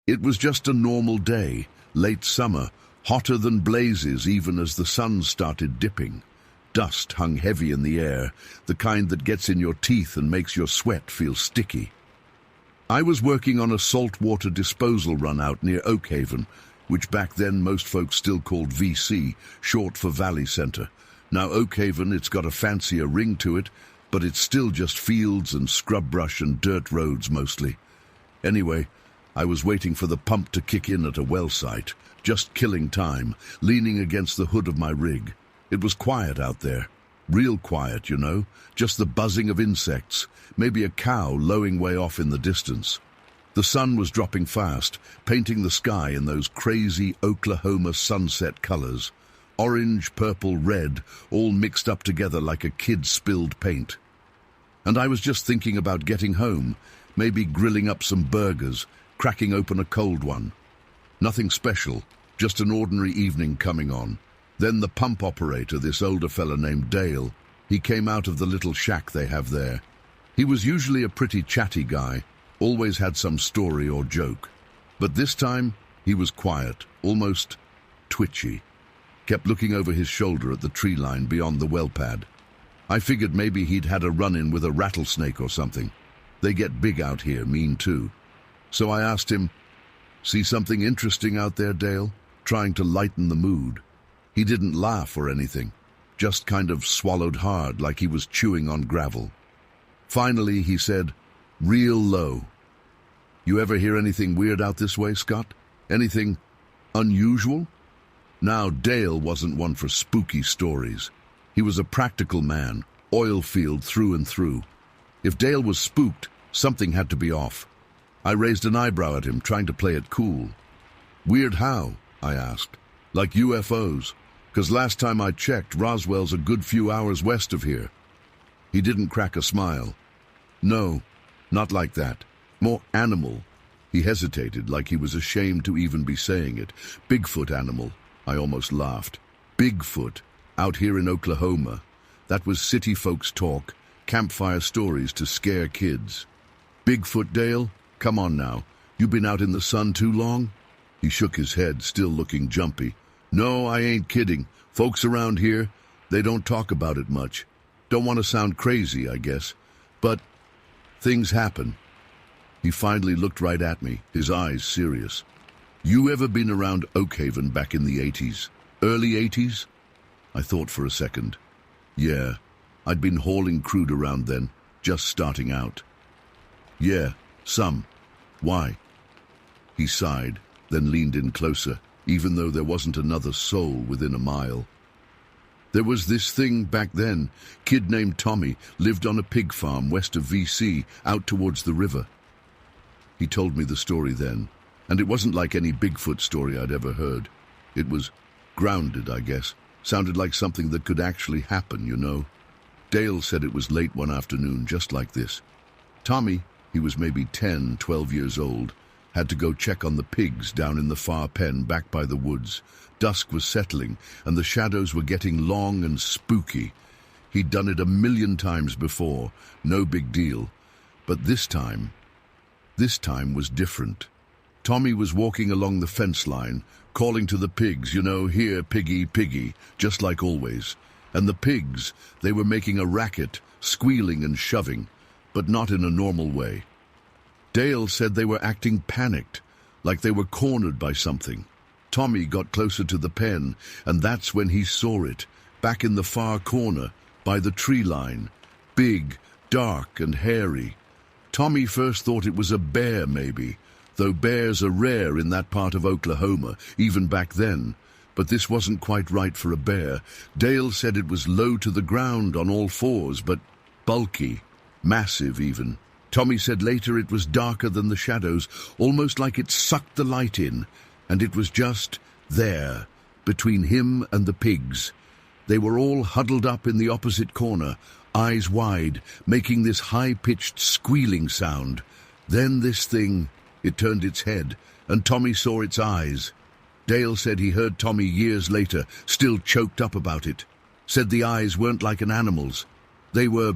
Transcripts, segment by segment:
It was just a normal day, late summer, hotter than blazes even as the sun started dipping. Dust hung heavy in the air, the kind that gets in your teeth and makes your sweat feel sticky. I was working on a saltwater disposal run out near Oakhaven, which back then most folks still called VC, short for Valley Center. Now Oakhaven, it's got a fancier ring to it, but it's still just fields and scrub brush and dirt roads mostly. Anyway, I was waiting for the pump to kick in at a well site, just killing time, leaning against the hood of my rig. It was quiet out there. Real quiet, you know, just the buzzing of insects, maybe a cow lowing way off in the distance. The sun was dropping fast, painting the sky in those crazy Oklahoma sunset colors. Orange, purple, red, all mixed up together like a kid spilled paint. And I was just thinking about getting home, maybe grilling up some burgers, cracking open a cold one. Nothing special, just an ordinary evening coming on. Then the pump operator, this older fella named Dale, he came out of the little shack they have there. He was usually a pretty chatty guy, always had some story or joke. But this time, he was quiet, almost twitchy. Kept looking over his shoulder at the tree line beyond the well pad. I figured maybe he'd had a run-in with a rattlesnake or something. They get big out here, mean too. So I asked him, "See something interesting out there, Dale?" trying to lighten the mood. He didn't laugh or anything, just kind of swallowed hard like he was chewing on gravel. Finally, he said, real low, "You ever hear anything weird out this way, Scott? Anything unusual?" Now, Dale wasn't one for spooky stories. He was a practical man, Oilfield through and through. If Dale was spooked, something had to be off. I raised an eyebrow at him, trying to play it cool. "Weird how?" I asked. "Like UFOs? 'Cause last time I checked, Roswell's a good few hours west of here." He didn't crack a smile. "No, not like that. More animal." He hesitated, like he was ashamed to even be saying it. "Bigfoot animal." I almost laughed. Bigfoot, out here in Oklahoma. That was city folks' talk, campfire stories to scare kids. "Bigfoot, Dale? Come on now. You been out in the sun too long?" He shook his head, still looking jumpy. "No, I ain't kidding. Folks around here, they don't talk about it much. Don't want to sound crazy, I guess. But things happen." He finally looked right at me, his eyes serious. "You ever been around Oakhaven back in the 80s? Early 80s? I thought for a second. Yeah, I'd been hauling crude around then, just starting out. "Yeah, some. Why?" He sighed, then leaned in closer, even though there wasn't another soul within a mile. "There was this thing back then. Kid named Tommy lived on a pig farm west of VC, out towards the river." He told me the story then, and it wasn't like any Bigfoot story I'd ever heard. It was grounded, I guess. Sounded like something that could actually happen, you know. Dale said it was late one afternoon, just like this. Tommy, he was maybe 10, 12 years old, had to go check on the pigs down in the far pen back by the woods. Dusk was settling, and the shadows were getting long and spooky. He'd done it 1,000,000 times before, no big deal. But this time was different. Tommy was walking along the fence line, calling to the pigs, you know, "Here, piggy, piggy," just like always. And the pigs, they were making a racket, squealing and shoving, but not in a normal way. Dale said they were acting panicked, like they were cornered by something. Tommy got closer to the pen, and that's when he saw it, back in the far corner, by the tree line. Big, dark, and hairy. Tommy first thought it was a bear, maybe, though bears are rare in that part of Oklahoma, even back then. But this wasn't quite right for a bear. Dale said it was low to the ground on all fours, but bulky, massive even. Tommy said later it was darker than the shadows, almost like it sucked the light in, and it was just there, between him and the pigs. They were all huddled up in the opposite corner, eyes wide, making this high-pitched squealing sound. Then this thing, it turned its head, and Tommy saw its eyes. Dale said he heard Tommy years later, still choked up about it. Said the eyes weren't like an animal's. They were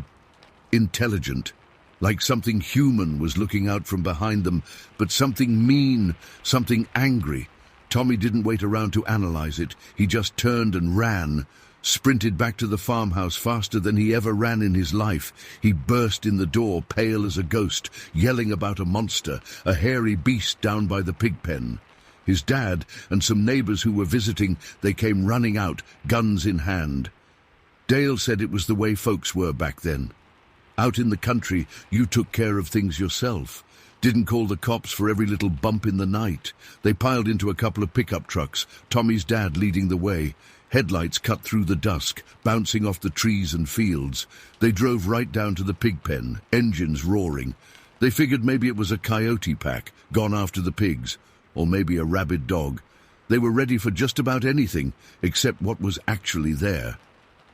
intelligent. like something human was looking out from behind them, but something mean, something angry. Tommy didn't wait around to analyze it. He just turned and ran, sprinted back to the farmhouse faster than he ever ran in his life. He burst in the door, pale as a ghost, yelling about a monster, a hairy beast down by the pig pen. His dad and some neighbors who were visiting, they came running out, guns in hand. Dale said it was the way folks were back then. Out in the country, you took care of things yourself. Didn't call the cops for every little bump in the night. They piled into a couple of pickup trucks, Tommy's dad leading the way. Headlights cut through the dusk, bouncing off the trees and fields. They drove right down to the pig pen, engines roaring. They figured maybe it was a coyote pack, gone after the pigs, or maybe a rabid dog. They were ready for just about anything, except what was actually there.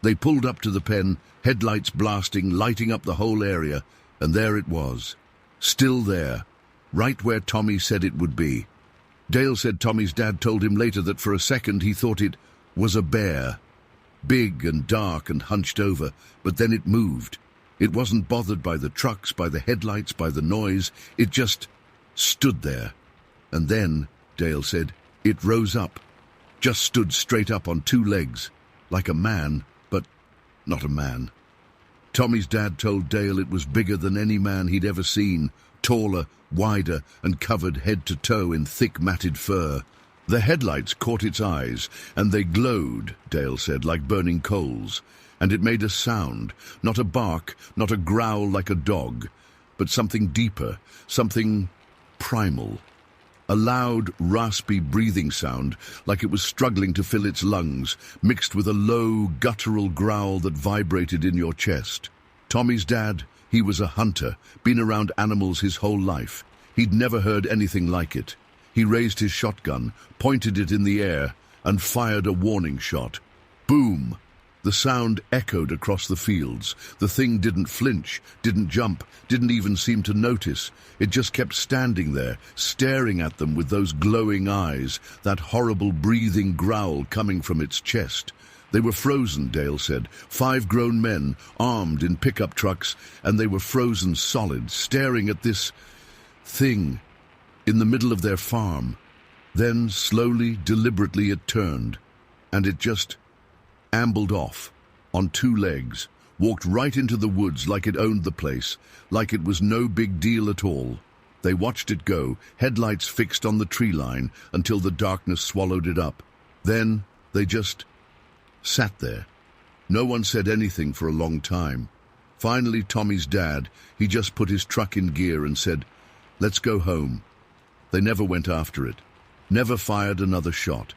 They pulled up to the pen, headlights blasting, lighting up the whole area, and there it was. Still there, right where Tommy said it would be. Dale said Tommy's dad told him later that for a second he thought it was a bear. Big and dark and hunched over, but then it moved. It wasn't bothered by the trucks, by the headlights, by the noise. It just stood there. And then, Dale said, it rose up. Just stood straight up on two legs, like a man, but not a man. Tommy's dad told Dale it was bigger than any man he'd ever seen, taller, wider, and covered head to toe in thick matted fur. The headlights caught its eyes, and they glowed, Dale said, like burning coals. And it made a sound, not a bark, not a growl like a dog, but something deeper, something primal. A loud, raspy breathing sound, like it was struggling to fill its lungs, mixed with a low, guttural growl that vibrated in your chest. Tommy's dad, he was a hunter, been around animals his whole life. He'd never heard anything like it. He raised his shotgun, pointed it in the air, and fired a warning shot. Boom! The sound echoed across the fields. The thing didn't flinch, didn't jump, didn't even seem to notice. It just kept standing there, staring at them with those glowing eyes, that horrible breathing growl coming from its chest. They were frozen, Dale said. 5 grown men, armed in pickup trucks, and they were frozen solid, staring at this thing in the middle of their farm. Then, slowly, deliberately, it turned, and it just ambled off, on 2 legs, walked right into the woods like it owned the place, like it was no big deal at all. They watched it go, headlights fixed on the tree line, until the darkness swallowed it up. Then they just sat there. No one said anything for a long time. Finally, Tommy's dad, he just put his truck in gear and said, "Let's go home." They never went after it, never fired another shot.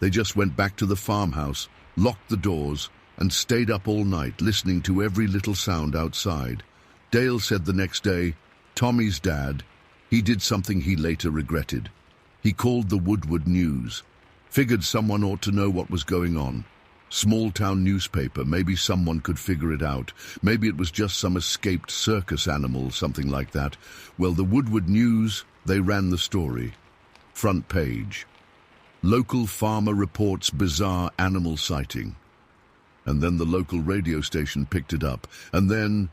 They just went back to the farmhouse, locked the doors, and stayed up all night listening to every little sound outside. Dale said the next day, Tommy's dad, he did something he later regretted. He called the Woodward News. Figured someone ought to know what was going on. Small-town newspaper, maybe someone could figure it out. Maybe it was just some escaped circus animal, something like that. Well, the Woodward News, they ran the story. Front page. Local farmer reports bizarre animal sighting. And then the local radio station picked it up. And then,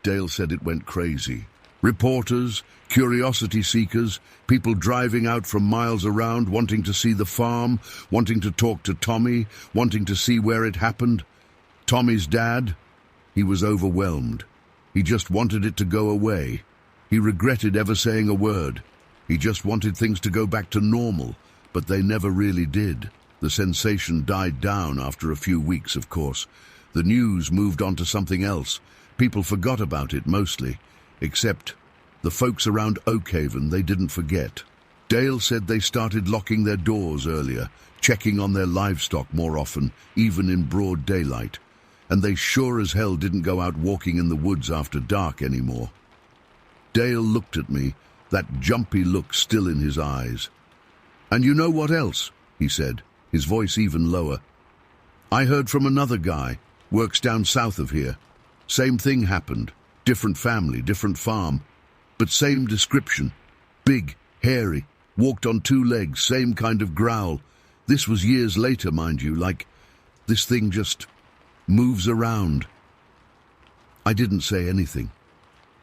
Dale said it went crazy. Reporters, curiosity seekers, people driving out from miles around, wanting to see the farm, wanting to talk to Tommy, wanting to see where it happened. Tommy's dad, he was overwhelmed. He just wanted it to go away. He regretted ever saying a word. He just wanted things to go back to normal, but they never really did. The sensation died down after a few weeks, of course. The news moved on to something else. People forgot about it mostly. Except the folks around Oakhaven, they didn't forget. Dale said they started locking their doors earlier, checking on their livestock more often, even in broad daylight. And they sure as hell didn't go out walking in the woods after dark anymore. Dale looked at me, that jumpy look still in his eyes. "And you know what else?" he said, his voice even lower. "I heard from another guy, works down south of here. Same thing happened. Different family, different farm, but same description. Big, hairy, walked on 2 legs, same kind of growl. This was years later, mind you, like this thing just moves around." I didn't say anything.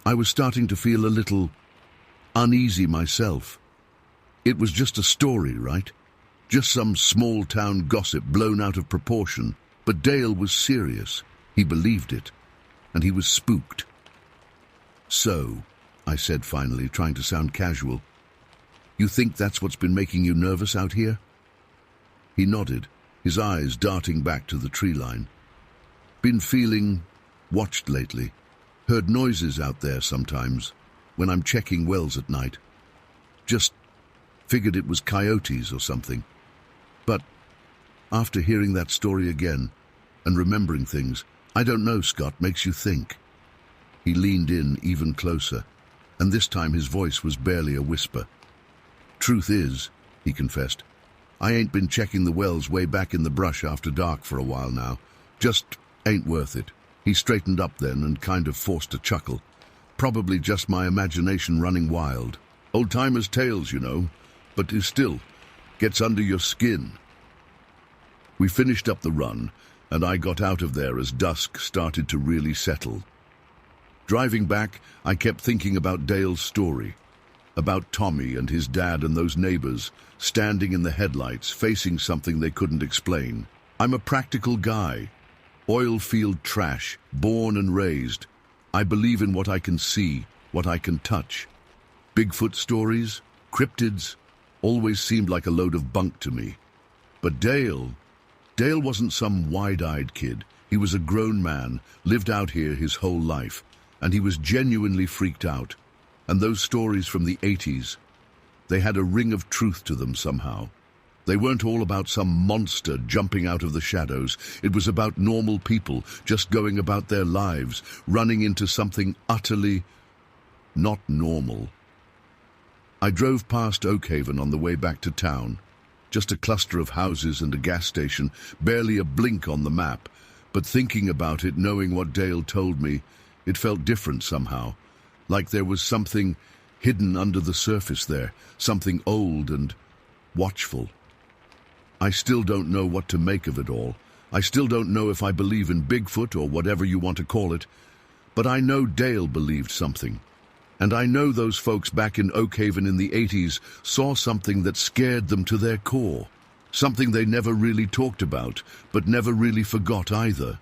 I was starting to feel a little uneasy myself. It was just a story, right? Just some small-town gossip blown out of proportion. But Dale was serious. He believed it. And he was spooked. "So," I said finally, trying to sound casual, "you think that's what's been making you nervous out here?" He nodded, his eyes darting back to the tree line. "Been feeling watched lately. Heard noises out there sometimes, when I'm checking wells at night. Just figured it was coyotes or something. But after hearing that story again, and remembering things, I don't know, Scott, makes you think." He leaned in even closer, and this time his voice was barely a whisper. "Truth is," he confessed, "I ain't been checking the wells way back in the brush after dark for a while now. Just ain't worth it." He straightened up then and kind of forced a chuckle. "Probably just my imagination running wild. Old-timers' tales, you know, but it still gets under your skin." We finished up the run, and I got out of there as dusk started to really settle. Driving back, I kept thinking about Dale's story, about Tommy and his dad and those neighbors standing in the headlights facing something they couldn't explain. I'm a practical guy. Oilfield trash, born and raised. I believe in what I can see, what I can touch. Bigfoot stories, cryptids, always seemed like a load of bunk to me. But Dale wasn't some wide-eyed kid. He was a grown man, lived out here his whole life, and he was genuinely freaked out. And those stories from the 80s, they had a ring of truth to them somehow. They weren't all about some monster jumping out of the shadows. It was about normal people just going about their lives, running into something utterly not normal. I drove past Oakhaven on the way back to town. Just a cluster of houses and a gas station, barely a blink on the map. But thinking about it, knowing what Dale told me, it felt different somehow. Like there was something hidden under the surface there, something old and watchful. I still don't know what to make of it all. I still don't know if I believe in Bigfoot or whatever you want to call it. But I know Dale believed something. And I know those folks back in Oakhaven in the 80s saw something that scared them to their core. Something they never really talked about, but never really forgot either.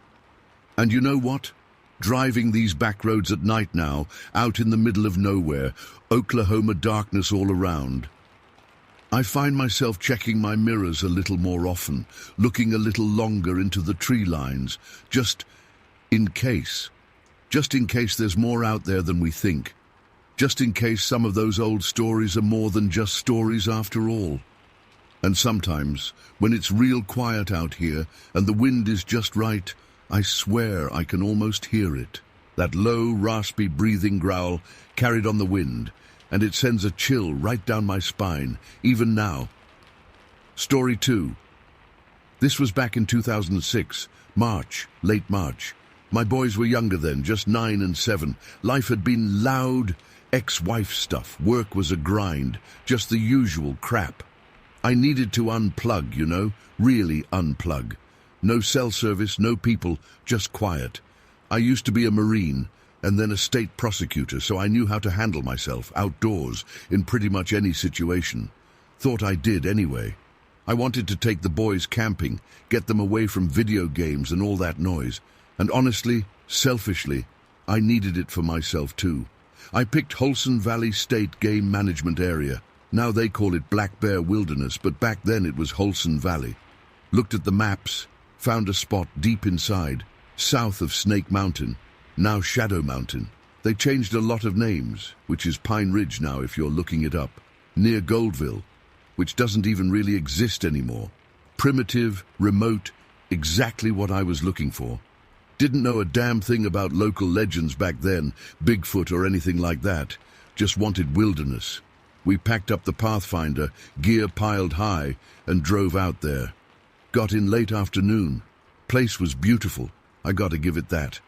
And you know what? Driving these back roads at night now, out in the middle of nowhere, Oklahoma darkness all around, I find myself checking my mirrors a little more often, looking a little longer into the tree lines, just in case. Just in case there's more out there than we think. Just in case some of those old stories are more than just stories after all. And sometimes, when it's real quiet out here and the wind is just right, I swear I can almost hear it. That low, raspy breathing growl carried on the wind, and it sends a chill right down my spine, even now. Story 2. This was back in 2006, March, late March. My boys were younger then, just 9 and 7. Life had been loud, ex-wife stuff. Work was a grind, just the usual crap. I needed to unplug, you know, really unplug. No cell service, no people, just quiet. I used to be a Marine and then a state prosecutor, so I knew how to handle myself outdoors in pretty much any situation. Thought I did anyway. I wanted to take the boys camping, get them away from video games and all that noise. And honestly, selfishly, I needed it for myself too. I picked Holson Valley State Game Management Area. Now they call it Black Bear Wilderness, but back then it was Holson Valley. Looked at the maps, found a spot deep inside, south of Snake Mountain, now Shadow Mountain. They changed a lot of names, which is Pine Ridge now if you're looking it up. Near Goldville, which doesn't even really exist anymore. Primitive, remote, exactly what I was looking for. Didn't know a damn thing about local legends back then, Bigfoot or anything like that. Just wanted wilderness. We packed up the Pathfinder, gear piled high, and drove out there. Got in late afternoon. Place was beautiful, I gotta give it that.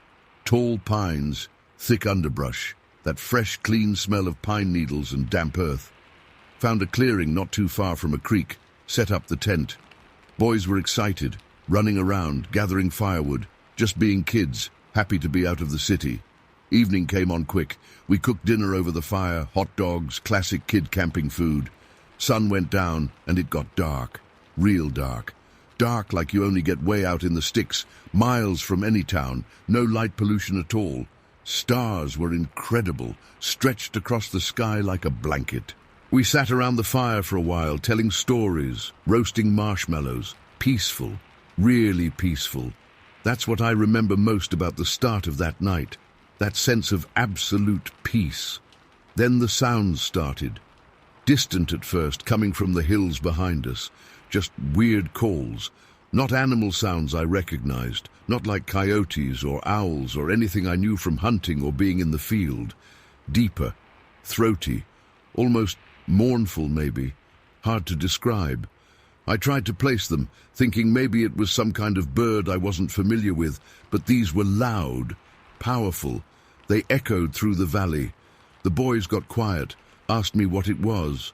Tall pines, thick underbrush, that fresh, clean smell of pine needles and damp earth. Found a clearing not too far from a creek, set up the tent. Boys were excited, running around, gathering firewood, just being kids, happy to be out of the city. Evening came on quick. We cooked dinner over the fire, hot dogs, classic kid camping food. Sun went down and it got dark. Real dark. Dark like you only get way out in the sticks, miles from any town, no light pollution at all. Stars were incredible, stretched across the sky like a blanket. We sat around the fire for a while, telling stories, roasting marshmallows. Peaceful, really peaceful. That's what I remember most about the start of that night, that sense of absolute peace. Then the sounds started. Distant at first, coming from the hills behind us. Just weird calls. Not animal sounds I recognized, not like coyotes or owls or anything I knew from hunting or being in the field. Deeper, throaty, almost mournful maybe, hard to describe. I tried to place them, thinking maybe it was some kind of bird I wasn't familiar with, but these were loud, powerful. They echoed through the valley. The boys got quiet, asked me what it was.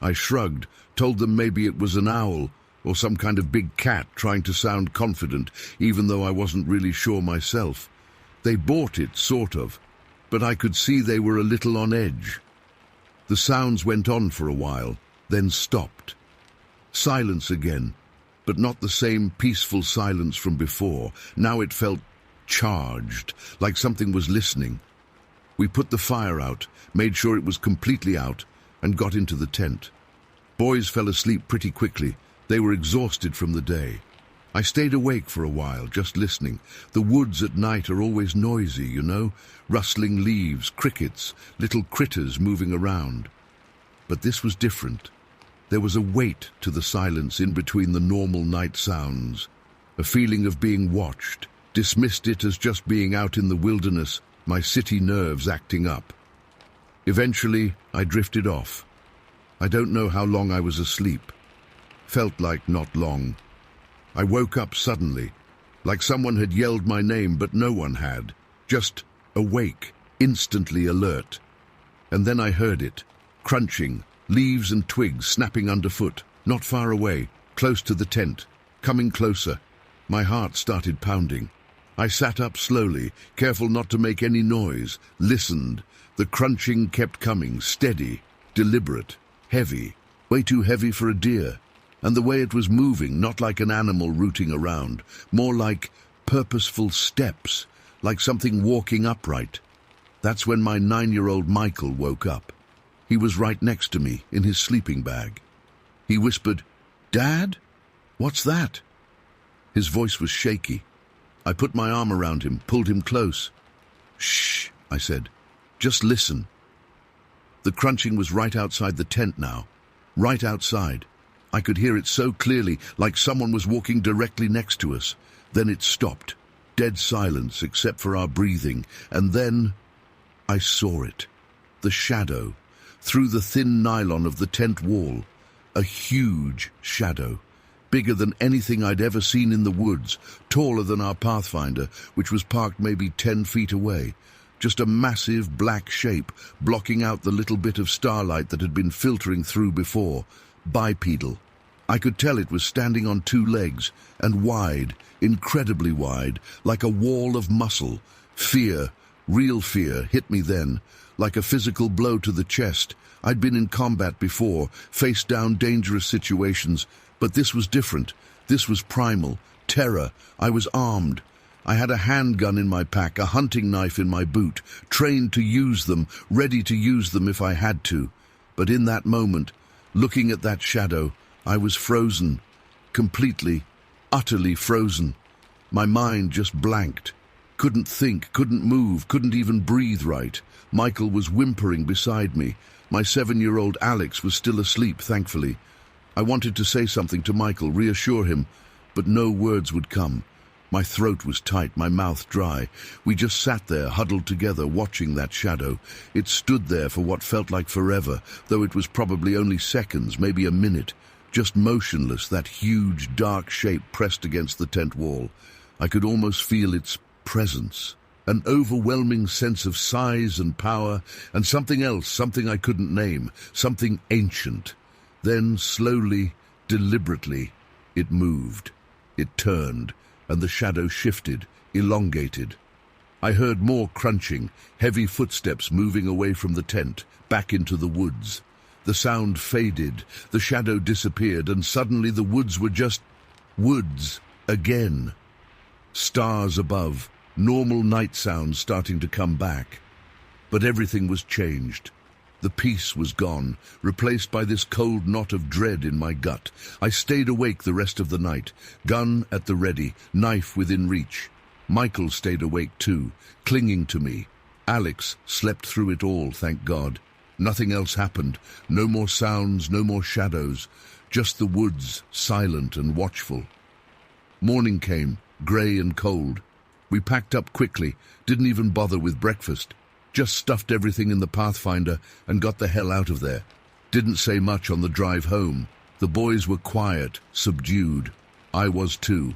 I shrugged, told them maybe it was an owl or some kind of big cat trying to sound confident, even though I wasn't really sure myself. They bought it, sort of, but I could see they were a little on edge. The sounds went on for a while, then stopped. Silence again, but not the same peaceful silence from before. Now it felt charged, like something was listening. We put the fire out, made sure it was completely out, and got into the tent. Boys fell asleep pretty quickly. They were exhausted from the day. I stayed awake for a while, just listening. The woods at night are always noisy, you know, rustling leaves, crickets, little critters moving around. But this was different. There was a weight to the silence in between the normal night sounds, a feeling of being watched. Dismissed it as just being out in the wilderness, my city nerves acting up. Eventually, I drifted off. I don't know how long I was asleep. Felt like not long. I woke up suddenly, like someone had yelled my name, but no one had. Just awake, instantly alert. And then I heard it, crunching, leaves and twigs snapping underfoot, not far away, close to the tent, coming closer. My heart started pounding. I sat up slowly, careful not to make any noise, listened. The crunching kept coming, steady, deliberate, heavy, way too heavy for a deer. And the way it was moving, not like an animal rooting around, more like purposeful steps, like something walking upright. That's when my 9-year-old Michael woke up. He was right next to me, in his sleeping bag. He whispered, "Dad? What's that?" His voice was shaky. I put my arm around him, pulled him close. "Shh," I said. "Just listen." The crunching was right outside the tent now. Right outside. I could hear it so clearly, like someone was walking directly next to us. Then it stopped. Dead silence, except for our breathing. And then I saw it. The shadow. Through the thin nylon of the tent wall. A huge shadow. Bigger than anything I'd ever seen in the woods. Taller than our Pathfinder, which was parked maybe 10 feet away. Just a massive black shape, blocking out the little bit of starlight that had been filtering through before. Bipedal. I could tell it was standing on 2 legs, and wide, incredibly wide, like a wall of muscle. Fear, real fear, hit me then, like a physical blow to the chest. I'd been in combat before, faced down dangerous situations, but this was different. This was primal, terror. I was armed. I had a handgun in my pack, a hunting knife in my boot, trained to use them, ready to use them if I had to. But in that moment, looking at that shadow, I was frozen, completely, utterly frozen. My mind just blanked. Couldn't think, couldn't move, couldn't even breathe right. Michael was whimpering beside me. My 7-year-old Alex was still asleep, thankfully. I wanted to say something to Michael, reassure him, but no words would come. My throat was tight, my mouth dry. We just sat there, huddled together, watching that shadow. It stood there for what felt like forever, though it was probably only seconds, maybe a minute. Just motionless, that huge, dark shape pressed against the tent wall. I could almost feel its presence. An overwhelming sense of size and power, and something else, something I couldn't name, something ancient. Then, slowly, deliberately, it moved. It turned, and the shadow shifted, elongated. I heard more crunching, heavy footsteps moving away from the tent, back into the woods. The sound faded, the shadow disappeared, and suddenly the woods were just woods again. Stars above, normal night sounds starting to come back. But everything was changed. The peace was gone, replaced by this cold knot of dread in my gut. I stayed awake the rest of the night, gun at the ready, knife within reach. Michael stayed awake too, clinging to me. Alex slept through it all, thank God. Nothing else happened. No more sounds, no more shadows. Just the woods, silent and watchful. Morning came, grey and cold. We packed up quickly, didn't even bother with breakfast. Just stuffed everything in the Pathfinder and got the hell out of there. Didn't say much on the drive home. The boys were quiet, subdued. I was too.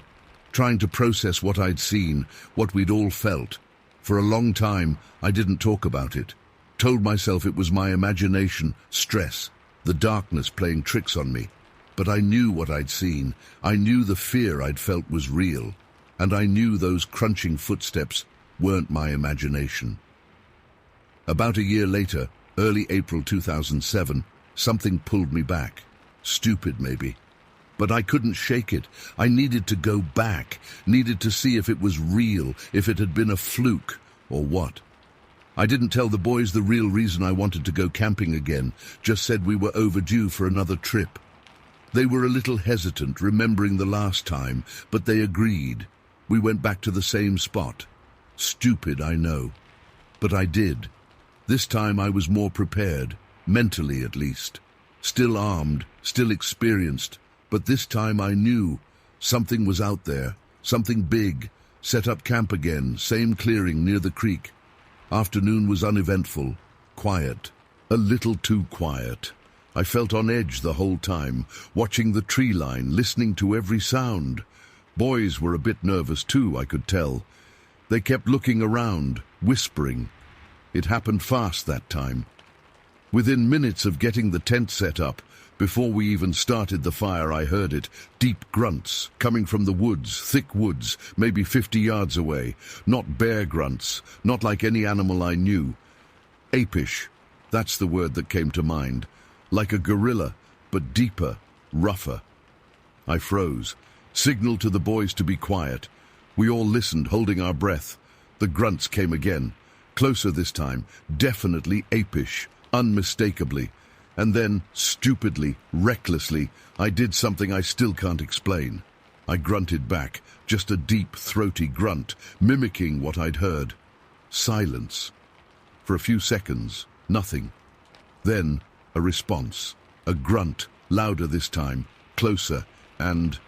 Trying to process what I'd seen, what we'd all felt. For a long time, I didn't talk about it. Told myself it was my imagination, stress, the darkness playing tricks on me. But I knew what I'd seen. I knew the fear I'd felt was real. And I knew those crunching footsteps weren't my imagination. About a year later, early April 2007, something pulled me back. Stupid, maybe. But I couldn't shake it. I needed to go back, needed to see if it was real, if it had been a fluke, or what. I didn't tell the boys the real reason I wanted to go camping again, just said we were overdue for another trip. They were a little hesitant, remembering the last time, but they agreed. We went back to the same spot. Stupid, I know. But I did. This time I was more prepared, mentally at least. Still armed, still experienced. But this time I knew something was out there, something big. Set up camp again, same clearing near the creek. Afternoon was uneventful, quiet, a little too quiet. I felt on edge the whole time, watching the tree line, listening to every sound. Boys were a bit nervous too, I could tell. They kept looking around, whispering. It happened fast that time. Within minutes of getting the tent set up, before we even started the fire, I heard it. Deep grunts, coming from the woods, thick woods, maybe 50 yards away. Not bear grunts, not like any animal I knew. Apish, that's the word that came to mind. Like a gorilla, but deeper, rougher. I froze, signaled to the boys to be quiet. We all listened, holding our breath. The grunts came again. Closer this time, definitely apish, unmistakably. And then, stupidly, recklessly, I did something I still can't explain. I grunted back, just a deep, throaty grunt, mimicking what I'd heard. Silence. For a few seconds, nothing. Then, a response. A grunt, louder this time, closer, and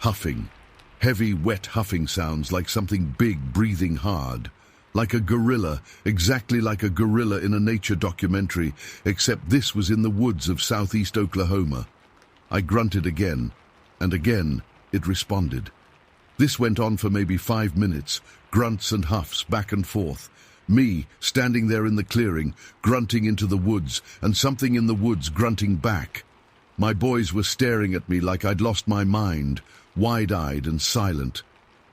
huffing. Heavy, wet huffing sounds like something big breathing hard. Like a gorilla, exactly like a gorilla in a nature documentary, except this was in the woods of southeast Oklahoma. I grunted again, and again it responded. This went on for maybe 5 minutes, grunts and huffs back and forth. Me, standing there in the clearing, grunting into the woods, and something in the woods grunting back. My boys were staring at me like I'd lost my mind, wide-eyed and silent.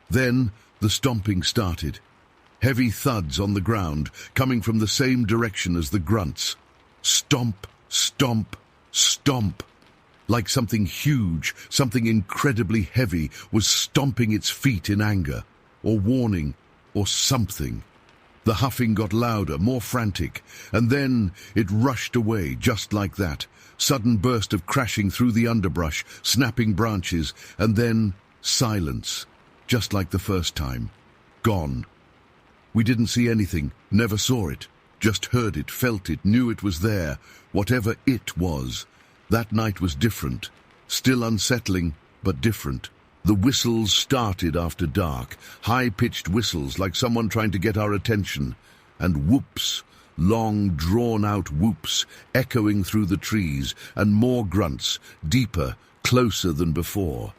Then the stomping started. Heavy thuds on the ground, coming from the same direction as the grunts. Stomp, stomp, stomp. Like something huge, something incredibly heavy, was stomping its feet in anger, or warning, or something. The huffing got louder, more frantic, and then it rushed away just like that. Sudden burst of crashing through the underbrush, snapping branches, and then silence, just like the first time. Gone. We didn't see anything, never saw it, just heard it, felt it, knew it was there, whatever it was. That night was different, still unsettling, but different. The whistles started after dark, high-pitched whistles like someone trying to get our attention, and whoops, long, drawn-out whoops, echoing through the trees, and more grunts, deeper, closer than before.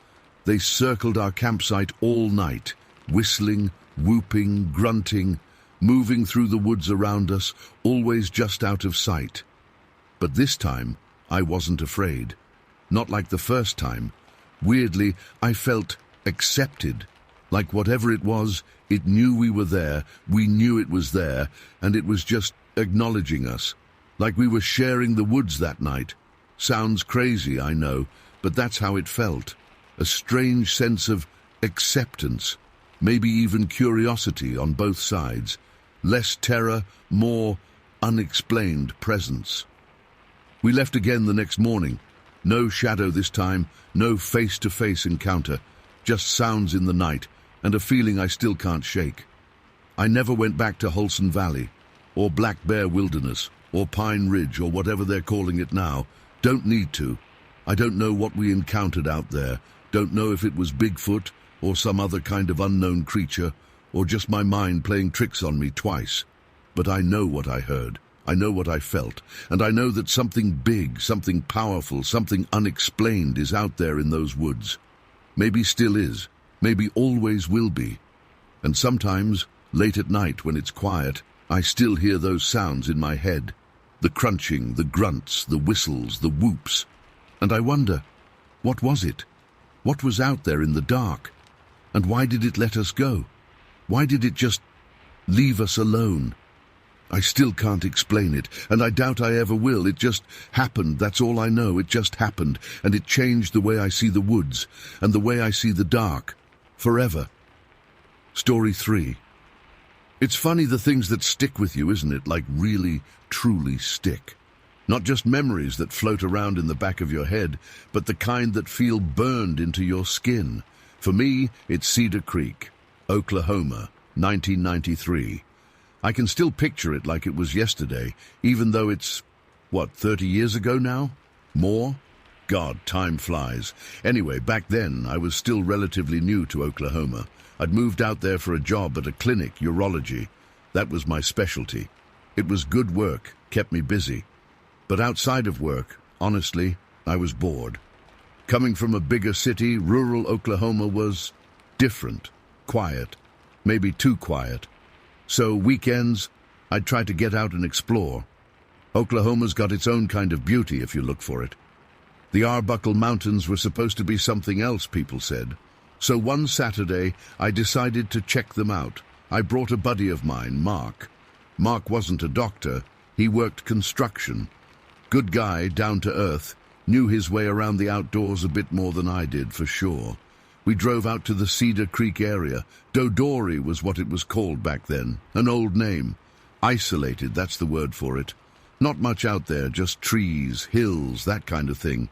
They circled our campsite all night, whistling, whooping, grunting, moving through the woods around us, always just out of sight. But this time, I wasn't afraid. Not like the first time. Weirdly, I felt accepted. Like whatever it was, it knew we were there, we knew it was there, and it was just acknowledging us. Like we were sharing the woods that night. Sounds crazy, I know, but that's how it felt. A strange sense of acceptance, maybe even curiosity on both sides. Less terror, more unexplained presence. We left again the next morning. No shadow this time, no face-to-face encounter, just sounds in the night and a feeling I still can't shake. I never went back to Holson Valley, or Black Bear Wilderness, or Pine Ridge, or whatever they're calling it now. Don't need to. I don't know what we encountered out there, don't know if it was Bigfoot, or some other kind of unknown creature, or just my mind playing tricks on me twice. But I know what I heard, I know what I felt, and I know that something big, something powerful, something unexplained is out there in those woods. Maybe still is, maybe always will be. And sometimes, late at night when it's quiet, I still hear those sounds in my head. The crunching, the grunts, the whistles, the whoops. And I wonder, what was it? What was out there in the dark? And why did it let us go? Why did it just leave us alone? I still can't explain it, and I doubt I ever will. It just happened, that's all I know. It just happened, and it changed the way I see the woods, and the way I see the dark. Forever. Story 3. It's funny the things that stick with you, isn't it? Like really, truly stick. Not just memories that float around in the back of your head, but the kind that feel burned into your skin. For me, it's Cedar Creek, Oklahoma, 1993. I can still picture it like it was yesterday, even though it's, 30 years ago now? More? God, time flies. Anyway, back then, I was still relatively new to Oklahoma. I'd moved out there for a job at a clinic, urology. That was my specialty. It was good work, kept me busy. But outside of work, honestly, I was bored. Coming from a bigger city, rural Oklahoma was different, quiet, maybe too quiet. So weekends, I'd try to get out and explore. Oklahoma's got its own kind of beauty if you look for it. The Arbuckle Mountains were supposed to be something else, people said. So one Saturday, I decided to check them out. I brought a buddy of mine, Mark. Mark wasn't a doctor, he worked construction. Good guy, down to earth, knew his way around the outdoors a bit more than I did, for sure. We drove out to the Cedar Creek area. Dodori was what it was called back then, an old name. Isolated, that's the word for it. Not much out there, just trees, hills, that kind of thing.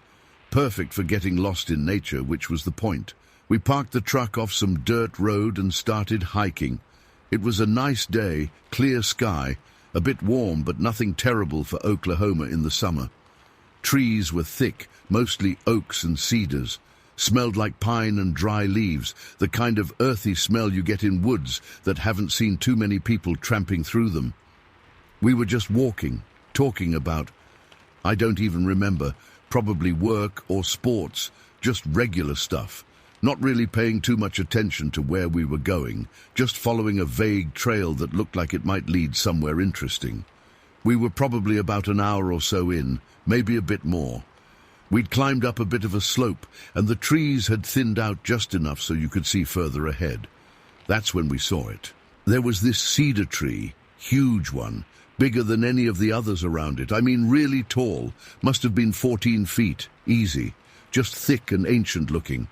Perfect for getting lost in nature, which was the point. We parked the truck off some dirt road and started hiking. It was a nice day, clear sky, a bit warm but nothing terrible for Oklahoma in the summer. Trees were thick, mostly oaks and cedars. Smelled like pine and dry leaves, the kind of earthy smell you get in woods that haven't seen too many people tramping through them. We were just walking, talking about, I don't even remember, probably work or sports, just regular stuff. Not really paying too much attention to where we were going, just following a vague trail that looked like it might lead somewhere interesting. We were probably about an hour or so in, maybe a bit more. We'd climbed up a bit of a slope, and the trees had thinned out just enough so you could see further ahead. That's when we saw it. There was this cedar tree, huge one, bigger than any of the others around it. I mean, really tall, must have been 14 feet, easy, just thick and ancient looking.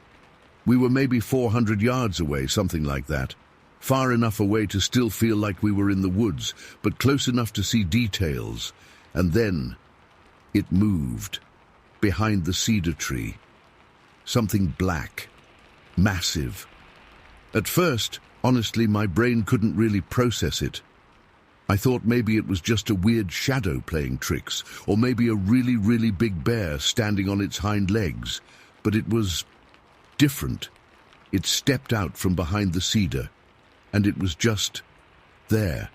We were maybe 400 yards away, something like that. Far enough away to still feel like we were in the woods, but close enough to see details. And then it moved. Behind the cedar tree. Something black. Massive. At first, honestly, my brain couldn't really process it. I thought maybe it was just a weird shadow playing tricks, or maybe a really, really big bear standing on its hind legs. But it was different. It stepped out from behind the cedar, and it was just there.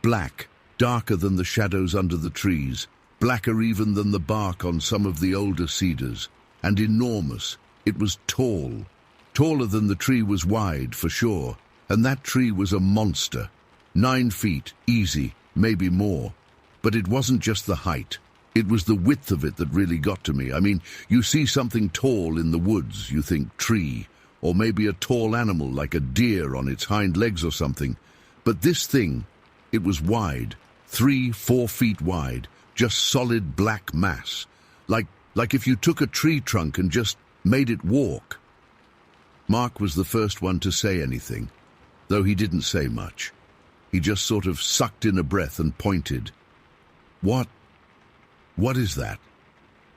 Black, darker than the shadows under the trees. Blacker even than the bark on some of the older cedars, and enormous. It was tall. Taller than the tree was wide, for sure, and that tree was a monster. 9 feet, easy, maybe more. But it wasn't just the height. It was the width of it that really got to me. I mean, you see something tall in the woods, you think tree, or maybe a tall animal like a deer on its hind legs or something. But this thing, it was wide, 3-4 feet wide, just solid black mass, like if you took a tree trunk and just made it walk. Mark was the first one to say anything, though he didn't say much. He just sort of sucked in a breath and pointed. What is that?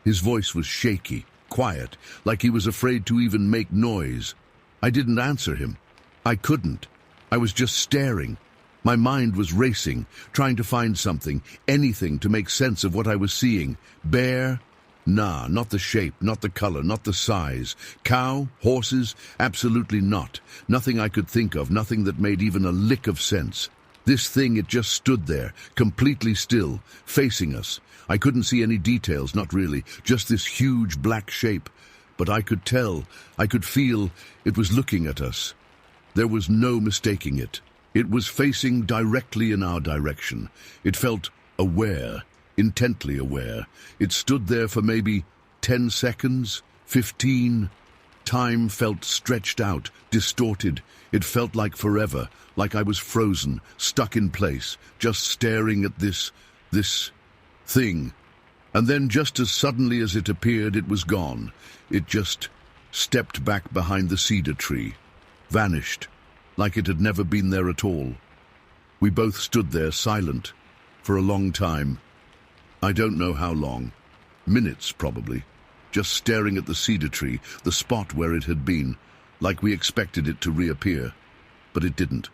His voice was shaky, quiet, like he was afraid to even make noise. I didn't answer him. I couldn't. I was just staring. My mind was racing, trying to find something, anything to make sense of what I was seeing. Bear? Nah, not the shape, not the color, not the size. Cow? Horses? Absolutely not. Nothing I could think of, nothing that made even a lick of sense. This thing, it just stood there, completely still, facing us. I couldn't see any details, not really, just this huge black shape. But I could tell, I could feel, it was looking at us. There was no mistaking it. It was facing directly in our direction. It felt aware, intently aware. It stood there for maybe 10 seconds, 15. Time felt stretched out, distorted. It felt like forever, like I was frozen, stuck in place, just staring at this thing. And then just as suddenly as it appeared, it was gone. It just stepped back behind the cedar tree, vanished, like it had never been there at all. We both stood there silent, for a long time. I don't know how long. Minutes, probably. Just staring at the cedar tree, the spot where it had been, like we expected it to reappear. But it didn't.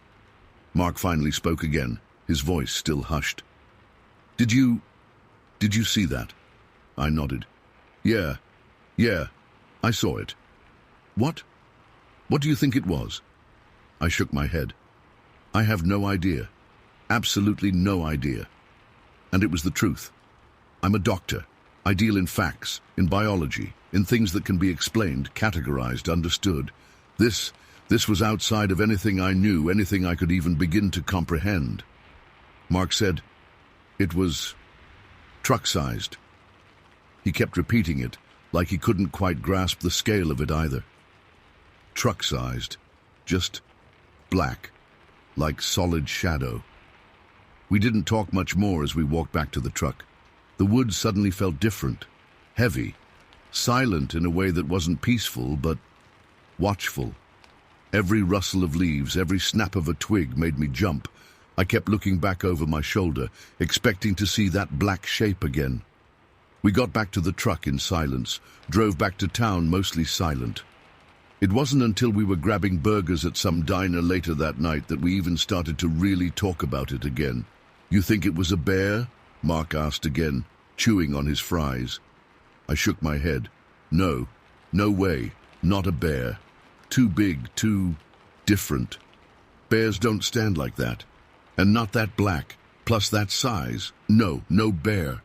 Mark finally spoke again, his voice still hushed. Did you see that? I nodded. Yeah, I saw it. What? What do you think it was? I shook my head. I have no idea. Absolutely no idea. And it was the truth. I'm a doctor. I deal in facts, in biology, in things that can be explained, categorized, understood. This was outside of anything I knew, anything I could even begin to comprehend. Mark said, it was truck-sized. He kept repeating it, like he couldn't quite grasp the scale of it either. Truck-sized, just black, like solid shadow. We didn't talk much more as we walked back to the truck. The woods suddenly felt different, heavy, silent in a way that wasn't peaceful, but watchful. Every rustle of leaves, every snap of a twig made me jump. I kept looking back over my shoulder, expecting to see that black shape again. We got back to the truck in silence, drove back to town mostly silent. It wasn't until we were grabbing burgers at some diner later that night that we even started to really talk about it again. You think it was a bear? Mark asked again, chewing on his fries. I shook my head. No way, not a bear. Too big, too different. Bears don't stand like that. And not that black, plus that size. No bear.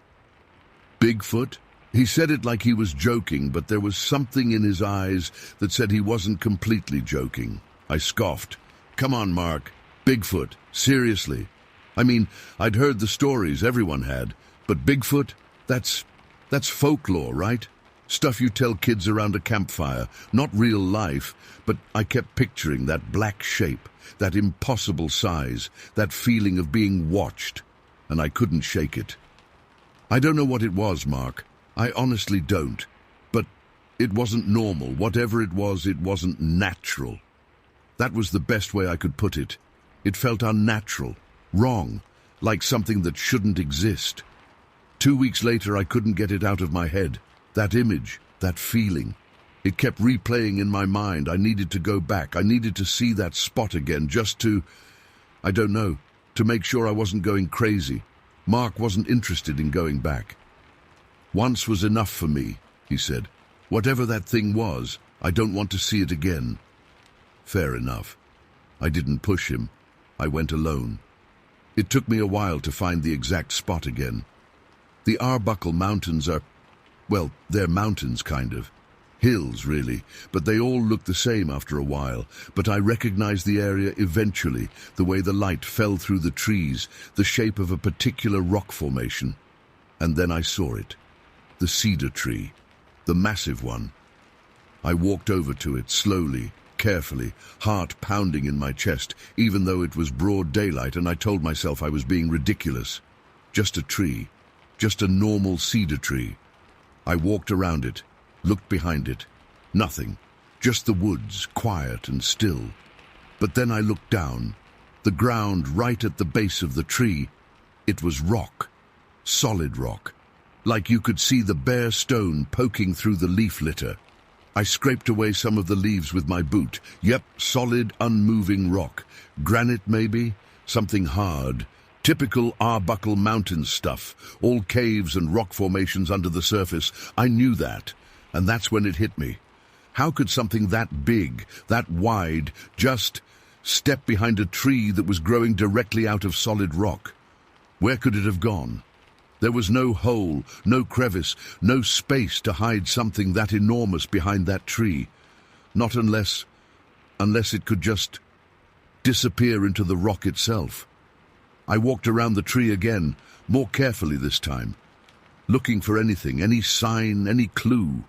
Bigfoot? He said it like he was joking, but there was something in his eyes that said he wasn't completely joking. I scoffed. Come on, Mark. Bigfoot. Seriously. I mean, I'd heard the stories, everyone had. But Bigfoot? That's folklore, right? Stuff you tell kids around a campfire. Not real life, but I kept picturing that black shape, that impossible size, that feeling of being watched, and I couldn't shake it. I don't know what it was, Mark. I honestly don't. But it wasn't normal. Whatever it wasn't natural. That was the best way I could put it. It felt unnatural, wrong, like something that shouldn't exist. 2 weeks later, I couldn't get it out of my head. That image, that feeling. It kept replaying in my mind. I needed to go back. I needed to see that spot again, just to, I don't know, to make sure I wasn't going crazy. Mark wasn't interested in going back. Once was enough for me, he said. Whatever that thing was, I don't want to see it again. Fair enough. I didn't push him. I went alone. It took me a while to find the exact spot again. The Arbuckle Mountains are, well, they're mountains, kind of. Hills, really, but they all look the same after a while. But I recognized the area eventually, the way the light fell through the trees, the shape of a particular rock formation. And then I saw it. The cedar tree. The massive one. I walked over to it slowly, carefully, heart pounding in my chest, even though it was broad daylight and I told myself I was being ridiculous. Just a tree. Just a normal cedar tree. I walked around it, looked behind it. Nothing. Just the woods, quiet and still. But then I looked down. The ground right at the base of the tree. It was rock. Solid rock. Like you could see the bare stone poking through the leaf litter. I scraped away some of the leaves with my boot. Yep, solid, unmoving rock. Granite, maybe? Something hard. Typical Arbuckle Mountains stuff. All caves and rock formations under the surface. I knew that. And that's when it hit me. How could something that big, that wide, just step behind a tree that was growing directly out of solid rock? Where could it have gone? There was no hole, no crevice, no space to hide something that enormous behind that tree. Not unless it could just disappear into the rock itself. I walked around the tree again, more carefully this time, looking for anything, any sign, any clue.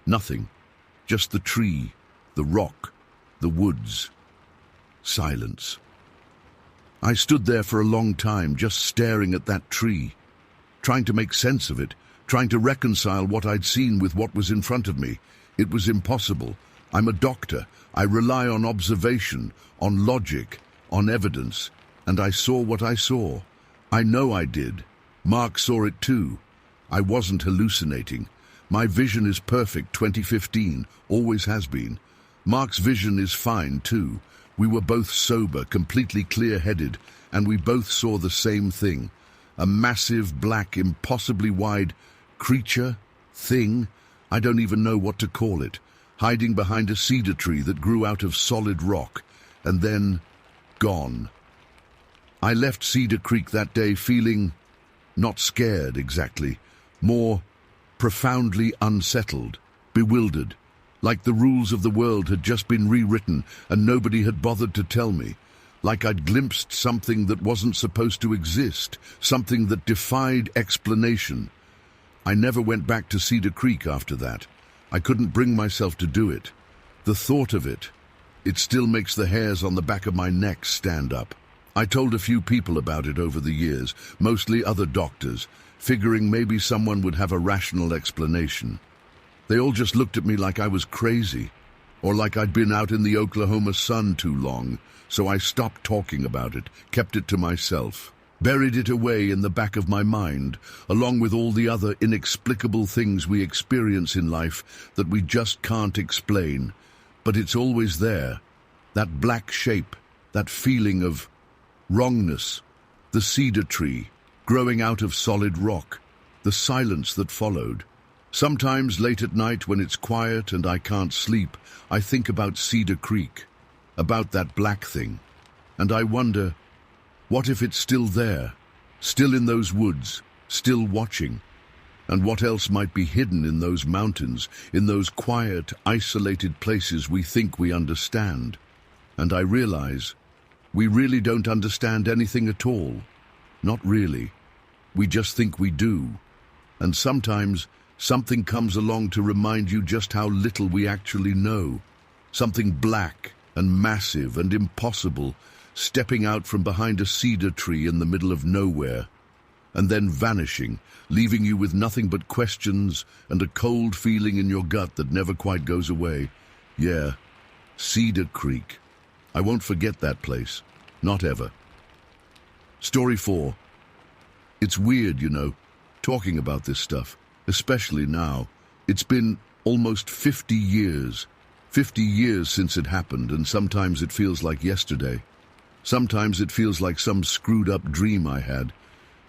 Nothing. Just the tree, the rock, the woods. Silence. I stood there for a long time, just staring at that tree, trying to make sense of it, trying to reconcile what I'd seen with what was in front of me. It was impossible. I'm a doctor. I rely on observation, on logic, on evidence, and I saw what I saw. I know I did. Mark saw it too. I wasn't hallucinating. My vision is perfect, 2015, always has been. Mark's vision is fine too. We were both sober, completely clear-headed, and we both saw the same thing. A massive, black, impossibly wide creature, thing, I don't even know what to call it, hiding behind a cedar tree that grew out of solid rock, and then gone. I left Cedar Creek that day feeling not scared exactly, more profoundly unsettled, bewildered, like the rules of the world had just been rewritten and nobody had bothered to tell me. Like I'd glimpsed something that wasn't supposed to exist, something that defied explanation. I never went back to Cedar Creek after that. I couldn't bring myself to do it. The thought of it still makes the hairs on the back of my neck stand up. I told a few people about it over the years, mostly other doctors, figuring maybe someone would have a rational explanation. They all just looked at me like I was crazy, or like I'd been out in the Oklahoma sun too long. So I stopped talking about it, kept it to myself, buried it away in the back of my mind, along with all the other inexplicable things we experience in life that we just can't explain. But it's always there, that black shape, that feeling of wrongness, the cedar tree, growing out of solid rock, the silence that followed. Sometimes late at night when it's quiet and I can't sleep, I think about Cedar Creek, about that black thing, and I wonder, what if it's still there, still in those woods, still watching? And what else might be hidden in those mountains, in those quiet, isolated places we think we understand? And I realize, we really don't understand anything at all. Not really. We just think we do. And sometimes something comes along to remind you just how little we actually know. Something black and massive and impossible, stepping out from behind a cedar tree in the middle of nowhere, and then vanishing, leaving you with nothing but questions and a cold feeling in your gut that never quite goes away. Yeah, Cedar Creek. I won't forget that place. Not ever. Story 4. It's weird, you know, talking about this stuff, especially now. It's been almost 50 years. 50 years since it happened, and sometimes it feels like yesterday. Sometimes it feels like some screwed-up dream I had.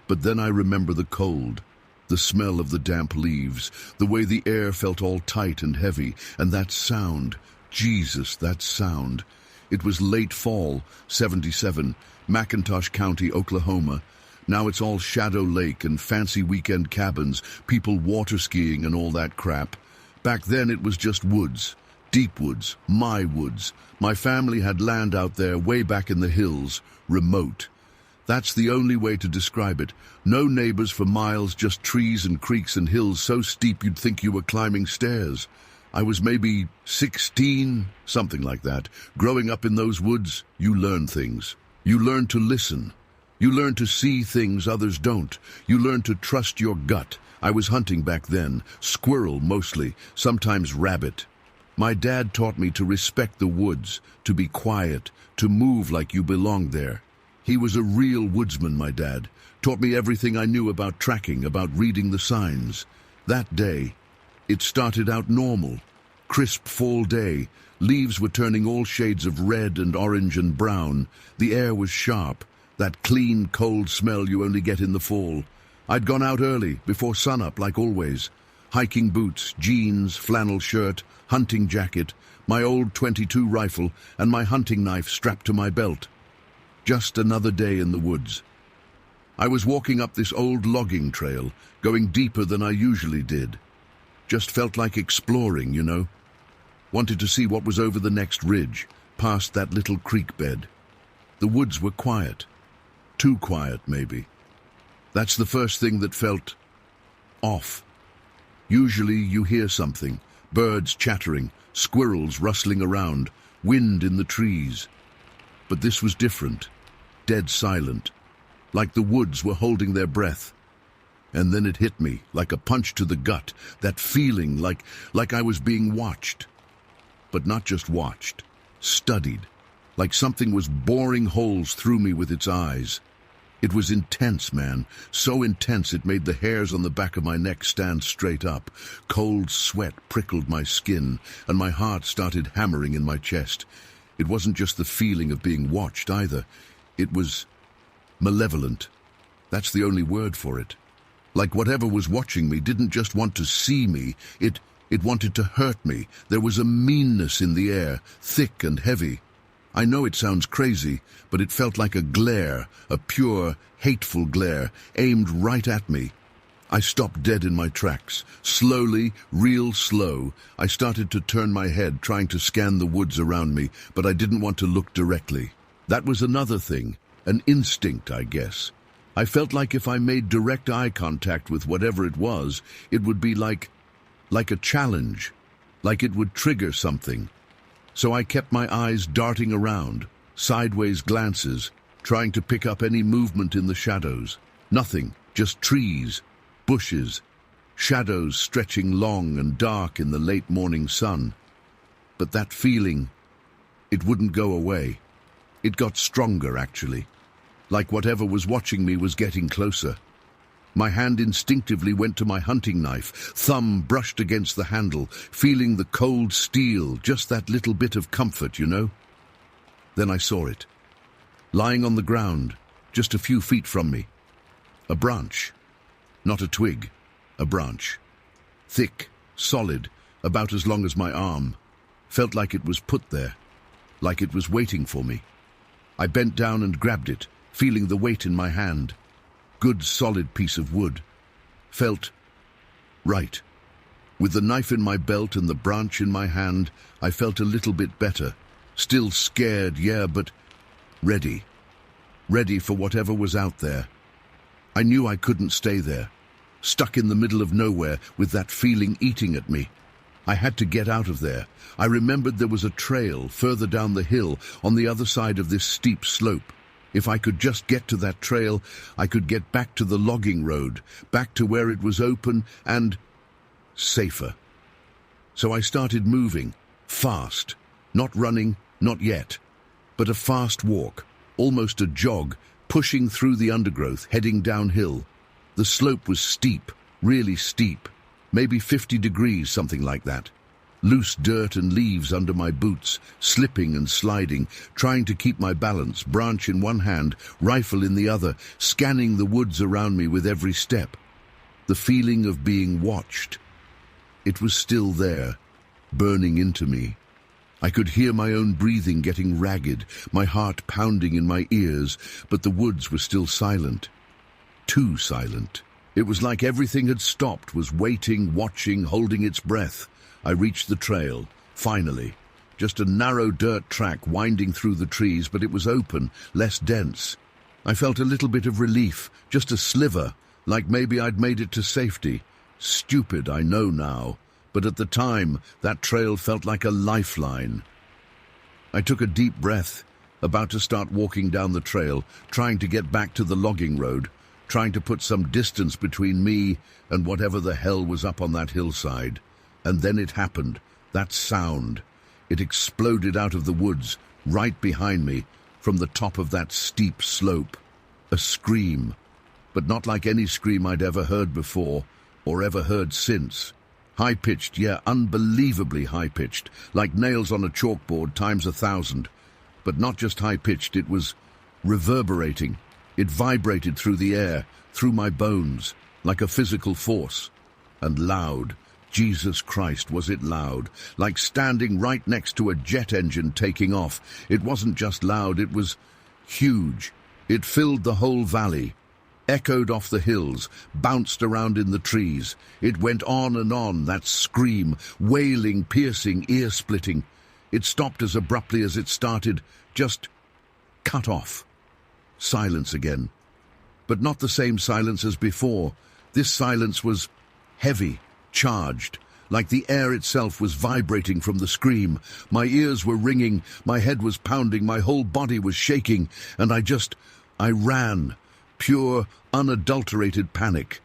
But then I remember the cold, the smell of the damp leaves, the way the air felt all tight and heavy, and that sound, Jesus, that sound. It was late fall, 77, McIntosh County, Oklahoma. Now it's all Shadow Lake and fancy weekend cabins, people water skiing and all that crap. Back then it was just woods. Deep woods, my woods. My family had land out there way back in the hills, remote. That's the only way to describe it. No neighbors for miles, just trees and creeks and hills so steep you'd think you were climbing stairs. I was maybe 16, something like that. Growing up in those woods, you learn things. You learn to listen. You learn to see things others don't. You learn to trust your gut. I was hunting back then, squirrel mostly, sometimes rabbit. My dad taught me to respect the woods, to be quiet, to move like you belonged there. He was a real woodsman, my dad. Taught me everything I knew about tracking, about reading the signs. That day, it started out normal. Crisp fall day. Leaves were turning all shades of red and orange and brown. The air was sharp, that clean, cold smell you only get in the fall. I'd gone out early, before sunup, like always. Hiking boots, jeans, flannel shirt, hunting jacket, my old .22 rifle, and my hunting knife strapped to my belt. Just another day in the woods. I was walking up this old logging trail, going deeper than I usually did. Just felt like exploring, you know. Wanted to see what was over the next ridge, past that little creek bed. The woods were quiet. Too quiet, maybe. That's the first thing that felt off. Usually you hear something, birds chattering, squirrels rustling around, wind in the trees. But this was different, dead silent, like the woods were holding their breath. And then it hit me, like a punch to the gut, that feeling like I was being watched. But not just watched, studied, like something was boring holes through me with its eyes. It was intense, man, so intense it made the hairs on the back of my neck stand straight up. Cold sweat prickled my skin, and my heart started hammering in my chest. It wasn't just the feeling of being watched either. It was malevolent. That's the only word for it. Like whatever was watching me didn't just want to see me, it wanted to hurt me. There was a meanness in the air, thick and heavy. I know it sounds crazy, but it felt like a glare, a pure, hateful glare, aimed right at me. I stopped dead in my tracks. Slowly, real slow, I started to turn my head, trying to scan the woods around me, but I didn't want to look directly. That was another thing, an instinct, I guess. I felt like if I made direct eye contact with whatever it was, it would be like a challenge, like it would trigger something. So I kept my eyes darting around, sideways glances, trying to pick up any movement in the shadows. Nothing, just trees, bushes, shadows stretching long and dark in the late morning sun. But that feeling, it wouldn't go away. It got stronger, actually, like whatever was watching me was getting closer. My hand instinctively went to my hunting knife, thumb brushed against the handle, feeling the cold steel, just that little bit of comfort, you know? Then I saw it, lying on the ground, just a few feet from me. A branch. Not a twig, a branch. Thick, solid, about as long as my arm. Felt like it was put there, like it was waiting for me. I bent down and grabbed it, feeling the weight in my hand. Good, solid piece of wood. Felt right. With the knife in my belt and the branch in my hand, I felt a little bit better. Still scared, yeah, but ready. Ready for whatever was out there. I knew I couldn't stay there. Stuck in the middle of nowhere with that feeling eating at me. I had to get out of there. I remembered there was a trail further down the hill on the other side of this steep slope. If I could just get to that trail, I could get back to the logging road, back to where it was open and safer. So I started moving, fast. Not running, not yet, but a fast walk, almost a jog, pushing through the undergrowth, heading downhill. The slope was steep, really steep, maybe 50 degrees, something like that. Loose dirt and leaves under my boots, slipping and sliding, trying to keep my balance, branch in one hand, rifle in the other, scanning the woods around me with every step. The feeling of being watched. It was still there, burning into me. I could hear my own breathing getting ragged, my heart pounding in my ears, but the woods were still silent. Too silent. It was like everything had stopped, was waiting, watching, holding its breath. I reached the trail, finally. Just a narrow dirt track winding through the trees, but it was open, less dense. I felt a little bit of relief, just a sliver, like maybe I'd made it to safety. Stupid, I know now, but at the time, that trail felt like a lifeline. I took a deep breath, about to start walking down the trail, trying to get back to the logging road, trying to put some distance between me and whatever the hell was up on that hillside. And then it happened, that sound. It exploded out of the woods, right behind me, from the top of that steep slope. A scream, but not like any scream I'd ever heard before, or ever heard since. High-pitched, yeah, unbelievably high-pitched, like nails on a chalkboard times 1,000. But not just high-pitched, it was reverberating. It vibrated through the air, through my bones, like a physical force. And loud. Jesus Christ, was it loud, like standing right next to a jet engine taking off. It wasn't just loud, it was huge. It filled the whole valley, echoed off the hills, bounced around in the trees. It went on, that scream, wailing, piercing, ear-splitting. It stopped as abruptly as it started, just cut off. Silence again. But not the same silence as before. This silence was heavy, charged, like the air itself was vibrating from the scream. My ears were ringing, my head was pounding, my whole body was shaking, and I ran. Pure, unadulterated panic.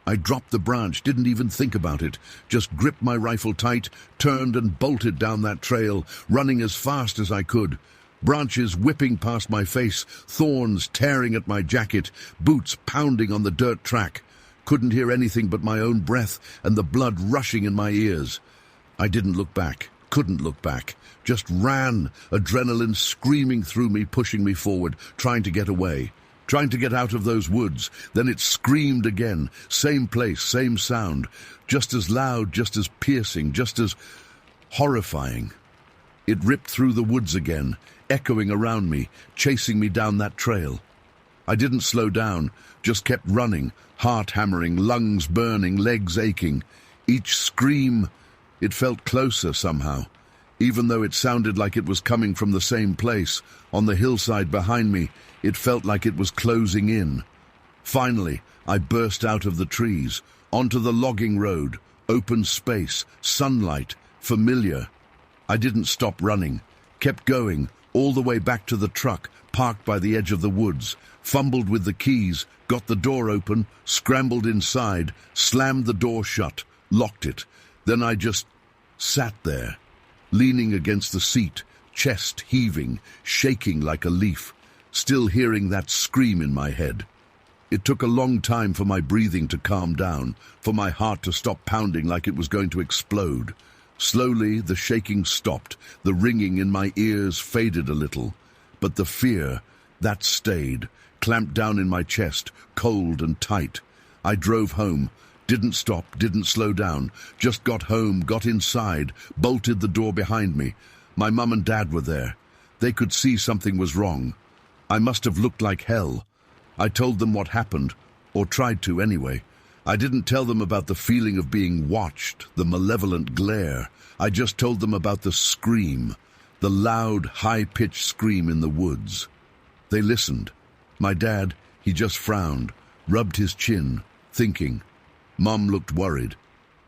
I dropped the branch, didn't even think about it, just gripped my rifle tight, turned and bolted down that trail, running as fast as I could. Branches whipping past my face, thorns tearing at my jacket, boots pounding on the dirt track. Couldn't hear anything but my own breath and the blood rushing in my ears. I didn't look back, couldn't look back, just ran, adrenaline screaming through me, pushing me forward, trying to get away. Trying to get out of those woods. Then it screamed again. Same place, same sound. Just as loud, just as piercing, just as horrifying. It ripped through the woods again, echoing around me, chasing me down that trail. I didn't slow down, just kept running, heart hammering, lungs burning, legs aching. Each scream, it felt closer somehow. Even though it sounded like it was coming from the same place, on the hillside behind me, it felt like it was closing in. Finally, I burst out of the trees, onto the logging road, open space, sunlight, familiar. I didn't stop running, kept going, all the way back to the truck, parked by the edge of the woods, fumbled with the keys, got the door open, scrambled inside, slammed the door shut, locked it. Then I just sat there, leaning against the seat, chest heaving, shaking like a leaf, still hearing that scream in my head. It took a long time for my breathing to calm down, for my heart to stop pounding like it was going to explode. Slowly, the shaking stopped, the ringing in my ears faded a little, but the fear, that stayed, clamped down in my chest, cold and tight. I drove home, didn't stop, didn't slow down, just got home, got inside, bolted the door behind me. My mum and dad were there. They could see something was wrong. I must have looked like hell. I told them what happened, or tried to anyway. I didn't tell them about the feeling of being watched, the malevolent glare. I just told them about the scream, the loud, high-pitched scream in the woods. They listened. My dad, he just frowned, rubbed his chin, thinking. Mum looked worried.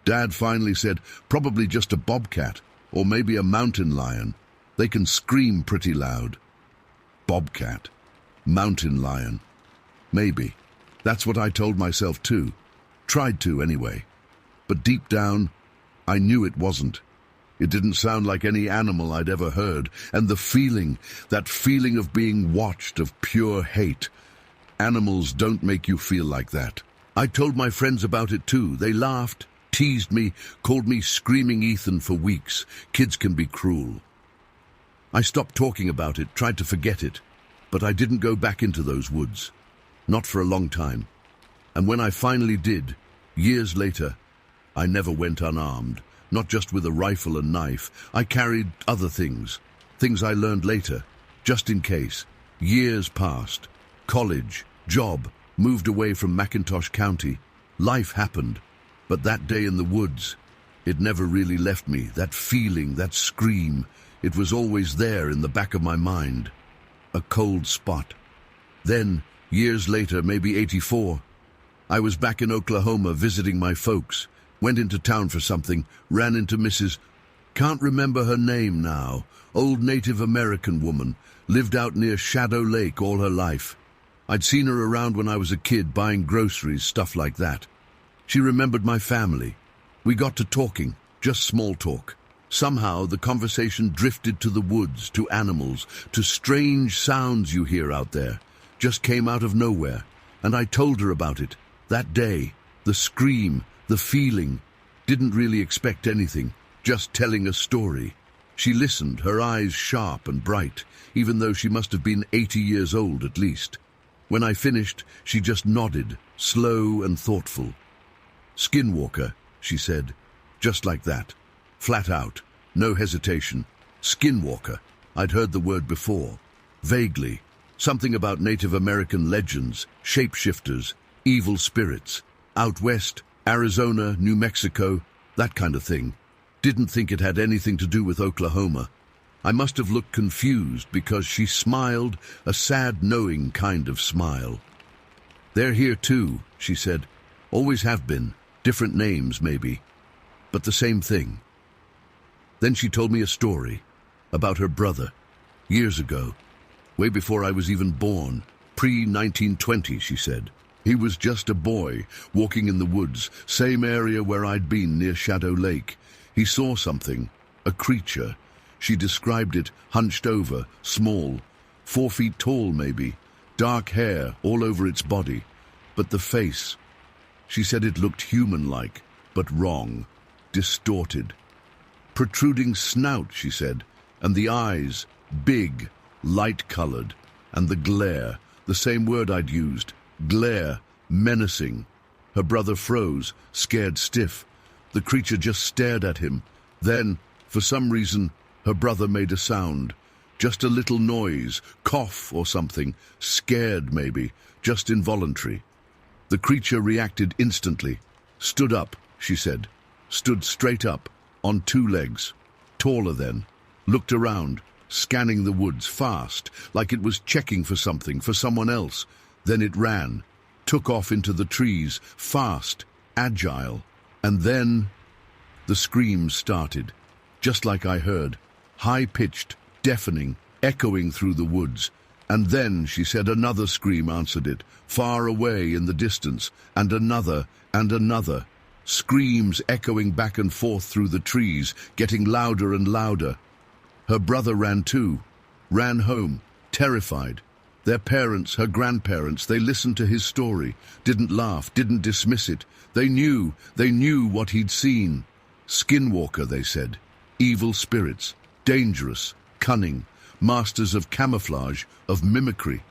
Dad finally said, probably just a bobcat, or maybe a mountain lion. They can scream pretty loud. Bobcat. Mountain lion. Maybe. That's what I told myself too. Tried to anyway. But deep down, I knew it wasn't. It didn't sound like any animal I'd ever heard. And the feeling, that feeling of being watched, of pure hate. Animals don't make you feel like that. I told my friends about it too. They laughed, teased me, called me Screaming Ethan for weeks. Kids can be cruel. I stopped talking about it, tried to forget it. But I didn't go back into those woods. Not for a long time. And when I finally did, years later, I never went unarmed. Not just with a rifle and knife. I carried other things. Things I learned later, just in case. Years passed. College, job, moved away from McIntosh County. Life happened. But that day in the woods, it never really left me. That feeling, that scream, it was always there in the back of my mind. A cold spot. Then, years later, maybe 84, I was back in Oklahoma visiting my folks, Went into town for something, ran into Mrs. Can't remember her name now. Old Native American woman, lived out near Shadow Lake all her life. I'd seen her around when I was a kid, buying groceries, stuff like that. She remembered my family. We got to talking, just small talk. Somehow the conversation drifted to the woods, to animals, to strange sounds you hear out there. Just came out of nowhere. And I told her about it. That day, the scream, the feeling. Didn't really expect anything, just telling a story. She listened, her eyes sharp and bright, even though she must have been 80 years old at least. When I finished, she just nodded, slow and thoughtful. Skinwalker, she said, just like that. Flat out, no hesitation. Skinwalker. I'd heard the word before. Vaguely. Something about Native American legends, shapeshifters, evil spirits. Out west, Arizona, New Mexico, that kind of thing. Didn't think it had anything to do with Oklahoma. I must have looked confused because she smiled, a sad, knowing kind of smile. They're here too, she said. Always have been. Different names, maybe. But the same thing. Then she told me a story about her brother, years ago, way before I was even born, pre-1920, she said. He was just a boy, walking in the woods, same area where I'd been near Shadow Lake. He saw something, a creature. She described it hunched over, small, 4 feet tall maybe, dark hair all over its body. But the face, she said it looked human-like, but wrong, distorted. Protruding snout, she said, and the eyes, big, light-colored, and the glare, the same word I'd used, glare, menacing. Her brother froze, scared stiff. The creature just stared at him. Then, for some reason, her brother made a sound. Just a little noise, cough or something, scared maybe, just involuntary. The creature reacted instantly. Stood up, she said. Stood straight up, on 2 legs. Taller then. Looked around, scanning the woods fast, like it was checking for something, for someone else. Then it ran, took off into the trees, fast, agile. And then the screams started, just like I heard, high-pitched, deafening, echoing through the woods. And then, she said, another scream answered it, far away in the distance, and another, screams echoing back and forth through the trees, getting louder and louder. Her brother ran too, ran home, terrified. Their parents, her grandparents, they listened to his story, didn't laugh, didn't dismiss it. They knew what he'd seen. Skinwalker, they said. Evil spirits, dangerous, cunning, masters of camouflage, of mimicry.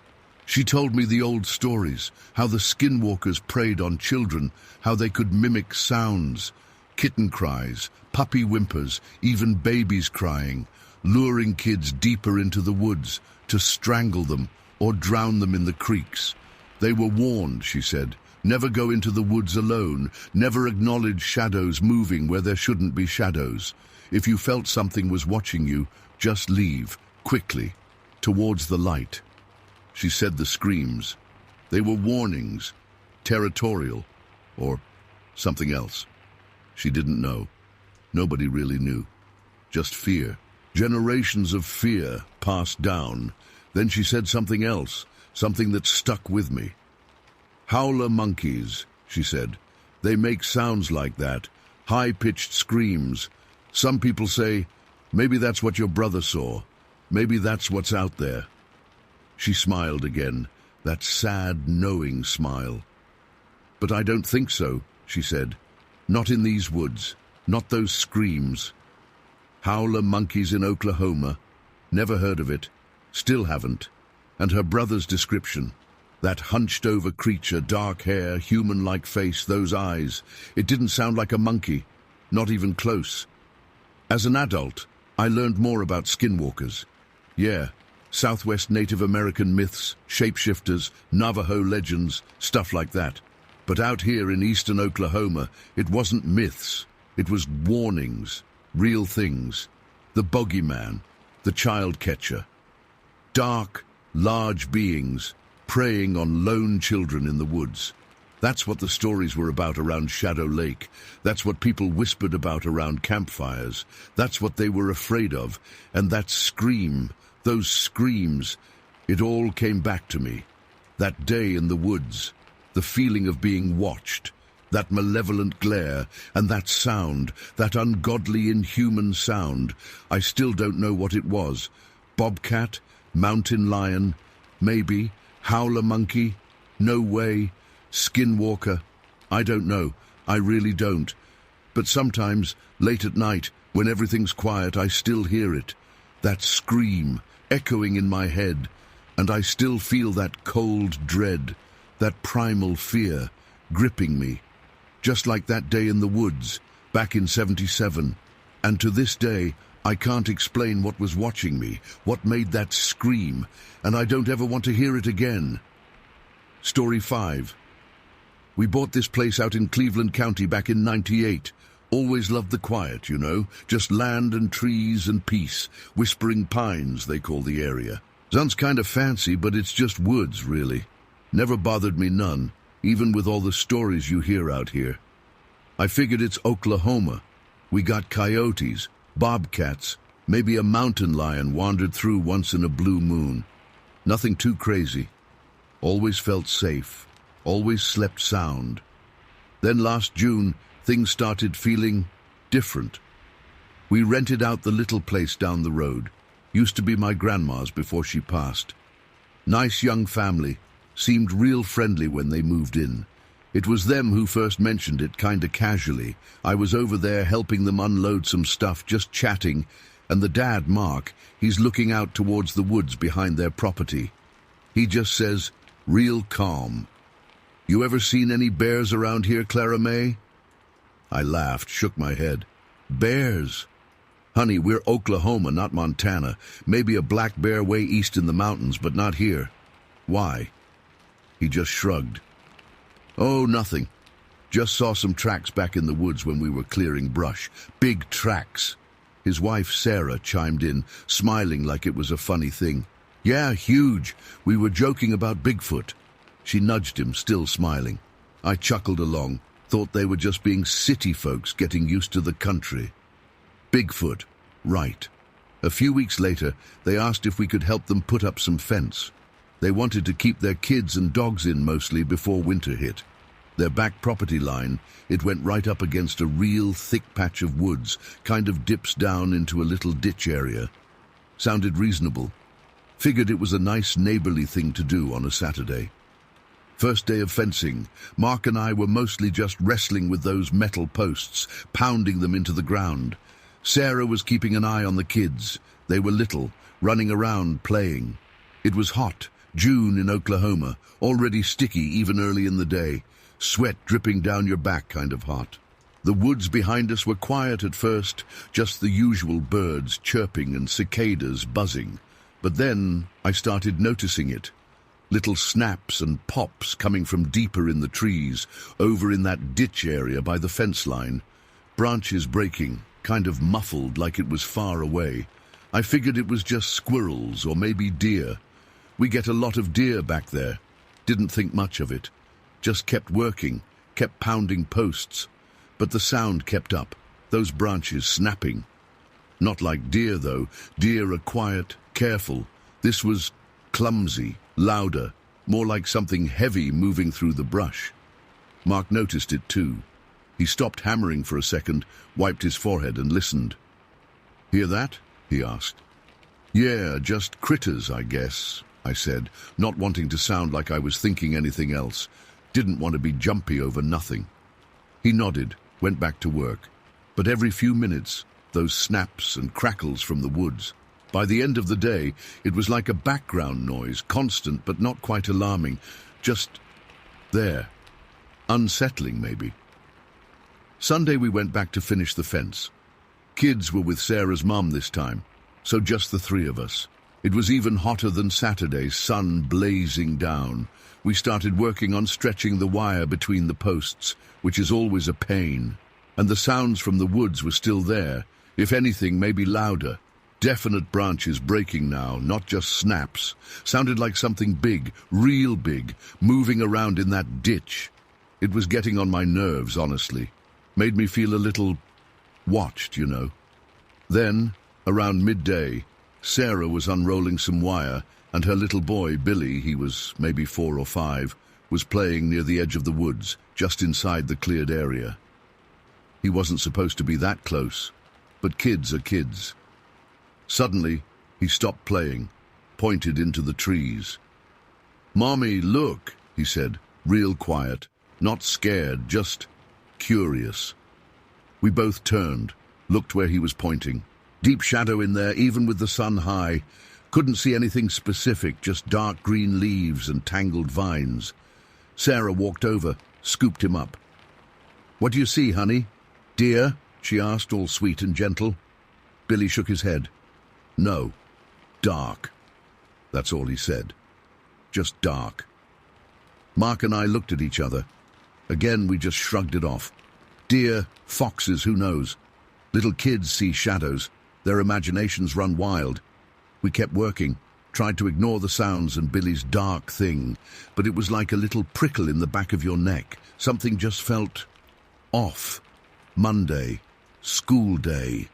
She told me the old stories, how the skinwalkers preyed on children, how they could mimic sounds, kitten cries, puppy whimpers, even babies crying, luring kids deeper into the woods to strangle them or drown them in the creeks. They were warned, she said, never go into the woods alone, never acknowledge shadows moving where there shouldn't be shadows. If you felt something was watching you, just leave, quickly, towards the light. She said the screams. They were warnings, territorial, or something else. She didn't know. Nobody really knew. Just fear. Generations of fear passed down. Then she said something else, something that stuck with me. Howler monkeys, she said. They make sounds like that, high-pitched screams. Some people say, maybe that's what your brother saw. Maybe that's what's out there. She smiled again, that sad, knowing smile. But I don't think so, she said. Not in these woods, not those screams. Howler monkeys in Oklahoma. Never heard of it. Still haven't. And her brother's description. That hunched-over creature, dark hair, human-like face, those eyes. It didn't sound like a monkey, not even close. As an adult, I learned more about skinwalkers. Yeah, Southwest Native American myths, shapeshifters, Navajo legends, stuff like that. But out here in eastern Oklahoma, it wasn't myths. It was warnings, real things. The bogeyman, the child catcher. Dark, large beings, preying on lone children in the woods. That's what the stories were about around Shadow Lake. That's what people whispered about around campfires. That's what they were afraid of. And that scream, those screams, it all came back to me. That day in the woods, the feeling of being watched, that malevolent glare, and that sound, that ungodly, inhuman sound. I still don't know what it was. Bobcat? Mountain lion? Maybe? Howler monkey? No way. Skinwalker? I don't know. I really don't. But sometimes, late at night, when everything's quiet, I still hear it. That scream, echoing in my head. And I still feel that cold dread, that primal fear, gripping me. Just like that day in the woods, back in '77. And to this day, I can't explain what was watching me, what made that scream, and I don't ever want to hear it again. Story 5. We bought this place out in Cleveland County back in '98. Always loved the quiet, you know, just land and trees and peace. Whispering Pines, they call the area. Sounds kind of fancy, but it's just woods, really. Never bothered me none, even with all the stories you hear out here. I figured it's Oklahoma. We got coyotes, bobcats, maybe a mountain lion wandered through once in a blue moon. Nothing too crazy. Always felt safe. Always slept sound. Then last June, things started feeling different. We rented out the little place down the road. Used to be my grandma's before she passed. Nice young family. Seemed real friendly when they moved in. It was them who first mentioned it, kinda casually. I was over there helping them unload some stuff, just chatting, and the dad, Mark, he's looking out towards the woods behind their property. He just says, real calm. You ever seen any bears around here, Clara May? I laughed, shook my head. Bears? Honey, we're Oklahoma, not Montana. Maybe a black bear way east in the mountains, but not here. Why? He just shrugged. Oh, nothing. Just saw some tracks back in the woods when we were clearing brush. Big tracks. His wife, Sarah, chimed in, smiling like it was a funny thing. Yeah, huge. We were joking about Bigfoot. She nudged him, still smiling. I chuckled along, thought they were just being city folks getting used to the country. Bigfoot, right. A few weeks later, they asked if we could help them put up some fence. They wanted to keep their kids and dogs in mostly before winter hit. Their back property line, it went right up against a real thick patch of woods, kind of dips down into a little ditch area. Sounded reasonable. Figured it was a nice neighborly thing to do on a Saturday. First day of fencing, Mark and I were mostly just wrestling with those metal posts, pounding them into the ground. Sarah was keeping an eye on the kids. They were little, running around, playing. It was hot. June in Oklahoma, already sticky even early in the day, sweat dripping down your back kind of hot. The woods behind us were quiet at first, just the usual birds chirping and cicadas buzzing. But then I started noticing it. Little snaps and pops coming from deeper in the trees, over in that ditch area by the fence line. Branches breaking, kind of muffled like it was far away. I figured it was just squirrels or maybe deer. We get a lot of deer back there. Didn't think much of it. Just kept working, kept pounding posts. But the sound kept up, those branches snapping. Not like deer, though. Deer are quiet, careful. This was clumsy, louder, more like something heavy moving through the brush. Mark noticed it too. He stopped hammering for a second, wiped his forehead and listened. Hear that? He asked. Yeah, just critters, I guess, I said, not wanting to sound like I was thinking anything else. Didn't want to be jumpy over nothing. He nodded, went back to work. But every few minutes, those snaps and crackles from the woods. By the end of the day, it was like a background noise, constant but not quite alarming. Just there. Unsettling, maybe. Sunday we went back to finish the fence. Kids were with Sarah's mum this time, so just the three of us. It was even hotter than Saturday, sun blazing down. We started working on stretching the wire between the posts, which is always a pain. And the sounds from the woods were still there, if anything, maybe louder. Definite branches breaking now, not just snaps. Sounded like something big, real big, moving around in that ditch. It was getting on my nerves, honestly. Made me feel a little watched, you know. Then, around midday, Sarah was unrolling some wire, and her little boy, Billy, he was maybe 4 or 5, was playing near the edge of the woods, just inside the cleared area. He wasn't supposed to be that close, but kids are kids. Suddenly, he stopped playing, pointed into the trees. "Mommy, look," he said, real quiet, not scared, just curious. We both turned, looked where he was pointing. Deep shadow in there, even with the sun high. Couldn't see anything specific, just dark green leaves and tangled vines. Sarah walked over, scooped him up. "What do you see, honey?" "Deer?" she asked, all sweet and gentle. Billy shook his head. "No. Dark." That's all he said. Just dark. Mark and I looked at each other. Again, we just shrugged it off. Deer, foxes, who knows? Little kids see shadows. Their imaginations run wild. We kept working, tried to ignore the sounds and Billy's dark thing, but it was like a little prickle in the back of your neck. Something just felt off. Monday. School day.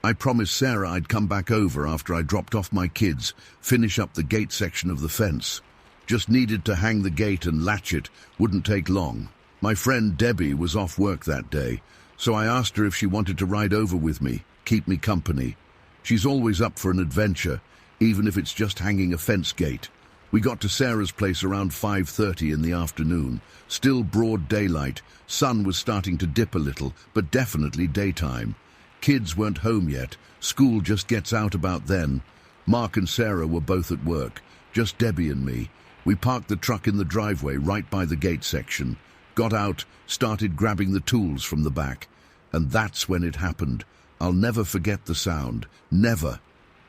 I promised Sarah I'd come back over after I dropped off my kids, finish up the gate section of the fence. Just needed to hang the gate and latch it. Wouldn't take long. My friend Debbie was off work that day, so I asked her if she wanted to ride over with me, keep me company. She's always up for an adventure, even if it's just hanging a fence gate. We got to Sarah's place around 5:30 in the afternoon. Still broad daylight. Sun was starting to dip a little, but definitely daytime. Kids weren't home yet. School just gets out about then. Mark and Sarah were both at work. Just Debbie and me. We parked the truck in the driveway right by the gate section. Got out, started grabbing the tools from the back. And that's when it happened. I'll never forget the sound. Never.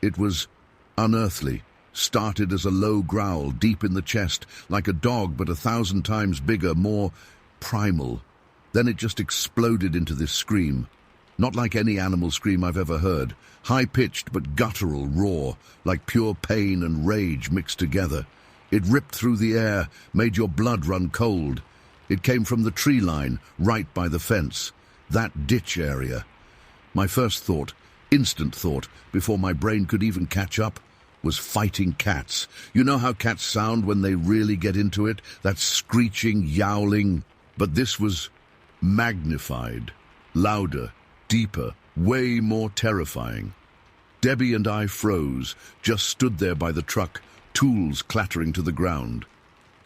It was unearthly. Started as a low growl deep in the chest, like a dog but 1,000 times bigger, more primal. Then it just exploded into this scream. Not like any animal scream I've ever heard. High-pitched but guttural, raw, like pure pain and rage mixed together. It ripped through the air, made your blood run cold. It came from the tree line, right by the fence. That ditch area. My first thought, instant thought, before my brain could even catch up, was fighting cats. You know how cats sound when they really get into it? That screeching, yowling. But this was magnified, louder, deeper, way more terrifying. Debbie and I froze, just stood there by the truck, tools clattering to the ground.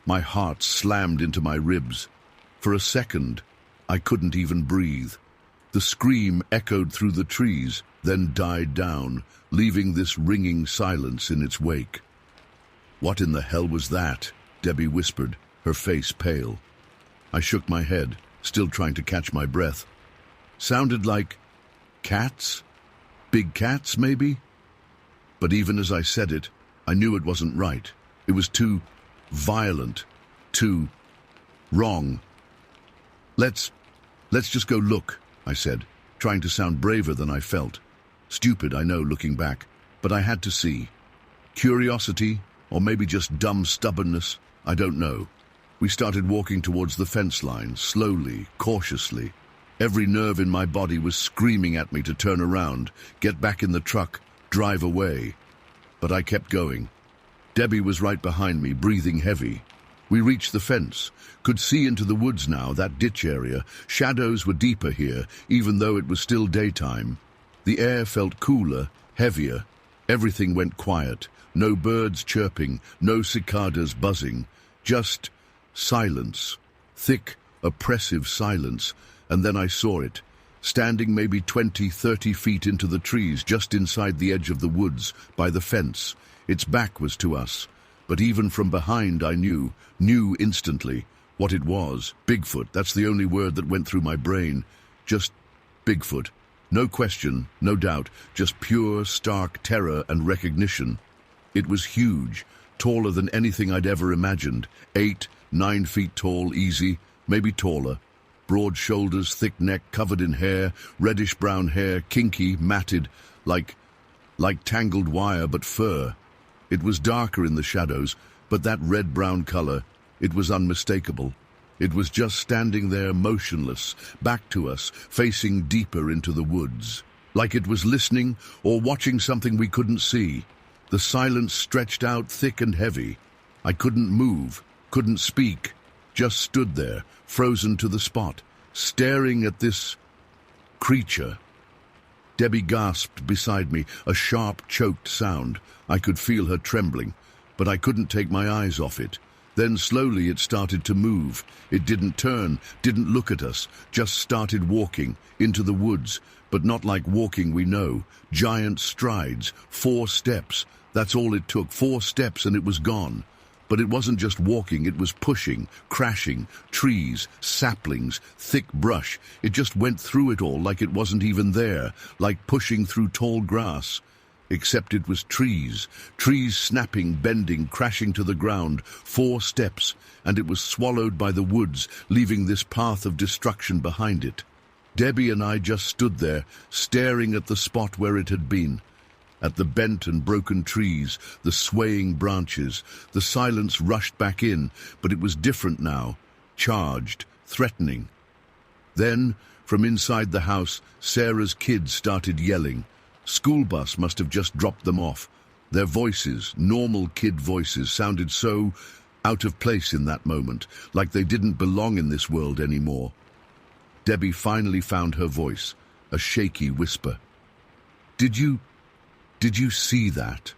My heart slammed into my ribs. For a second, I couldn't even breathe. The scream echoed through the trees, then died down, leaving this ringing silence in its wake. "What in the hell was that?" Debbie whispered, her face pale. I shook my head, still trying to catch my breath. Sounded like cats? Big cats, maybe? But even as I said it, I knew it wasn't right. It was too violent, too wrong. Let's just go look, I said, trying to sound braver than I felt. Stupid, I know, looking back, but I had to see. Curiosity, or maybe just dumb stubbornness, I don't know. We started walking towards the fence line, slowly, cautiously. Every nerve in my body was screaming at me to turn around, get back in the truck, drive away. But I kept going. Debbie was right behind me, breathing heavy. We reached the fence, could see into the woods now, that ditch area. Shadows were deeper here, even though it was still daytime. The air felt cooler, heavier. Everything went quiet. No birds chirping, no cicadas buzzing. Just silence. Thick, oppressive silence. And then I saw it, standing maybe 20, 30 feet into the trees just inside the edge of the woods, by the fence. Its back was to us. But even from behind I knew instantly, what it was. Bigfoot, that's the only word that went through my brain. Just Bigfoot. No question, no doubt, just pure, stark terror and recognition. It was huge, taller than anything I'd ever imagined. 8, 9 feet tall, easy, maybe taller. Broad shoulders, thick neck, covered in hair, reddish-brown hair, kinky, matted, like tangled wire but fur. It was darker in the shadows, but that red-brown color, it was unmistakable. It was just standing there motionless, back to us, facing deeper into the woods. Like it was listening or watching something we couldn't see. The silence stretched out thick and heavy. I couldn't move, couldn't speak, just stood there, frozen to the spot, staring at this creature. Debbie gasped beside me, a sharp, choked sound. I could feel her trembling, but I couldn't take my eyes off it. Then slowly it started to move. It didn't turn, didn't look at us, just started walking into the woods, but not like walking we know. Giant strides, 4 steps. That's all it took, 4 steps and it was gone. But it wasn't just walking, it was pushing, crashing, trees, saplings, thick brush. It just went through it all like it wasn't even there, like pushing through tall grass. Except it was trees snapping, bending, crashing to the ground, 4 steps, and it was swallowed by the woods, leaving this path of destruction behind it. Debbie and I just stood there, staring at the spot where it had been. At the bent and broken trees, the swaying branches, the silence rushed back in, but it was different now, charged, threatening. Then, from inside the house, Sarah's kids started yelling. School bus must have just dropped them off. Their voices, normal kid voices, sounded so out of place in that moment, like they didn't belong in this world anymore. Debbie finally found her voice, a shaky whisper. Did you see that?"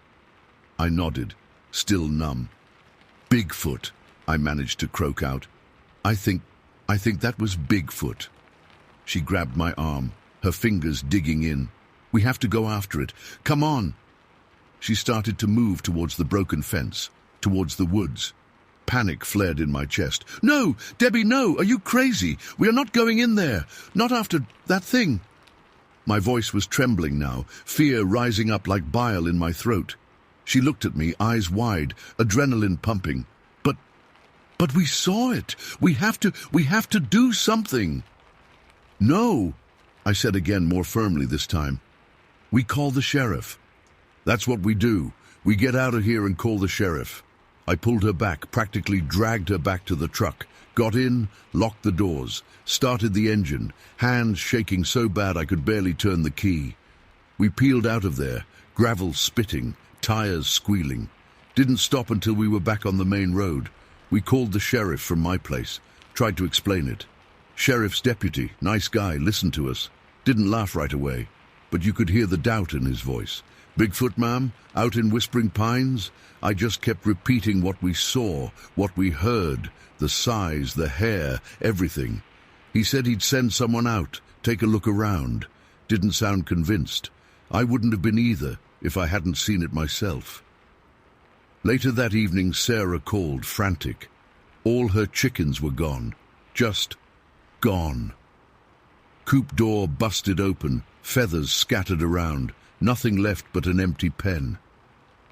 I nodded, still numb. "Bigfoot," I managed to croak out. I think that was Bigfoot." She grabbed my arm, her fingers digging in. "We have to go after it. Come on." She started to move towards the broken fence, towards the woods. Panic flared in my chest. "No, Debbie, no! Are you crazy? We are not going in there. Not after that thing." My voice was trembling now, fear rising up like bile in my throat. She looked at me, eyes wide, adrenaline pumping. But we saw it. We have to do something." "No," I said again, more firmly this time. "We call the sheriff. That's what we do. We get out of here and call the sheriff." I pulled her back, practically dragged her back to the truck, got in, locked the doors, started the engine, hands shaking so bad I could barely turn the key. We peeled out of there, gravel spitting, tires squealing. Didn't stop until we were back on the main road. We called the sheriff from my place, tried to explain it. Sheriff's deputy, nice guy, listened to us. Didn't laugh right away, but you could hear the doubt in his voice. "Bigfoot, ma'am? Out in Whispering Pines?" I just kept repeating what we saw, what we heard, the size, the hair, everything. He said he'd send someone out, take a look around. Didn't sound convinced. I wouldn't have been either if I hadn't seen it myself. Later that evening, Sarah called, frantic. All her chickens were gone. Just gone. Coop door busted open, feathers scattered around, nothing left but an empty pen.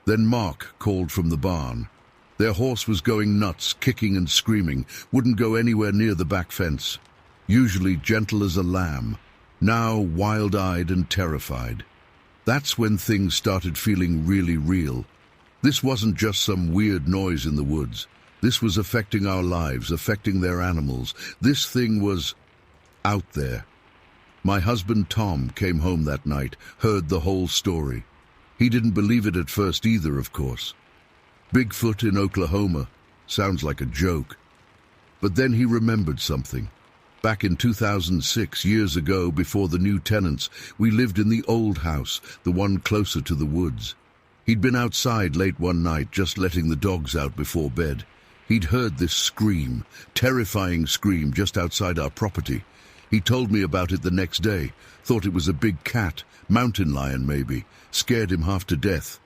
Then Mark called from the barn. Their horse was going nuts, kicking and screaming, wouldn't go anywhere near the back fence. Usually gentle as a lamb, now wild-eyed and terrified. That's when things started feeling really real. This wasn't just some weird noise in the woods. This was affecting our lives, affecting their animals. This thing was out there. My husband Tom came home that night, heard the whole story. He didn't believe it at first either, of course. Bigfoot in Oklahoma sounds like a joke. But then he remembered something. Back in 2006, years ago, before the new tenants, we lived in the old house, the one closer to the woods. He'd been outside late one night, just letting the dogs out before bed. He'd heard this scream, terrifying scream, just outside our property. He told me about it the next day, thought it was a big cat, mountain lion maybe, scared him half to death.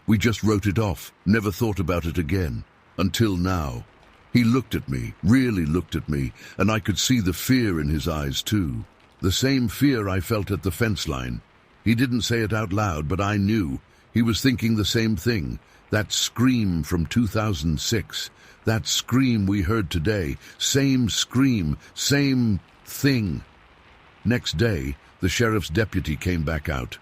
We just wrote it off, never thought about it again, until now. He looked at me, really looked at me, and I could see the fear in his eyes too. The same fear I felt at the fence line. He didn't say it out loud, but I knew. He was thinking the same thing. That scream from 2006, that scream we heard today, same scream, same thing. Next day, the sheriff's deputy came back out,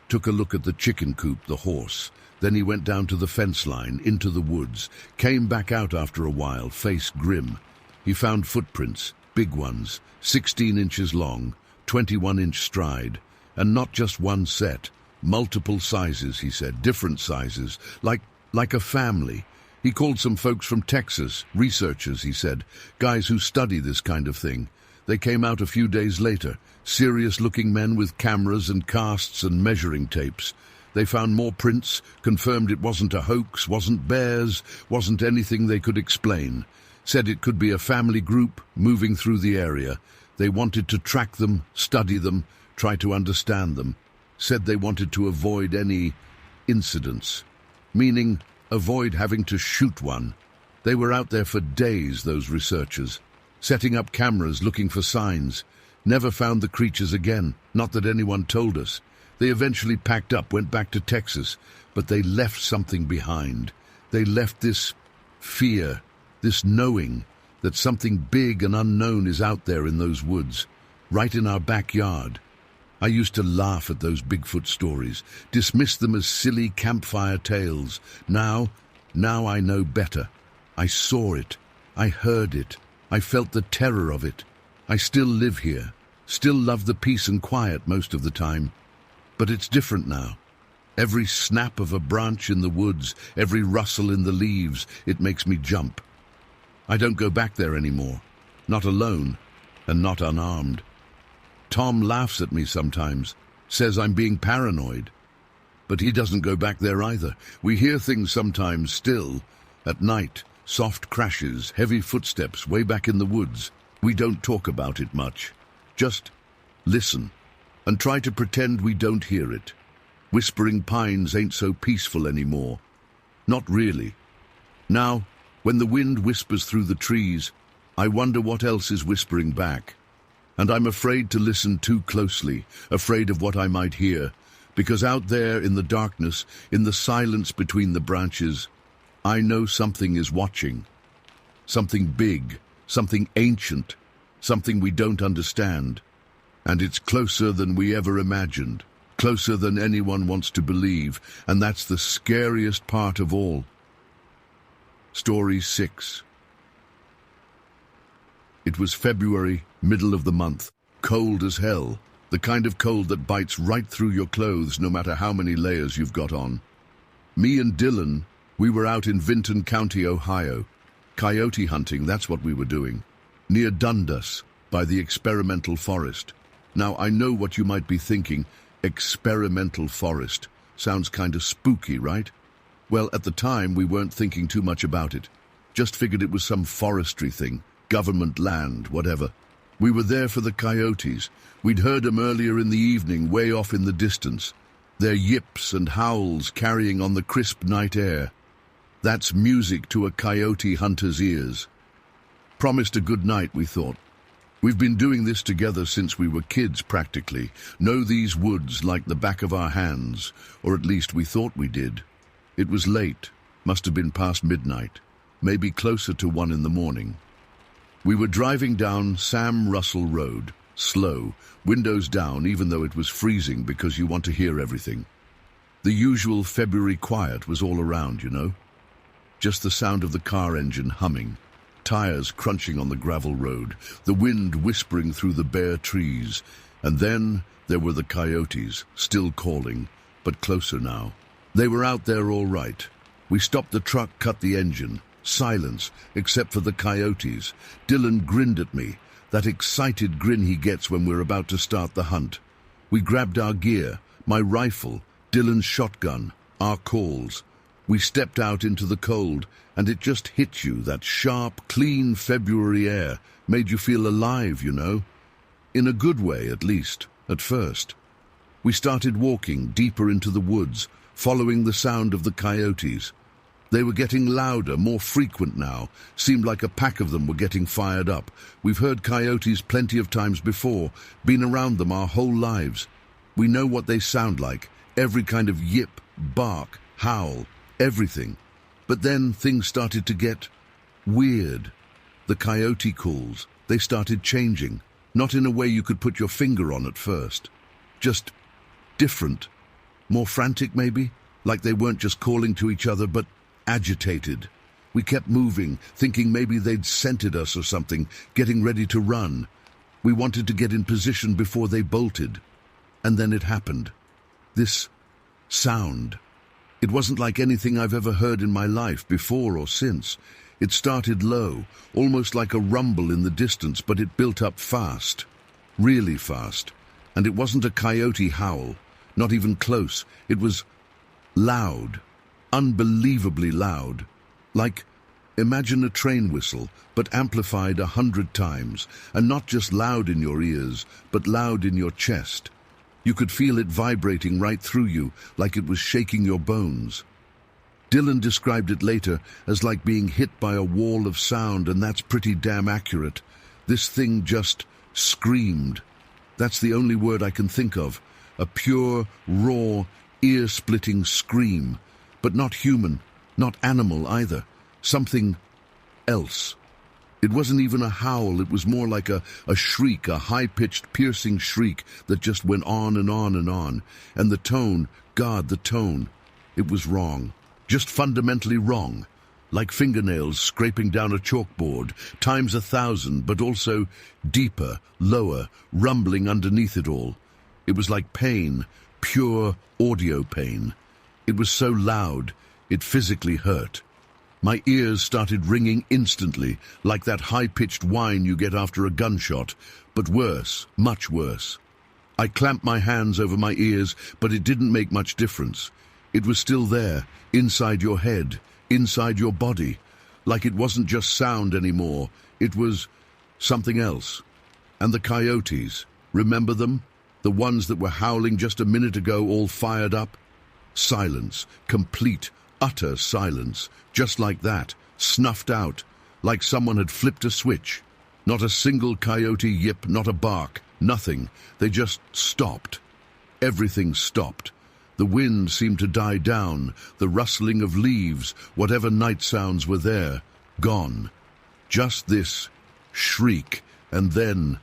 took a look at the chicken coop, the horse. Then he went down to the fence line, into the woods, came back out after a while, face grim. He found footprints, big ones, 16 inches long, 21-inch stride, and not just one set, multiple sizes, he said, different sizes, like a family. He called some folks from Texas, researchers, he said, guys who study this kind of thing. They came out a few days later, serious-looking men with cameras and casts and measuring tapes. They found more prints, confirmed it wasn't a hoax, wasn't bears, wasn't anything they could explain. Said it could be a family group moving through the area. They wanted to track them, study them, try to understand them. Said they wanted to avoid any incidents, meaning avoid having to shoot one. They were out there for days, those researchers, setting up cameras, looking for signs. Never found the creatures again, not that anyone told us. They eventually packed up, went back to Texas, but they left something behind. They left this fear, this knowing that something big and unknown is out there in those woods, right in our backyard. I used to laugh at those Bigfoot stories, dismiss them as silly campfire tales. Now I know better. I saw it. I heard it. I felt the terror of it. I still live here, still love the peace and quiet most of the time. But it's different now. Every snap of a branch in the woods, every rustle in the leaves, it makes me jump. I don't go back there anymore, not alone and not unarmed. Tom laughs at me sometimes, says I'm being paranoid. But he doesn't go back there either. We hear things sometimes still, at night, soft crashes, heavy footsteps way back in the woods. We don't talk about it much. Just listen and try to pretend we don't hear it. Whispering pines ain't so peaceful anymore. Not really. Now, when the wind whispers through the trees, I wonder what else is whispering back. And I'm afraid to listen too closely, afraid of what I might hear, because out there in the darkness, in the silence between the branches, I know something is watching. Something big, something ancient, something we don't understand. And it's closer than we ever imagined, closer than anyone wants to believe, and that's the scariest part of all. Story 6. It was February, middle of the month, cold as hell, the kind of cold that bites right through your clothes no matter how many layers you've got on. Me and Dylan, we were out in Vinton County, Ohio. Coyote hunting, that's what we were doing. Near Dundas, by the experimental forest. Now, I know what you might be thinking. Experimental forest. Sounds kind of spooky, right? Well, at the time, we weren't thinking too much about it. Just figured it was some forestry thing, government land, whatever. We were there for the coyotes. We'd heard them earlier in the evening, way off in the distance. Their yips and howls carrying on the crisp night air. That's music to a coyote hunter's ears. Promised a good night, we thought. We've been doing this together since we were kids, practically. Know these woods like the back of our hands, or at least we thought we did. It was late, must have been past midnight, maybe closer to 1 in the morning. We were driving down Sam Russell Road, slow, windows down even though it was freezing because you want to hear everything. The usual February quiet was all around, you know. Just the sound of the car engine humming, tires crunching on the gravel road, the wind whispering through the bare trees, and then there were the coyotes, still calling, but closer now. They were out there all right. We stopped the truck, cut the engine. Silence, except for the coyotes. Dylan grinned at me, that excited grin he gets when we're about to start the hunt. We grabbed our gear, my rifle, Dylan's shotgun, our calls. We stepped out into the cold, and it just hit you, that sharp, clean February air. Made you feel alive, you know. In a good way, at least, at first. We started walking deeper into the woods, following the sound of the coyotes. They were getting louder, more frequent now. Seemed like a pack of them were getting fired up. We've heard coyotes plenty of times before, been around them our whole lives. We know what they sound like, every kind of yip, bark, howl, everything. But then things started to get weird. The coyote calls, they started changing, not in a way you could put your finger on at first. Just different. More frantic, maybe? Like they weren't just calling to each other, but agitated. We kept moving, thinking maybe they'd scented us or something, getting ready to run. We wanted to get in position before they bolted. And then it happened. This sound. It wasn't like anything I've ever heard in my life, before or since. It started low, almost like a rumble in the distance, but it built up fast. Really fast. And it wasn't a coyote howl, not even close. It was loud, unbelievably loud. Like, imagine a train whistle, but amplified 100 times, and not just loud in your ears, but loud in your chest. You could feel it vibrating right through you, like it was shaking your bones. Dylan described it later as like being hit by a wall of sound, and that's pretty damn accurate. This thing just screamed. That's the only word I can think of. A pure, raw, ear-splitting scream. But not human, not animal either. Something else. It wasn't even a howl, it was more like a shriek, a high-pitched, piercing shriek that just went on and on and on. And the tone, God, the tone. It was wrong. Just fundamentally wrong. Like fingernails scraping down a chalkboard, times 1,000, but also deeper, lower, rumbling underneath it all. It was like pain, pure audio pain. It was so loud, it physically hurt. My ears started ringing instantly, like that high-pitched whine you get after a gunshot, but worse, much worse. I clamped my hands over my ears, but it didn't make much difference. It was still there, inside your head, inside your body, like it wasn't just sound anymore. It was something else. And the coyotes, remember them? The ones that were howling just a minute ago, all fired up? Silence, complete, utter silence, just like that, snuffed out, like someone had flipped a switch. Not a single coyote yip, not a bark, nothing. They just stopped. Everything stopped. The wind seemed to die down, the rustling of leaves, whatever night sounds were there, gone. Just this shriek, and then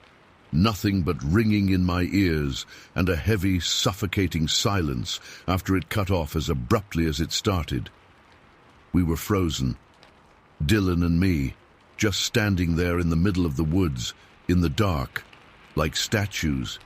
nothing but ringing in my ears and a heavy, suffocating silence after it cut off as abruptly as it started. We were frozen, Dylan and me, just standing there in the middle of the woods, in the dark, like statues.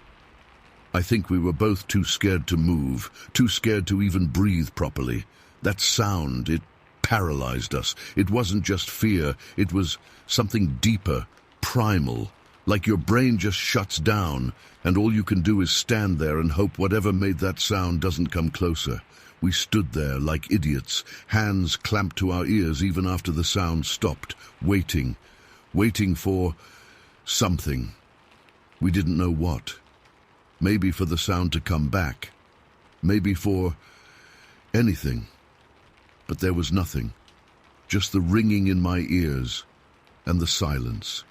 I think we were both too scared to move, too scared to even breathe properly. That sound, it paralyzed us. It wasn't just fear, it was something deeper, primal, like your brain just shuts down, and all you can do is stand there and hope whatever made that sound doesn't come closer. We stood there like idiots, hands clamped to our ears even after the sound stopped, waiting for something. We didn't know what. Maybe for the sound to come back. Maybe for anything. But there was nothing. Just the ringing in my ears and the silence.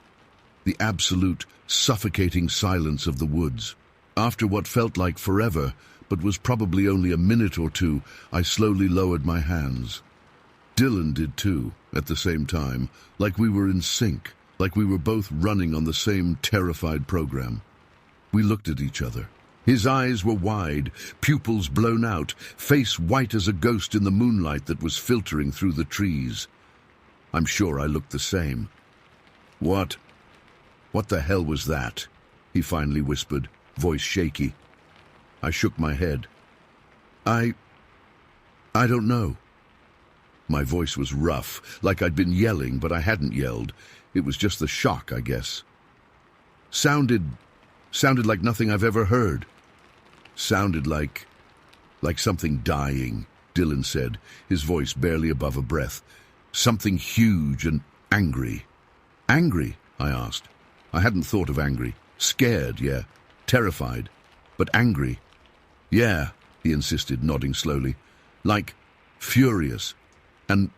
The absolute, suffocating silence of the woods. After what felt like forever, but was probably only a minute or two, I slowly lowered my hands. Dylan did too, at the same time, like we were in sync, like we were both running on the same terrified program. We looked at each other. His eyes were wide, pupils blown out, face white as a ghost in the moonlight that was filtering through the trees. I'm sure I looked the same. What the hell was that? He finally whispered, voice shaky. I shook my head. I don't know. My voice was rough, like I'd been yelling, but I hadn't yelled. It was just the shock, I guess. Sounded like nothing I've ever heard. Sounded like something dying, Dylan said, his voice barely above a breath. Something huge and angry. Angry? I asked. I hadn't thought of angry. Scared, yeah. Terrified. But angry. Yeah, he insisted, nodding slowly. Like furious. And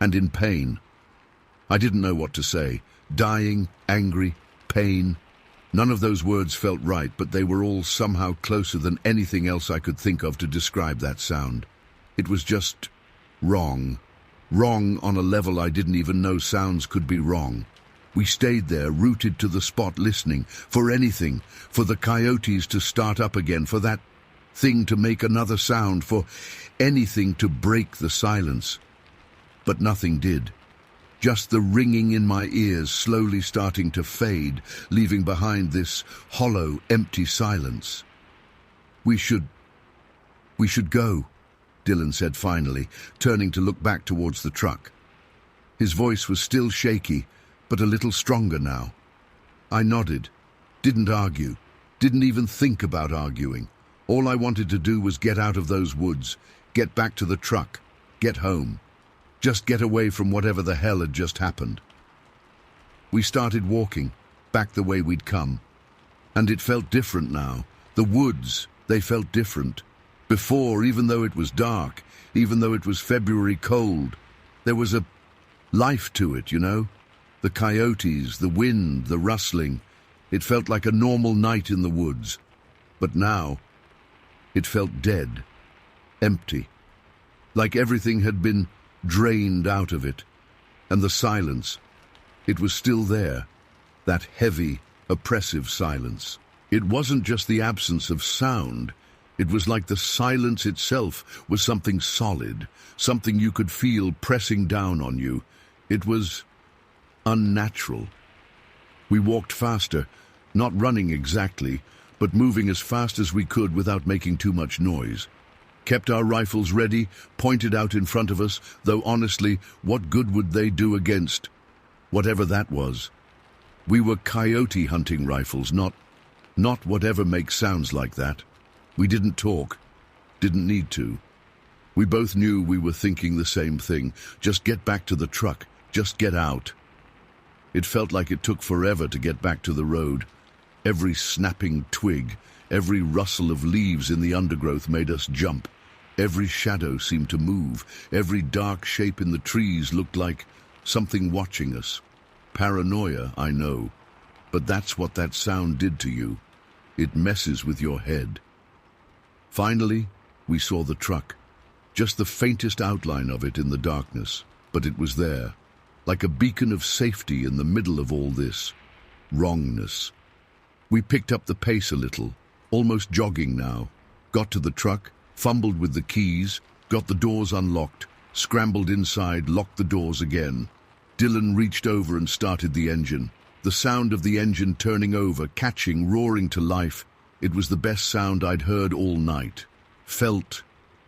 in pain. I didn't know what to say. Dying, angry, pain. None of those words felt right, but they were all somehow closer than anything else I could think of to describe that sound. It was just wrong. Wrong on a level I didn't even know sounds could be wrong. We stayed there, rooted to the spot, listening, for anything, for the coyotes to start up again, for that thing to make another sound, for anything to break the silence. But nothing did. just the ringing in my ears slowly starting to fade, leaving behind this hollow, empty silence. We should go, Dylan said finally, turning to look back towards the truck. His voice was still shaky, but a little stronger now. I nodded, didn't argue, didn't even think about arguing. All I wanted to do was get out of those woods, get back to the truck, get home. Just get away from whatever the hell had just happened. We started walking, back the way we'd come. And it felt different now. The woods, they felt different. Before, even though it was dark, even though it was February cold, there was a life to it, you know? The coyotes, the wind, the rustling. It felt like a normal night in the woods. But now, it felt dead, empty. Like everything had been drained out of it. And the silence, it was still there. That heavy, oppressive silence. It wasn't just the absence of sound. It was like the silence itself was something solid, something you could feel pressing down on you. It was unnatural. We walked faster, not running exactly, but moving as fast as we could without making too much noise. Kept our rifles ready, pointed out in front of us, though honestly, what good would they do against whatever that was? We were coyote hunting rifles, not whatever makes sounds like that. We didn't talk, didn't need to. We both knew we were thinking the same thing. Just get back to the truck, just get out. It felt like it took forever to get back to the road. Every snapping twig, every rustle of leaves in the undergrowth made us jump. Every shadow seemed to move. Every dark shape in the trees looked like something watching us. Paranoia, I know, but that's what that sound did to you. It messes with your head. Finally, we saw the truck. Just the faintest outline of it in the darkness, but it was there, like a beacon of safety in the middle of all this wrongness. We picked up the pace a little, almost jogging now, got to the truck, fumbled with the keys, got the doors unlocked, scrambled inside, locked the doors again. Dylan reached over and started the engine. The sound of the engine turning over, catching, roaring to life. It was the best sound I'd heard all night. Felt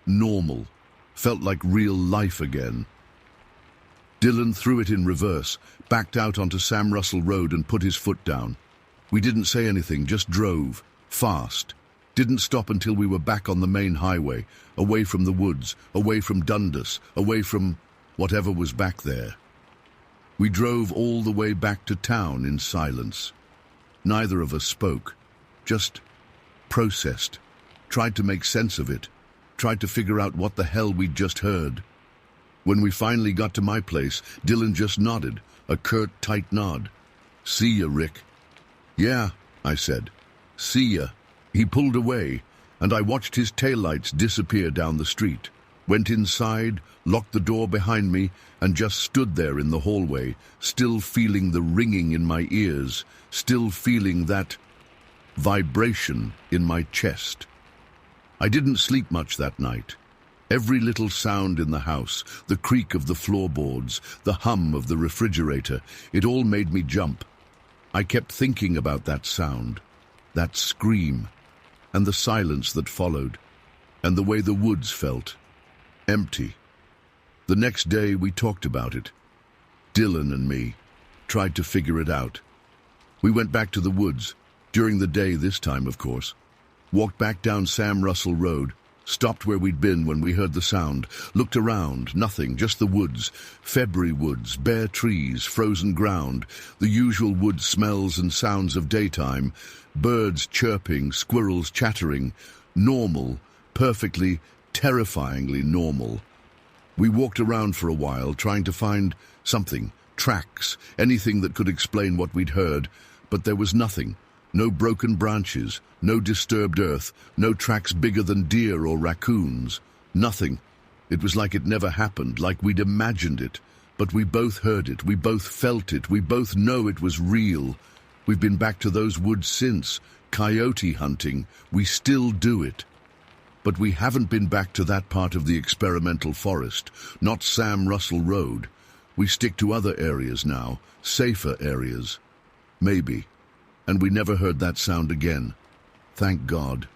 normal. Felt like real life again. Dylan threw it in reverse, backed out onto Sam Russell Road and put his foot down. We didn't say anything, just drove. Fast. Didn't stop until we were back on the main highway, away from the woods, away from Dundas, away from whatever was back there. We drove all the way back to town in silence. Neither of us spoke, just processed, tried to make sense of it, tried to figure out what the hell we'd just heard. When we finally got to my place, Dylan just nodded, a curt, tight nod. "See ya, Rick." "Yeah," I said. "See ya." He pulled away, and I watched his taillights disappear down the street. Went inside, locked the door behind me, and just stood there in the hallway, still feeling the ringing in my ears, still feeling that vibration in my chest. I didn't sleep much that night. Every little sound in the house, the creak of the floorboards, the hum of the refrigerator, it all made me jump. I kept thinking about that sound, that scream, and the silence that followed, and the way the woods felt. Empty. The next day we talked about it. Dylan and me tried to figure it out. We went back to the woods, during the day this time, of course. Walked back down Sam Russell Road, stopped where we'd been when we heard the sound, looked around, nothing, just the woods. February woods, bare trees, frozen ground, the usual wood smells and sounds of daytime, birds chirping, squirrels chattering, normal, perfectly, terrifyingly normal. We walked around for a while, trying to find something, tracks, anything that could explain what we'd heard, but there was nothing. No broken branches, no disturbed earth, no tracks bigger than deer or raccoons. Nothing. It was like it never happened, like we'd imagined it. But we both heard it, we both felt it, we both know it was real. We've been back to those woods since, coyote hunting. We still do it. But we haven't been back to that part of the experimental forest, not Sam Russell Road. We stick to other areas now, safer areas. Maybe. And we never heard that sound again. Thank God.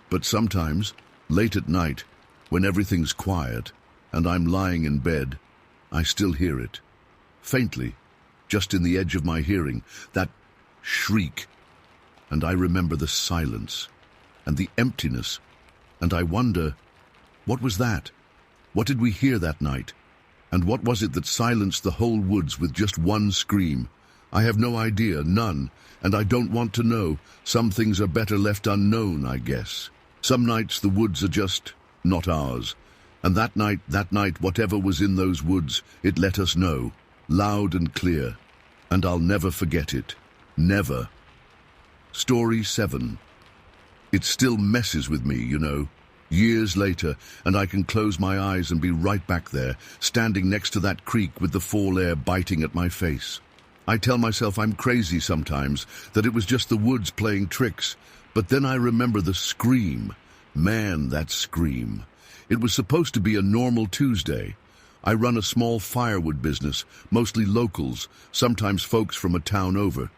But sometimes, late at night, when everything's quiet, and I'm lying in bed, I still hear it. Faintly, just in the edge of my hearing, that shriek. And I remember the silence, and the emptiness, and I wonder, what was that? What did we hear that night? And what was it that silenced the whole woods with just one scream? I have no idea, none, and I don't want to know. Some things are better left unknown, I guess. Some nights the woods are just not ours. And that night, whatever was in those woods, it let us know, loud and clear. And I'll never forget it. Never. Story 7. It still messes with me, you know. Years later, and I can close my eyes and be right back there, standing next to that creek with the fall air biting at my face. I tell myself I'm crazy sometimes, that it was just the woods playing tricks. But then I remember the scream. Man, that scream. It was supposed to be a normal Tuesday. I run a small firewood business, mostly locals, sometimes folks from a town over.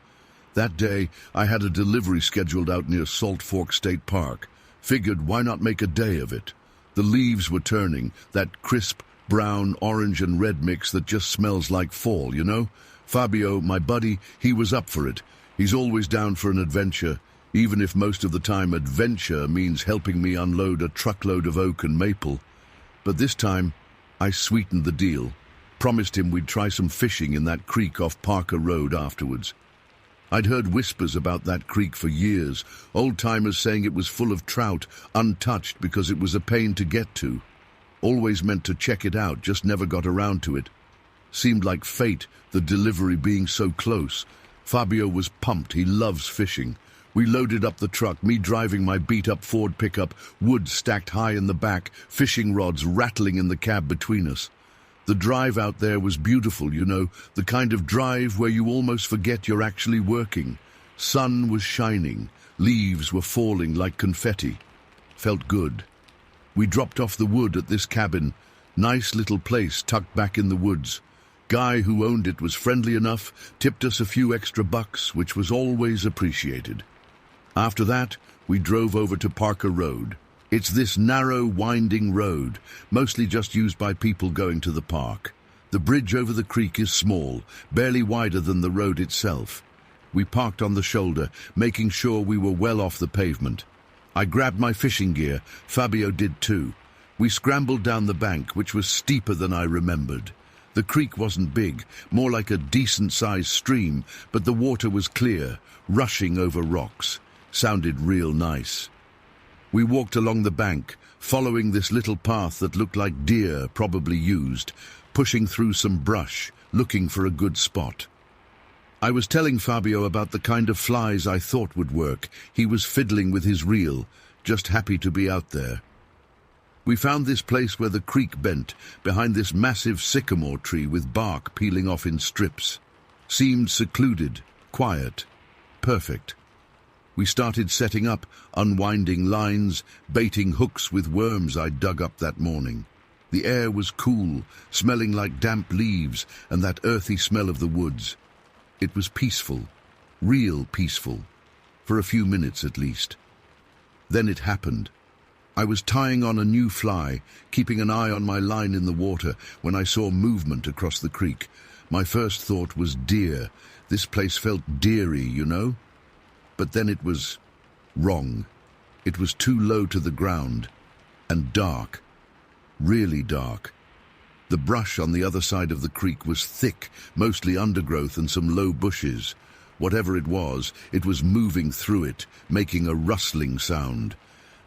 That day, I had a delivery scheduled out near Salt Fork State Park. Figured why not make a day of it. The leaves were turning, that crisp, brown, orange and red mix that just smells like fall, you know? Fabio, my buddy, he was up for it. He's always down for an adventure, even if most of the time adventure means helping me unload a truckload of oak and maple. But this time, I sweetened the deal. Promised him we'd try some fishing in that creek off Parker Road afterwards. I'd heard whispers about that creek for years, old-timers saying it was full of trout, untouched because it was a pain to get to. Always meant to check it out, just never got around to it. Seemed like fate, the delivery being so close. Fabio was pumped, he loves fishing. We loaded up the truck, me driving my beat-up Ford pickup, wood stacked high in the back, fishing rods rattling in the cab between us. The drive out there was beautiful, you know, the kind of drive where you almost forget you're actually working. Sun was shining, leaves were falling like confetti. Felt good. We dropped off the wood at this cabin, nice little place tucked back in the woods. Guy who owned it was friendly enough, tipped us a few extra bucks, which was always appreciated. After that, we drove over to Parker Road. It's this narrow, winding road, mostly just used by people going to the park. The bridge over the creek is small, barely wider than the road itself. We parked on the shoulder, making sure we were well off the pavement. I grabbed my fishing gear, Fabio did too. We scrambled down the bank, which was steeper than I remembered. The creek wasn't big, more like a decent-sized stream, but the water was clear, rushing over rocks. Sounded real nice. We walked along the bank, following this little path that looked like deer probably used, pushing through some brush, looking for a good spot. I was telling Fabio about the kind of flies I thought would work. He was fiddling with his reel, just happy to be out there. We found this place where the creek bent, behind this massive sycamore tree with bark peeling off in strips. Seemed secluded, quiet, perfect. We started setting up, unwinding lines, baiting hooks with worms I'd dug up that morning. The air was cool, smelling like damp leaves and that earthy smell of the woods. It was peaceful, real peaceful, for a few minutes at least. Then it happened. I was tying on a new fly, keeping an eye on my line in the water, when I saw movement across the creek. My first thought was deer. This place felt deery, you know? But then it was wrong. It was too low to the ground, and dark, really dark. The brush on the other side of the creek was thick, mostly undergrowth and some low bushes. Whatever it was moving through it, making a rustling sound.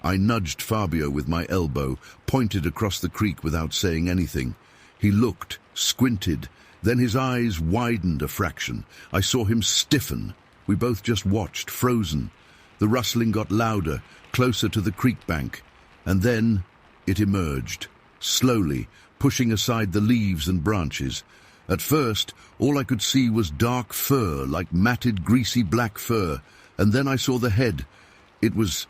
I nudged Fabio with my elbow, pointed across the creek without saying anything. He looked, squinted, then his eyes widened a fraction. I saw him stiffen. We both just watched, frozen. The rustling got louder, closer to the creek bank, and then it emerged, slowly, pushing aside the leaves and branches. At first, all I could see was dark fur, like matted, greasy black fur, and then I saw the head. It was...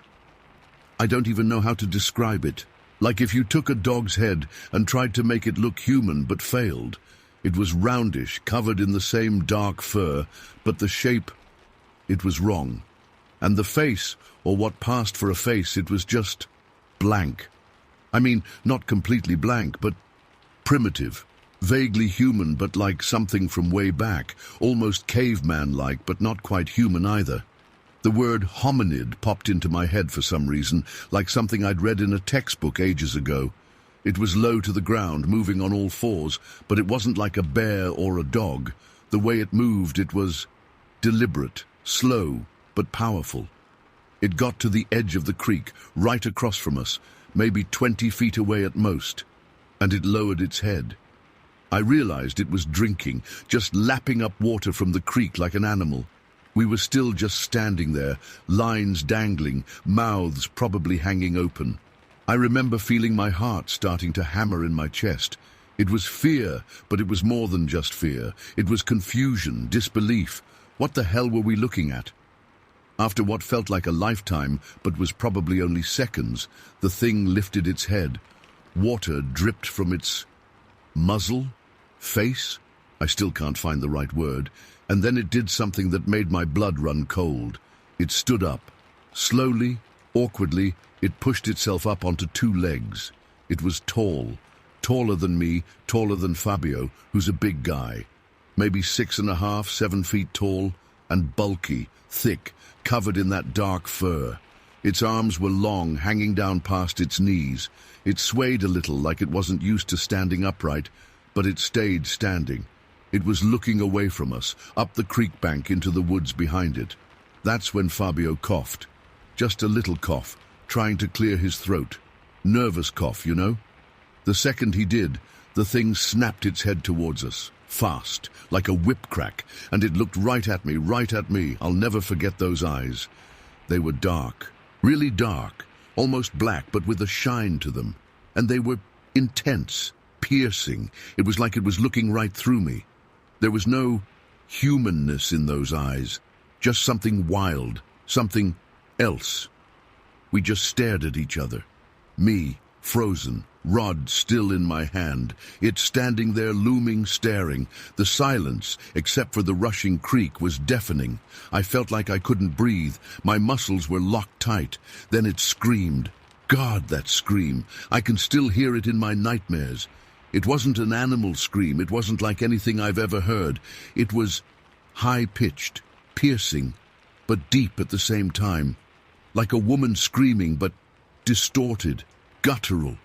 I don't even know how to describe it. Like if you took a dog's head and tried to make it look human but failed. It was roundish, covered in the same dark fur, but the shape, it was wrong. And the face, or what passed for a face, it was just blank. I mean, not completely blank, but primitive. Vaguely human, but like something from way back. Almost caveman-like, but not quite human either. The word hominid popped into my head for some reason, like something I'd read in a textbook ages ago. It was low to the ground, moving on all fours, but it wasn't like a bear or a dog. The way it moved, it was deliberate, slow, but powerful. It got to the edge of the creek, right across from us, maybe 20 feet away at most, and it lowered its head. I realized it was drinking, just lapping up water from the creek like an animal. We were still just standing there, lines dangling, mouths probably hanging open. I remember feeling my heart starting to hammer in my chest. It was fear, but it was more than just fear. It was confusion, disbelief. What the hell were we looking at? After what felt like a lifetime, but was probably only seconds, the thing lifted its head. Water dripped from its muzzle? Face? I still can't find the right word. And then it did something that made my blood run cold. It stood up. Slowly, awkwardly, it pushed itself up onto two legs. It was tall. Taller than me, taller than Fabio, who's a big guy. Maybe 6.5, 7 feet tall, and bulky, thick, covered in that dark fur. Its arms were long, hanging down past its knees. It swayed a little like it wasn't used to standing upright, but it stayed standing. It was looking away from us, up the creek bank into the woods behind it. That's when Fabio coughed. Just a little cough, trying to clear his throat. Nervous cough, you know? The second he did, the thing snapped its head towards us, fast, like a whip crack, and it looked right at me, right at me. I'll never forget those eyes. They were dark, really dark, almost black, but with a shine to them. And they were intense, piercing. It was like it was looking right through me. There was no humanness in those eyes, just something wild, something else. We just stared at each other. Me, frozen, rod still in my hand, it standing there looming, staring. The silence, except for the rushing creek, was deafening. I felt like I couldn't breathe. My muscles were locked tight. Then it screamed. God, that scream. I can still hear it in my nightmares. It wasn't an animal scream. It wasn't like anything I've ever heard. It was high-pitched, piercing, but deep at the same time. Like a woman screaming, but distorted, guttural.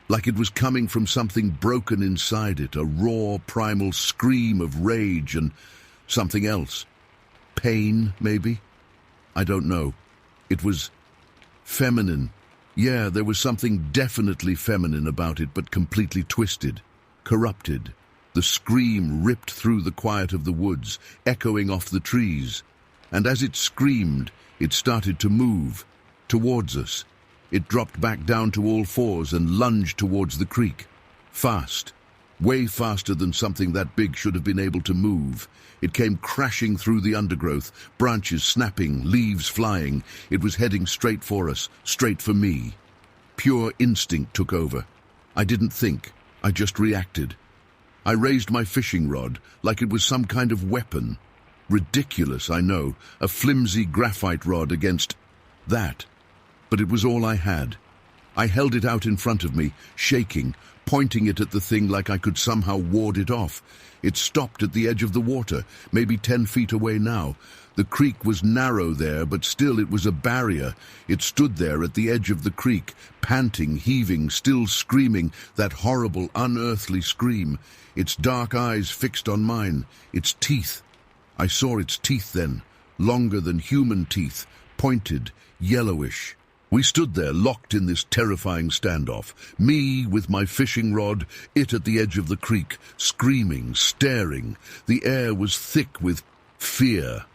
Like it was coming from something broken inside it, a raw, primal scream of rage and something else. Pain, maybe? I don't know. It was feminine. Yeah, there was something definitely feminine about it, but completely twisted, corrupted. The scream ripped through the quiet of the woods, echoing off the trees. And as it screamed, it started to move, towards us. It dropped back down to all fours and lunged towards the creek. Fast, way faster than something that big should have been able to move. It came crashing through the undergrowth, branches snapping, leaves flying. It was heading straight for us, straight for me. Pure instinct took over. I didn't think, I just reacted. I raised my fishing rod like it was some kind of weapon. Ridiculous, I know, a flimsy graphite rod against that. But it was all I had. I held it out in front of me, shaking, pointing it at the thing like I could somehow ward it off. It stopped at the edge of the water, maybe 10 feet away now. The creek was narrow there, but still it was a barrier. It stood there at the edge of the creek, panting, heaving, still screaming, that horrible, unearthly scream. Its dark eyes fixed on mine, its teeth. I saw its teeth then, longer than human teeth, pointed, yellowish. We stood there, locked in this terrifying standoff. Me with my fishing rod, it at the edge of the creek, screaming, staring. The air was thick with fear.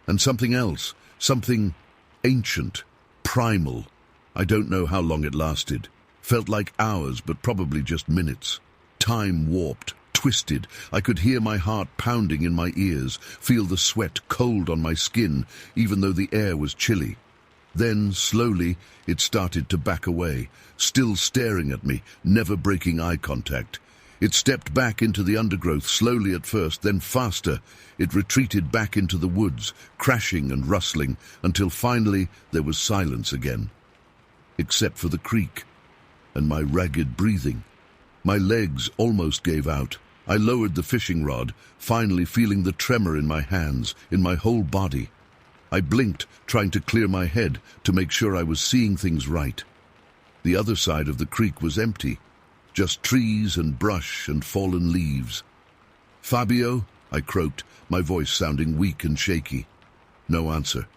And something else, something ancient, primal. I don't know how long it lasted. Felt like hours, but probably just minutes. Time warped, twisted. I could hear my heart pounding in my ears, feel the sweat cold on my skin, even though the air was chilly. Then, slowly, it started to back away, still staring at me, never breaking eye contact. It stepped back into the undergrowth, slowly at first, then faster. It retreated back into the woods, crashing and rustling, until finally there was silence again. Except for the creek and my ragged breathing. My legs almost gave out. I lowered the fishing rod, finally feeling the tremor in my hands, in my whole body. I blinked, trying to clear my head, to make sure I was seeing things right. The other side of the creek was empty. Just trees and brush and fallen leaves. "Fabio?" I croaked, my voice sounding weak and shaky. No answer.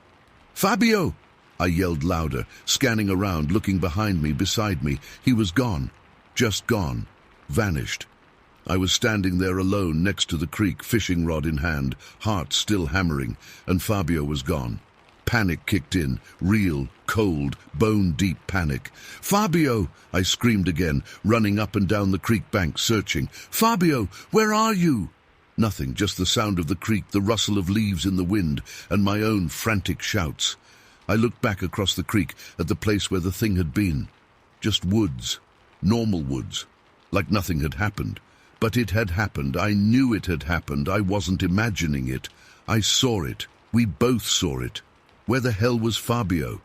"Fabio!" I yelled louder, scanning around, looking behind me, beside me. He was gone. Just gone. Vanished. I was standing there alone next to the creek, fishing rod in hand, heart still hammering, and Fabio was gone. Panic kicked in, real, cold, bone-deep panic. "Fabio!" I screamed again, running up and down the creek bank, searching. "Fabio, where are you?" Nothing, just the sound of the creek, the rustle of leaves in the wind, and my own frantic shouts. I looked back across the creek at the place where the thing had been. Just woods. Normal woods. Like nothing had happened. But it had happened. I knew it had happened. I wasn't imagining it. I saw it. We both saw it. Where the hell was Fabio?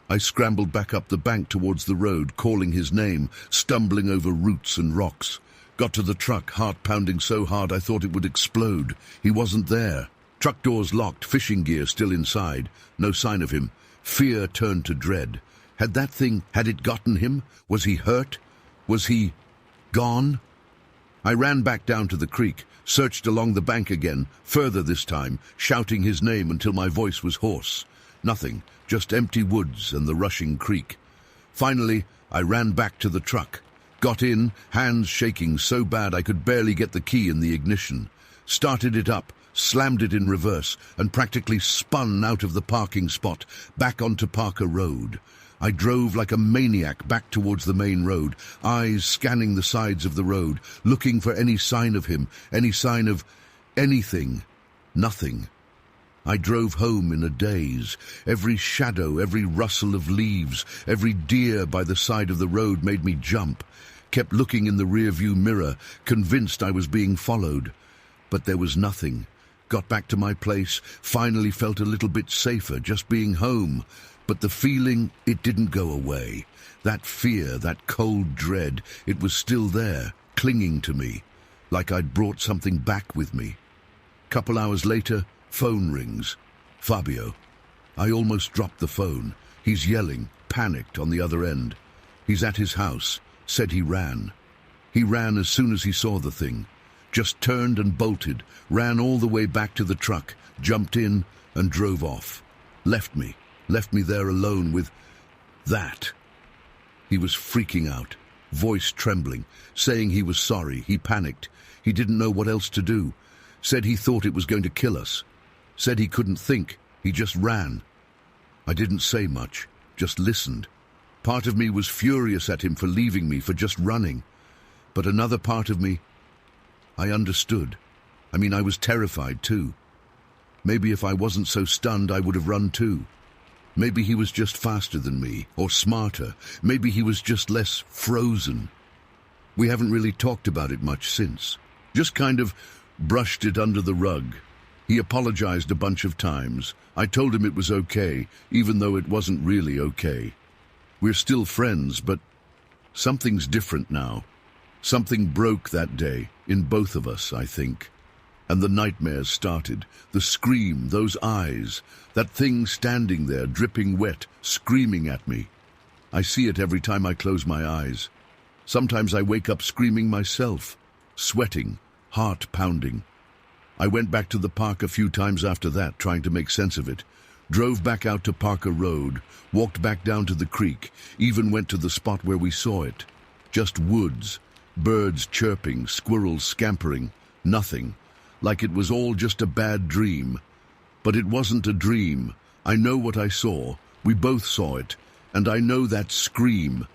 I scrambled back up the bank towards the road, calling his name, stumbling over roots and rocks. Got to the truck, heart pounding so hard I thought it would explode. He wasn't there. Truck doors locked, fishing gear still inside. No sign of him. Fear turned to dread. Had it gotten him? Was he hurt? Was he gone? I ran back down to the creek, searched along the bank again, further this time, shouting his name until my voice was hoarse. Nothing, just empty woods and the rushing creek. Finally, I ran back to the truck. Got in, hands shaking so bad I could barely get the key in the ignition. Started it up, slammed it in reverse, and practically spun out of the parking spot, back onto Parker Road. I drove like a maniac back towards the main road, eyes scanning the sides of the road, looking for any sign of him, any sign of anything. Nothing. I drove home in a daze. Every shadow, every rustle of leaves, every deer by the side of the road made me jump. Kept looking in the rearview mirror, convinced I was being followed. But there was nothing. Got back to my place, finally felt a little bit safer just being home. But the feeling, it didn't go away. That fear, that cold dread, it was still there, clinging to me, like I'd brought something back with me. Couple hours later, phone rings. Fabio. I almost dropped the phone. He's yelling, panicked on the other end. He's at his house, said he ran. He ran as soon as he saw the thing. Just turned and bolted, ran all the way back to the truck, jumped in and drove off. Left me there alone with that. He was freaking out, voice trembling, saying he was sorry. He panicked. He didn't know what else to do. Said he thought it was going to kill us. Said he couldn't think. He just ran. I didn't say much, just listened. Part of me was furious at him for leaving me, for just running. But another part of me, I understood. I was terrified too. Maybe if I wasn't so stunned, I would have run too. Maybe he was just faster than me, or smarter. Maybe he was just less frozen. We haven't really talked about it much since. Just kind of brushed it under the rug. He apologized a bunch of times. I told him it was okay, even though it wasn't really okay. We're still friends, but something's different now. Something broke that day, in both of us, I think. And the nightmares started. The scream, those eyes, that thing standing there, dripping wet, screaming at me. I see it every time I close my eyes. Sometimes I wake up screaming myself, sweating, heart pounding. I went back to the park a few times after that, trying to make sense of it. Drove back out to Parker Road, walked back down to the creek, even went to the spot where we saw it. Just woods, birds chirping, squirrels scampering, nothing. Like it was all just a bad dream. But it wasn't a dream. I know what I saw. We both saw it. And I know that scream.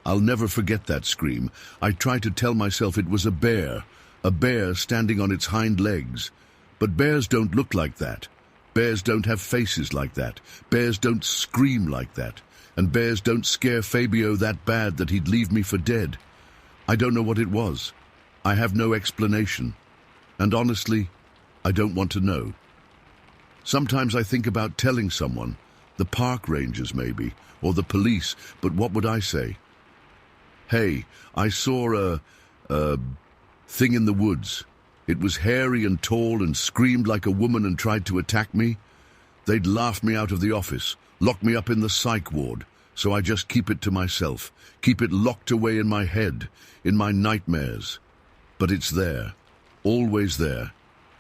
I'll never forget that scream. I tried to tell myself it was a bear standing on its hind legs. But bears don't look like that. Bears don't have faces like that. Bears don't scream like that. And bears don't scare Fabio that bad that he'd leave me for dead. I don't know what it was. I have no explanation. And honestly, I don't want to know. Sometimes I think about telling someone, the park rangers maybe, or the police, but what would I say? Hey, I saw a thing in the woods. It was hairy and tall and screamed like a woman and tried to attack me. They'd laugh me out of the office, lock me up in the psych ward, so I just keep it to myself, keep it locked away in my head, in my nightmares. But it's there, always there,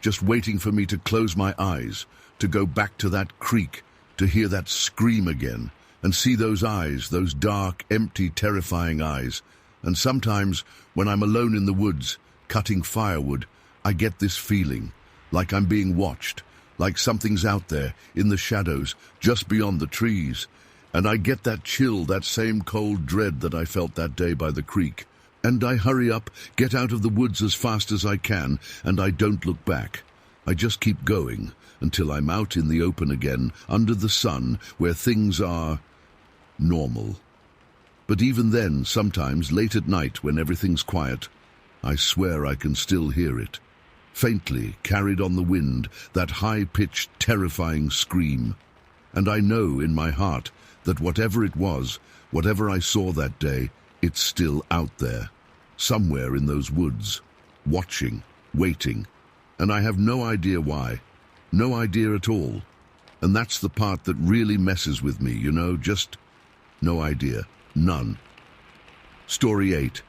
just waiting for me to close my eyes, to go back to that creek, to hear that scream again, and see those eyes, those dark, empty, terrifying eyes. And sometimes, when I'm alone in the woods, cutting firewood, I get this feeling, like I'm being watched, like something's out there, in the shadows, just beyond the trees. And I get that chill, that same cold dread that I felt that day by the creek. And I hurry up, get out of the woods as fast as I can, and I don't look back. I just keep going, until I'm out in the open again, under the sun, where things are normal. But even then, sometimes, late at night, when everything's quiet, I swear I can still hear it. Faintly, carried on the wind, that high-pitched, terrifying scream. And I know in my heart that whatever it was, whatever I saw that day, it's still out there, somewhere in those woods, watching, waiting. And I have no idea why, no idea at all. And that's the part that really messes with me, you know, just no idea, none. Story 8.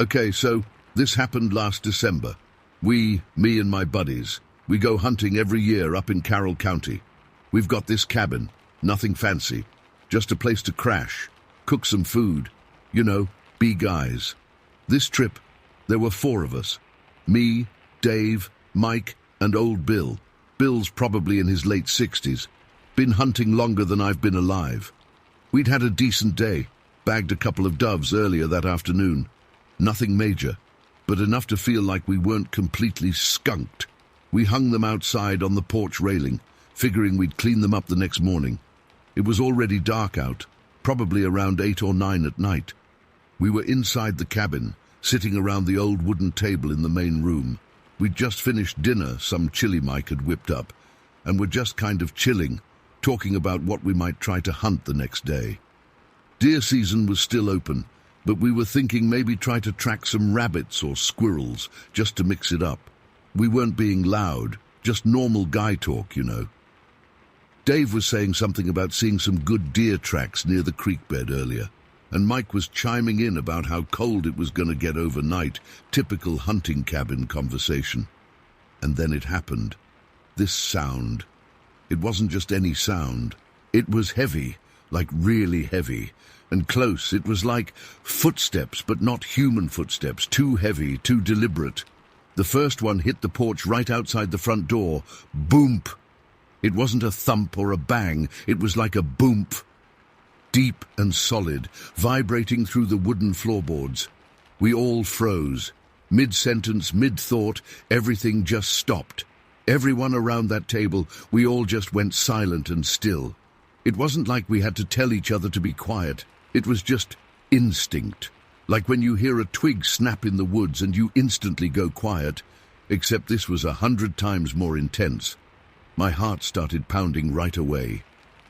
Okay, so this happened last December. Me and my buddies, we go hunting every year up in Carroll County. We've got this cabin, nothing fancy, just a place to crash, cook some food, you know, be guys. This trip, there were 4 of us. Me, Dave, Mike, and old Bill. Bill's probably in his late 60s. Been hunting longer than I've been alive. We'd had a decent day, bagged a couple of doves earlier that afternoon. Nothing major, but enough to feel like we weren't completely skunked. We hung them outside on the porch railing, figuring we'd clean them up the next morning. It was already dark out, probably around 8 or 9 at night. We were inside the cabin, sitting around the old wooden table in the main room. We'd just finished dinner some chili Mike had whipped up, and were just kind of chilling, talking about what we might try to hunt the next day. Deer season was still open, but we were thinking maybe try to track some rabbits or squirrels, just to mix it up. We weren't being loud, just normal guy talk, you know. Dave was saying something about seeing some good deer tracks near the creek bed earlier, and Mike was chiming in about how cold it was going to get overnight, typical hunting cabin conversation. And then it happened. This sound. It wasn't just any sound. It was heavy, like really heavy, and close. It was like footsteps, but not human footsteps, too heavy, too deliberate. The first one hit the porch right outside the front door. Boomp! It wasn't a thump or a bang, it was like a boomp. Deep and solid, vibrating through the wooden floorboards. We all froze. Mid-sentence, mid-thought, everything just stopped. Everyone around that table, we all just went silent and still. It wasn't like we had to tell each other to be quiet. It was just instinct. Like when you hear a twig snap in the woods and you instantly go quiet, except this was 100 times more intense. My heart started pounding right away.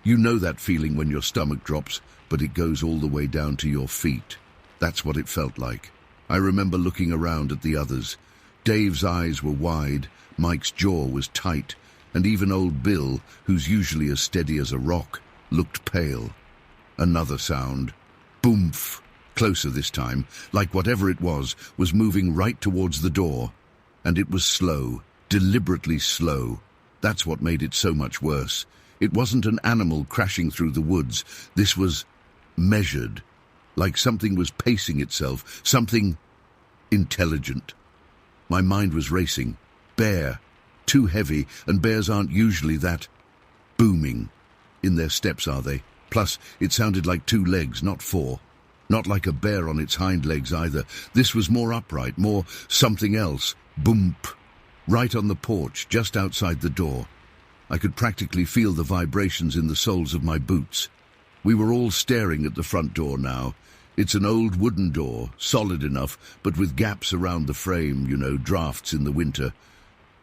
You know that feeling when your stomach drops, but it goes all the way down to your feet. That's what it felt like. I remember looking around at the others. Dave's eyes were wide, Mike's jaw was tight, and even old Bill, who's usually as steady as a rock, looked pale. Another sound. Boomf. Closer this time, like whatever it was moving right towards the door. And it was slow, deliberately slow. That's what made it so much worse. It wasn't an animal crashing through the woods. This was measured, like something was pacing itself, something intelligent. My mind was racing. Bear. Too heavy, and bears aren't usually that booming. In their steps, are they? Plus, it sounded like 2 legs, not 4. Not like a bear on its hind legs either. This was more upright, more something else. Boomp. Right on the porch, just outside the door. I could practically feel the vibrations in the soles of my boots. We were all staring at the front door now. It's an old wooden door, solid enough, but with gaps around the frame, drafts in the winter.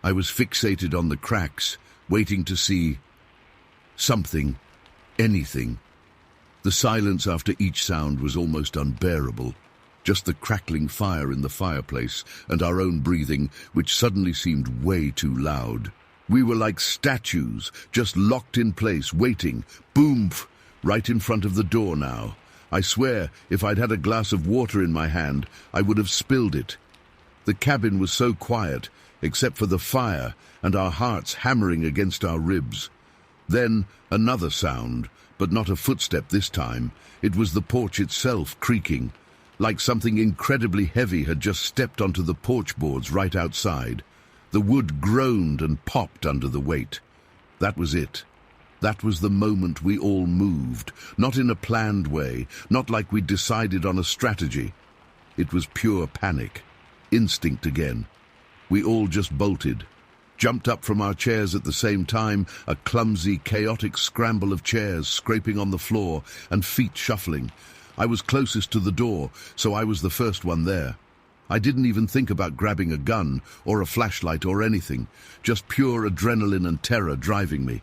I was fixated on the cracks, waiting to see something, anything. The silence after each sound was almost unbearable. Just the crackling fire in the fireplace and our own breathing, which suddenly seemed way too loud. We were like statues, just locked in place, waiting. Boom! Right in front of the door now. I swear, if I'd had a glass of water in my hand, I would have spilled it. The cabin was so quiet, except for the fire and our hearts hammering against our ribs. Then another sound, but not a footstep this time. It was the porch itself creaking, like something incredibly heavy had just stepped onto the porch boards right outside. The wood groaned and popped under the weight. That was it. That was the moment we all moved, not in a planned way, not like we'd decided on a strategy. It was pure panic, instinct again. We all just bolted, jumped up from our chairs at the same time, a clumsy, chaotic scramble of chairs scraping on the floor and feet shuffling. I was closest to the door, so I was the first one there. I didn't even think about grabbing a gun or a flashlight or anything, just pure adrenaline and terror driving me.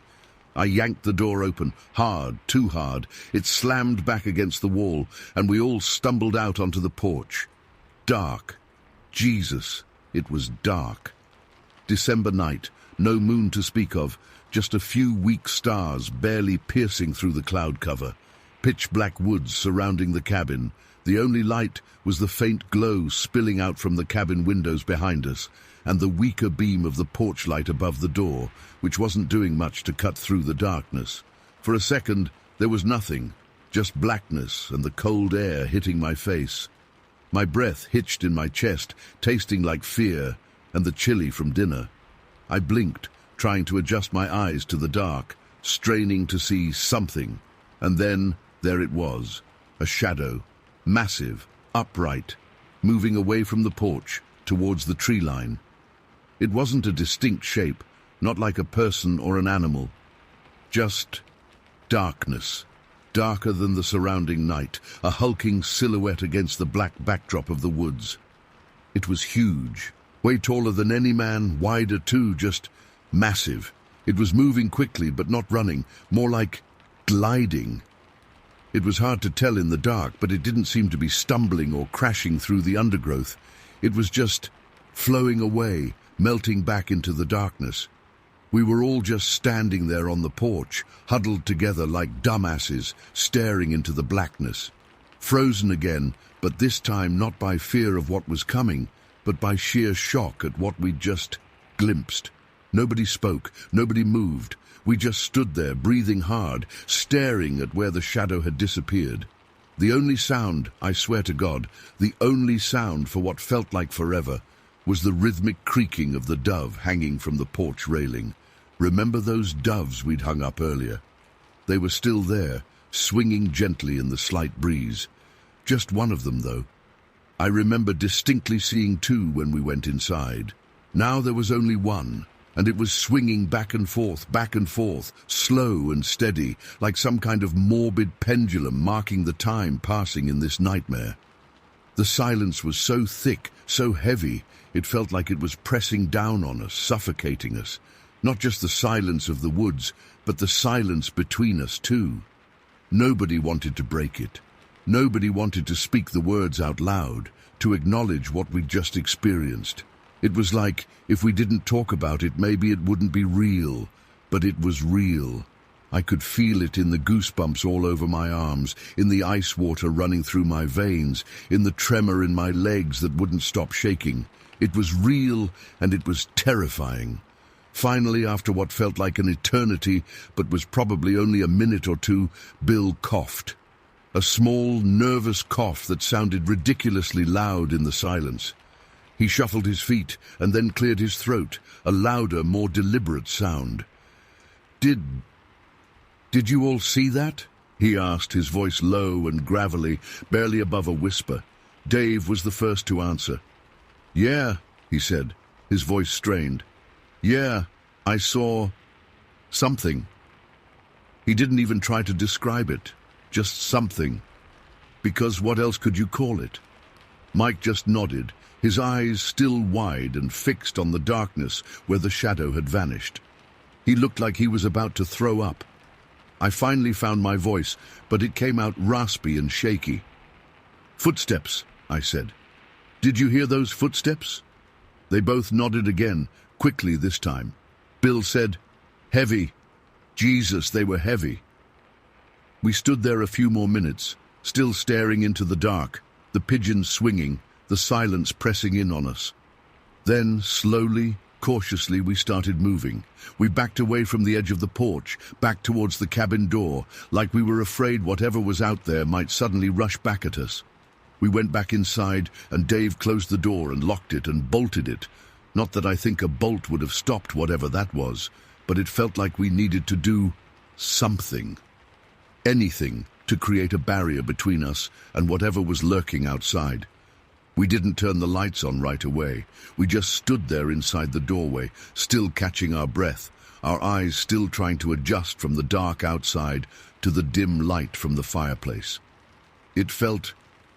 I yanked the door open, hard, too hard. It slammed back against the wall, and we all stumbled out onto the porch. Dark. Jesus, it was dark. December night, no moon to speak of, just a few weak stars barely piercing through the cloud cover. Pitch-black woods surrounding the cabin. The only light was the faint glow spilling out from the cabin windows behind us, and the weaker beam of the porch light above the door, which wasn't doing much to cut through the darkness. For a second, there was nothing, just blackness and the cold air hitting my face. My breath hitched in my chest, tasting like fear and the chili from dinner. I blinked, trying to adjust my eyes to the dark, straining to see something. And then, there it was, a shadow, massive, upright, moving away from the porch towards the tree line. It wasn't a distinct shape, not like a person or an animal. Just darkness, darker than the surrounding night, a hulking silhouette against the black backdrop of the woods. It was huge, way taller than any man, wider too, just massive. It was moving quickly but not running, more like gliding. It was hard to tell in the dark, but it didn't seem to be stumbling or crashing through the undergrowth. It was just flowing away, melting back into the darkness. We were all just standing there on the porch, huddled together like dumbasses, staring into the blackness. Frozen again, but this time not by fear of what was coming, but by sheer shock at what we'd just glimpsed. Nobody spoke, nobody moved. We just stood there, breathing hard, staring at where the shadow had disappeared. The only sound, I swear to God, the only sound for what felt like forever, was the rhythmic creaking of the dove hanging from the porch railing. Remember those doves we'd hung up earlier? They were still there, swinging gently in the slight breeze. Just one of them, though. I remember distinctly seeing two when we went inside. Now there was only one, and it was swinging back and forth, slow and steady, like some kind of morbid pendulum marking the time passing in this nightmare. The silence was so thick, so heavy, it felt like it was pressing down on us, suffocating us. Not just the silence of the woods, but the silence between us too. Nobody wanted to break it. Nobody wanted to speak the words out loud, to acknowledge what we'd just experienced. It was like, if we didn't talk about it, maybe it wouldn't be real. But it was real. I could feel it in the goosebumps all over my arms, in the ice water running through my veins, in the tremor in my legs that wouldn't stop shaking. It was real, and it was terrifying. Finally, after what felt like an eternity, but was probably only a minute or two, Bill coughed. A small, nervous cough that sounded ridiculously loud in the silence. He shuffled his feet and then cleared his throat, a louder, more deliberate sound. Did you all see that?" he asked, his voice low and gravelly, barely above a whisper. Dave was the first to answer. "Yeah," he said, his voice strained. "Yeah, I saw something." He didn't even try to describe it, just something. because what else could you call it? Mike just nodded, his eyes still wide and fixed on the darkness where the shadow had vanished. He looked like he was about to throw up. I finally found my voice, but it came out raspy and shaky. "Footsteps," I said. "Did you hear those footsteps?" They both nodded again, quickly this time. Bill said, "Heavy. Jesus, they were heavy." We stood there a few more minutes, still staring into the dark, the pigeons swinging, the silence pressing in on us. Then, slowly, cautiously, we started moving. We backed away from the edge of the porch, back towards the cabin door, like we were afraid whatever was out there might suddenly rush back at us. We went back inside, and Dave closed the door and locked it and bolted it. Not that I think a bolt would have stopped whatever that was, but it felt like we needed to do something. Anything to create a barrier between us and whatever was lurking outside. We didn't turn the lights on right away. We just stood there inside the doorway, still catching our breath, our eyes still trying to adjust from the dark outside to the dim light from the fireplace. It felt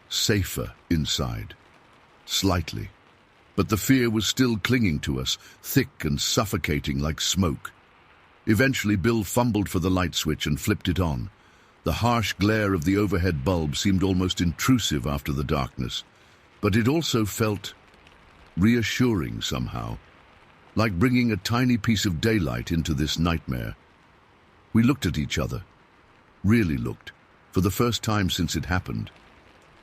safer inside, slightly, but the fear was still clinging to us, thick and suffocating like smoke. Eventually, Bill fumbled for the light switch and flipped it on. The harsh glare of the overhead bulb seemed almost intrusive after the darkness, but it also felt reassuring somehow, like bringing a tiny piece of daylight into this nightmare. We looked at each other, really looked, for the first time since it happened.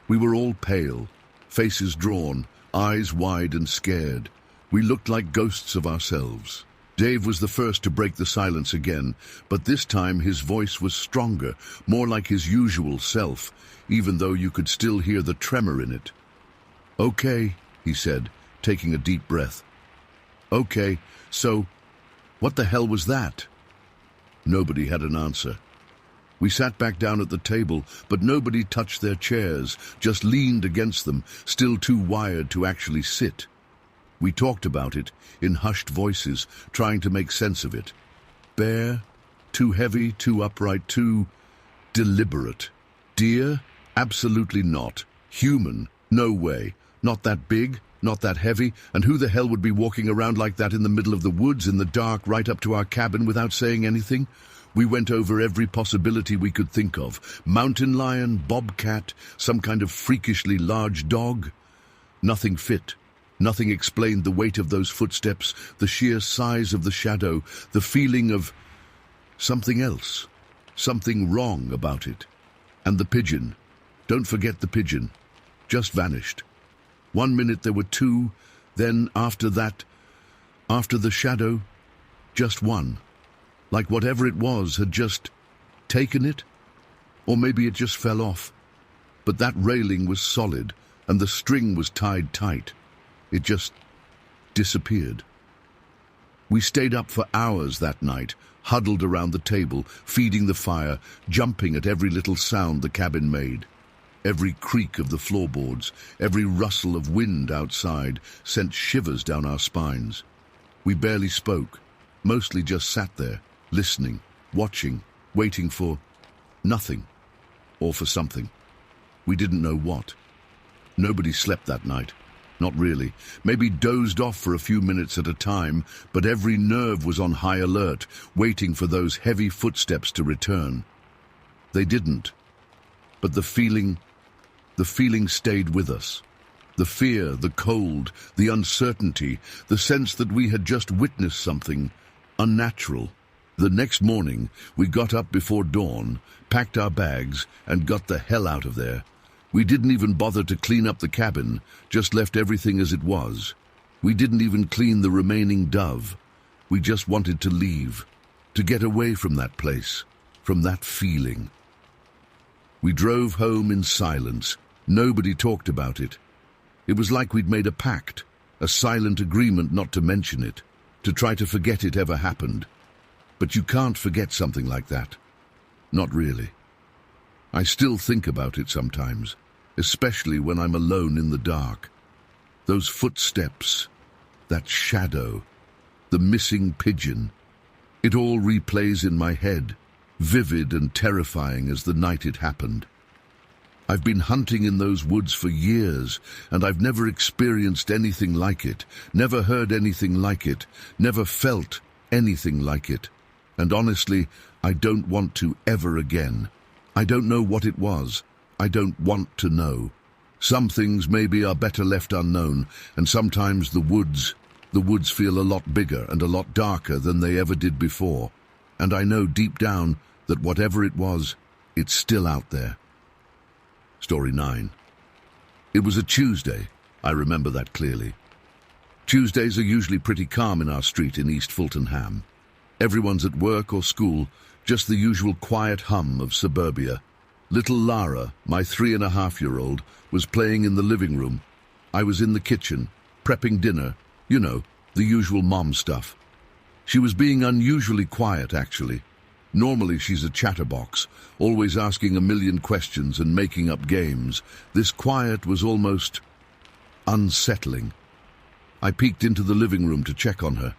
We were all pale, faces drawn, eyes wide and scared. We looked like ghosts of ourselves. Dave was the first to break the silence again, but this time his voice was stronger, more like his usual self, even though you could still hear the tremor in it. "Okay," he said, taking a deep breath. "Okay, so what the hell was that?" Nobody had an answer. We sat back down at the table, but nobody touched their chairs, just leaned against them, still too wired to actually sit. We talked about it, in hushed voices, trying to make sense of it. Bear? Too heavy, too upright, too deliberate. Deer? Absolutely not. Human? No way. Not that big, not that heavy, and who the hell would be walking around like that in the middle of the woods in the dark right up to our cabin without saying anything? We went over every possibility we could think of. Mountain lion, bobcat, some kind of freakishly large dog. Nothing fit. Nothing explained the weight of those footsteps, the sheer size of the shadow, the feeling of something else, something wrong about it. And the pigeon. Don't forget the pigeon. Just vanished. 1 minute there were two, then after that, after the shadow, just one. Like whatever it was had just taken it, or maybe it just fell off. But that railing was solid, and the string was tied tight. It just disappeared. We stayed up for hours that night, huddled around the table, feeding the fire, jumping at every little sound the cabin made. Every creak of the floorboards, every rustle of wind outside sent shivers down our spines. We barely spoke, mostly just sat there, listening, watching, waiting for nothing, or for something. We didn't know what. Nobody slept that night. Not really. Maybe dozed off for a few minutes at a time, but every nerve was on high alert, waiting for those heavy footsteps to return. They didn't. But the feeling stayed with us. The fear, the cold, the uncertainty, the sense that we had just witnessed something unnatural. The next morning, we got up before dawn, packed our bags, and got the hell out of there. We didn't even bother to clean up the cabin, just left everything as it was. We didn't even clean the remaining dove. We just wanted to leave, to get away from that place, from that feeling. We drove home in silence. Nobody talked about it. It was like we'd made a pact, a silent agreement not to mention it, to try to forget it ever happened. But you can't forget something like that. Not really. I still think about it sometimes, especially when I'm alone in the dark. Those footsteps, that shadow, the missing pigeon. It all replays in my head, vivid and terrifying as the night it happened. I've been hunting in those woods for years, and I've never experienced anything like it, never heard anything like it, never felt anything like it. And honestly, I don't want to ever again. I don't know what it was. I don't want to know. Some things maybe are better left unknown, and sometimes the woods feel a lot bigger and a lot darker than they ever did before. And I know deep down that whatever it was, it's still out there. Story 9. It was a Tuesday. I remember that clearly. Tuesdays are usually pretty calm in our street in East Fulton Ham. Everyone's at work or school, just the usual quiet hum of suburbia. Little Lara, my 3.5-year-old, was playing in the living room. I was in the kitchen, prepping dinner, you know, the usual mom stuff. She was being unusually quiet, actually. Normally she's a chatterbox, always asking a million questions and making up games. This quiet was almost unsettling. I peeked into the living room to check on her.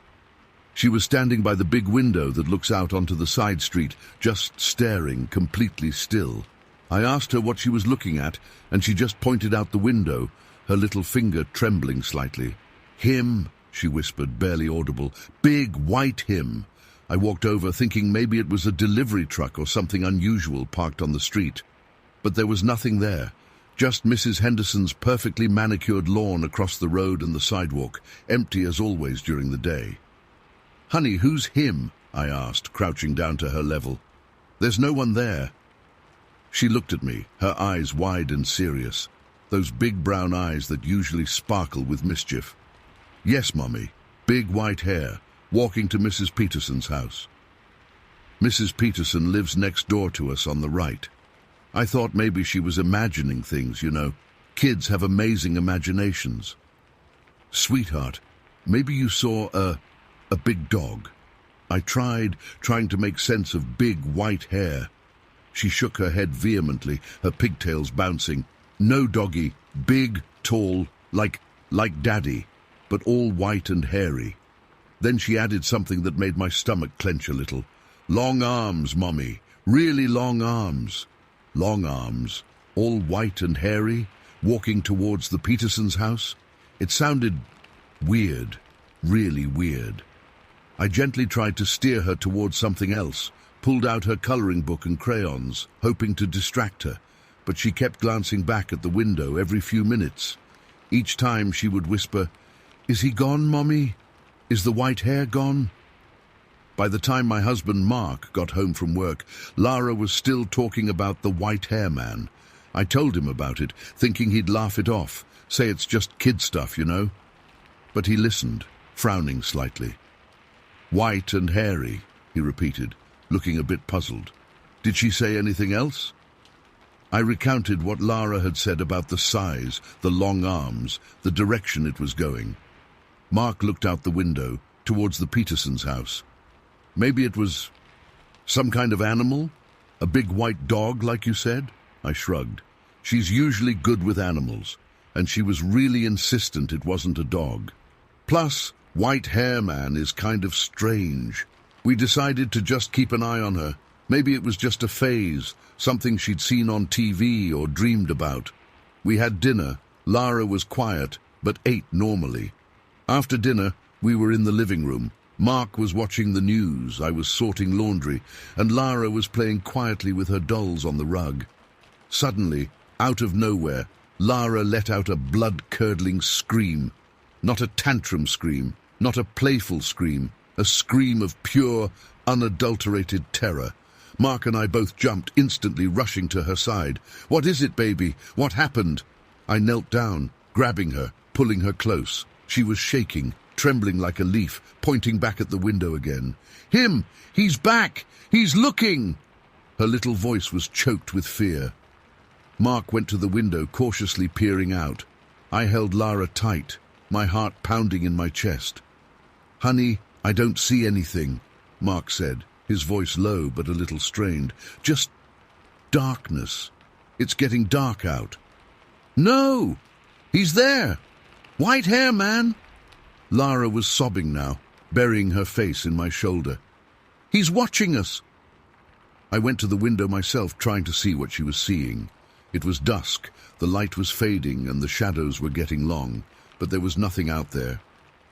She was standing by the big window that looks out onto the side street, just staring, completely still. I asked her what she was looking at, and she just pointed out the window, her little finger trembling slightly. "Him," she whispered, barely audible. "Big white him." I walked over, thinking maybe it was a delivery truck or something unusual parked on the street. But there was nothing there, just Mrs. Henderson's perfectly manicured lawn across the road and the sidewalk, empty as always during the day. "Honey, who's him?" I asked, crouching down to her level. "There's no one there." She looked at me, her eyes wide and serious, those big brown eyes that usually sparkle with mischief. "Yes, Mommy, big white hair, walking to Mrs. Peterson's house." Mrs. Peterson lives next door to us on the right. I thought maybe she was imagining things, you know. Kids have amazing imaginations. "Sweetheart, maybe you saw a big dog." I tried to make sense of big white hair. She shook her head vehemently, her pigtails bouncing. "No, doggy, big, tall, like Daddy, but all white and hairy." Then she added something that made my stomach clench a little. "Long arms, Mommy, really long arms." Long arms, all white and hairy, walking towards the Petersons' house? It sounded weird, really weird. I gently tried to steer her towards something else, pulled out her coloring book and crayons, hoping to distract her, but she kept glancing back at the window every few minutes. Each time she would whisper, "Is he gone, Mommy? Is the white hair gone?" By the time my husband Mark got home from work, Lara was still talking about the white hair man. I told him about it, thinking he'd laugh it off, say it's just kid stuff, you know. But he listened, frowning slightly. "White and hairy," he repeated, looking a bit puzzled. "Did she say anything else?" I recounted what Lara had said about the size, the long arms, the direction it was going. Mark looked out the window, towards the Petersons' house. "Maybe it was some kind of animal? A big white dog, like you said?" I shrugged. She's usually good with animals, and she was really insistent it wasn't a dog. Plus, white hair man is kind of strange. We decided to just keep an eye on her. Maybe it was just a phase, something she'd seen on TV or dreamed about. We had dinner. Lara was quiet, but ate normally. After dinner, we were in the living room. Mark was watching the news, I was sorting laundry, and Lara was playing quietly with her dolls on the rug. Suddenly, out of nowhere, Lara let out a blood-curdling scream. Not a tantrum scream, not a playful scream, a scream of pure, unadulterated terror. Mark and I both jumped, instantly rushing to her side. "What is it, baby? What happened?" I knelt down, grabbing her, pulling her close. She was shaking, trembling like a leaf, pointing back at the window again. "Him! He's back! He's looking!" Her little voice was choked with fear. Mark went to the window, cautiously peering out. I held Lara tight, my heart pounding in my chest. "Honey, I don't see anything," Mark said, his voice low but a little strained. "Just darkness. It's getting dark out." "No! He's there! White hair, man!" Lara was sobbing now, burying her face in my shoulder. "He's watching us!" I went to the window myself, trying to see what she was seeing. It was dusk, the light was fading and the shadows were getting long, but there was nothing out there.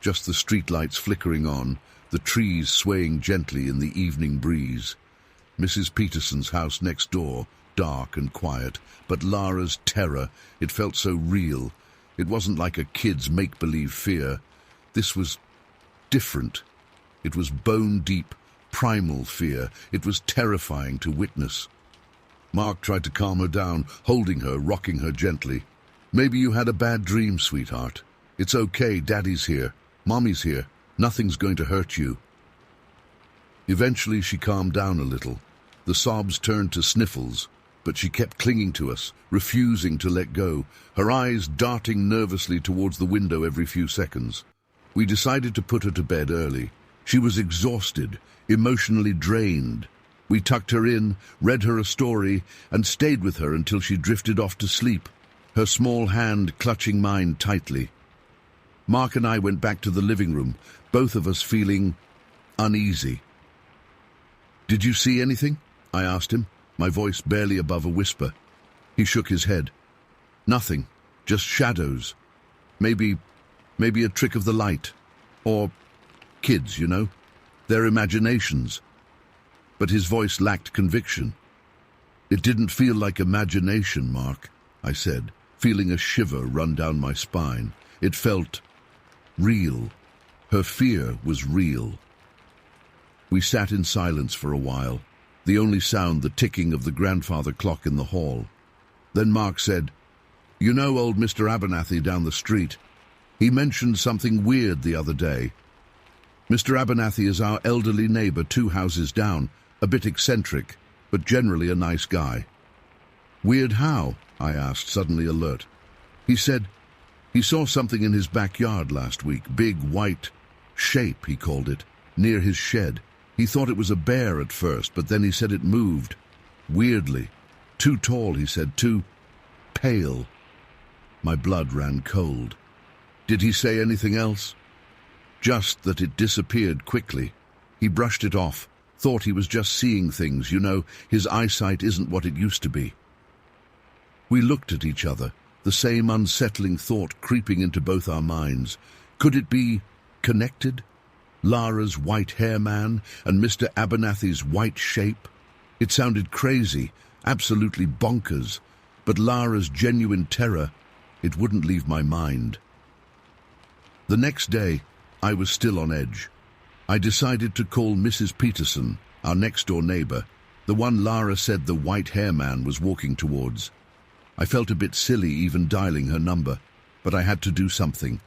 Just the streetlights flickering on, the trees swaying gently in the evening breeze. Mrs. Peterson's house next door, dark and quiet, but Lara's terror, it felt so real. It wasn't like a kid's make-believe fear. This was different. It was bone-deep, primal fear. It was terrifying to witness. Mark tried to calm her down, holding her, rocking her gently. "Maybe you had a bad dream, sweetheart. It's okay, Daddy's here. Mommy's here. Nothing's going to hurt you." Eventually she calmed down a little. The sobs turned to sniffles, but she kept clinging to us, refusing to let go, her eyes darting nervously towards the window every few seconds. We decided to put her to bed early. She was exhausted, emotionally drained. We tucked her in, read her a story, and stayed with her until she drifted off to sleep, her small hand clutching mine tightly. Mark and I went back to the living room, both of us feeling uneasy. "Did you see anything?" I asked him, my voice barely above a whisper. He shook his head. "Nothing, just shadows. Maybe a trick of the light. Or kids, you know, their imaginations." But his voice lacked conviction. "It didn't feel like imagination, Mark," I said, feeling a shiver run down my spine. It felt real. Her fear was real. We sat in silence for a while, the only sound the ticking of the grandfather clock in the hall. Then Mark said, "You know old Mr. Abernathy down the street? He mentioned something weird the other day. Mr. Abernathy is our elderly neighbor 2 houses down, a bit eccentric, but generally a nice guy." "Weird how?" I asked, suddenly alert. "He said he saw something in his backyard last week, big white shape, he called it, near his shed. He thought it was a bear at first, but then he said it moved. Weirdly. Too tall, he said, too pale." My blood ran cold. "Did he say anything else?" "Just that it disappeared quickly. He brushed it off, thought he was just seeing things, you know, his eyesight isn't what it used to be." We looked at each other, the same unsettling thought creeping into both our minds. Could it be connected? Lara's white hair man and Mr. Abernathy's white shape? It sounded crazy, absolutely bonkers, but Lara's genuine terror, it wouldn't leave my mind. The next day, I was still on edge. I decided to call Mrs. Peterson, our next-door neighbor, the one Lara said the white hair man was walking towards. I felt a bit silly even dialing her number, but I had to do something.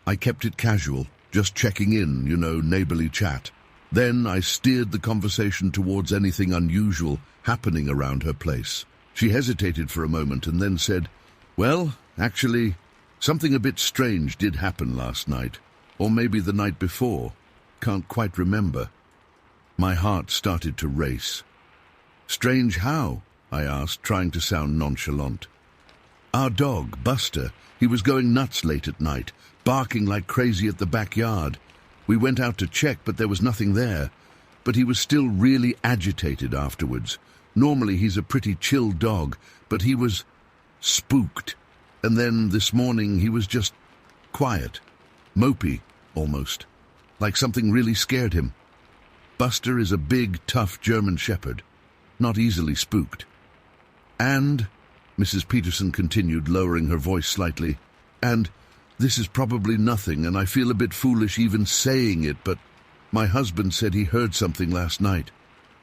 I kept it casual, just checking in, you know, neighborly chat. Then I steered the conversation towards anything unusual happening around her place. She hesitated for a moment and then said, "Well, actually, something a bit strange did happen last night, or maybe the night before. Can't quite remember." My heart started to race. "Strange how?" I asked, trying to sound nonchalant. "Our dog, Buster, he was going nuts late at night, barking like crazy at the backyard. We went out to check, but there was nothing there. But he was still really agitated afterwards. Normally he's a pretty chill dog, but he was spooked. And then this morning he was just quiet, mopey almost, like something really scared him. Buster is a big, tough German shepherd, not easily spooked. And," Mrs. Peterson continued, lowering her voice slightly, "and this is probably nothing, and I feel a bit foolish even saying it, but my husband said he heard something last night.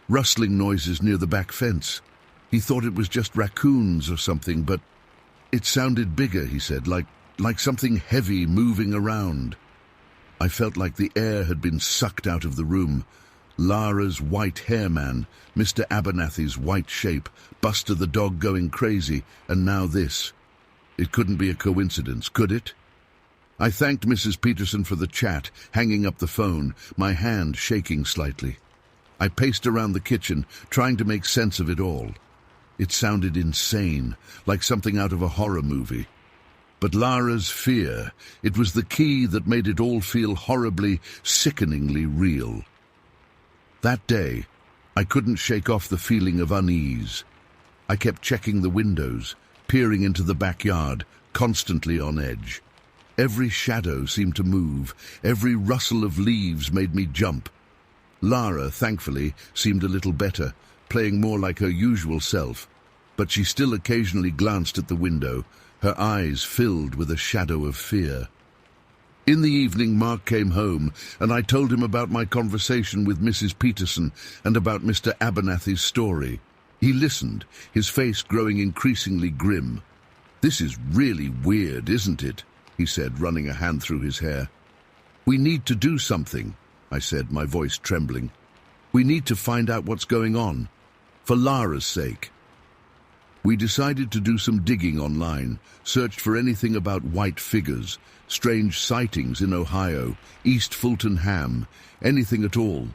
Rustling noises near the back fence. He thought it was just raccoons or something, but it sounded bigger, he said, like something heavy moving around." I felt like the air had been sucked out of the room. Lara's white hair man, Mr. Abernathy's white shape, Buster the dog going crazy, and now this. It couldn't be a coincidence, could it? I thanked Mrs. Peterson for the chat, hanging up the phone, my hand shaking slightly. I paced around the kitchen, trying to make sense of it all. It sounded insane, like something out of a horror movie. But Lara's fear, it was the key that made it all feel horribly, sickeningly real. That day, I couldn't shake off the feeling of unease. I kept checking the windows, peering into the backyard, constantly on edge. Every shadow seemed to move, every rustle of leaves made me jump. Lara, thankfully, seemed a little better, playing more like her usual self, but she still occasionally glanced at the window, her eyes filled with a shadow of fear. In the evening, Mark came home, and I told him about my conversation with Mrs. Peterson and about Mr. Abernathy's story. He listened, his face growing increasingly grim. "This is really weird, isn't it?" he said, running a hand through his hair. "We need to do something," I said, my voice trembling. "We need to find out what's going on, for Lara's sake." We decided to do some digging online, searched for anything about white figures, strange sightings in Ohio, East Fulton Ham, anything at all.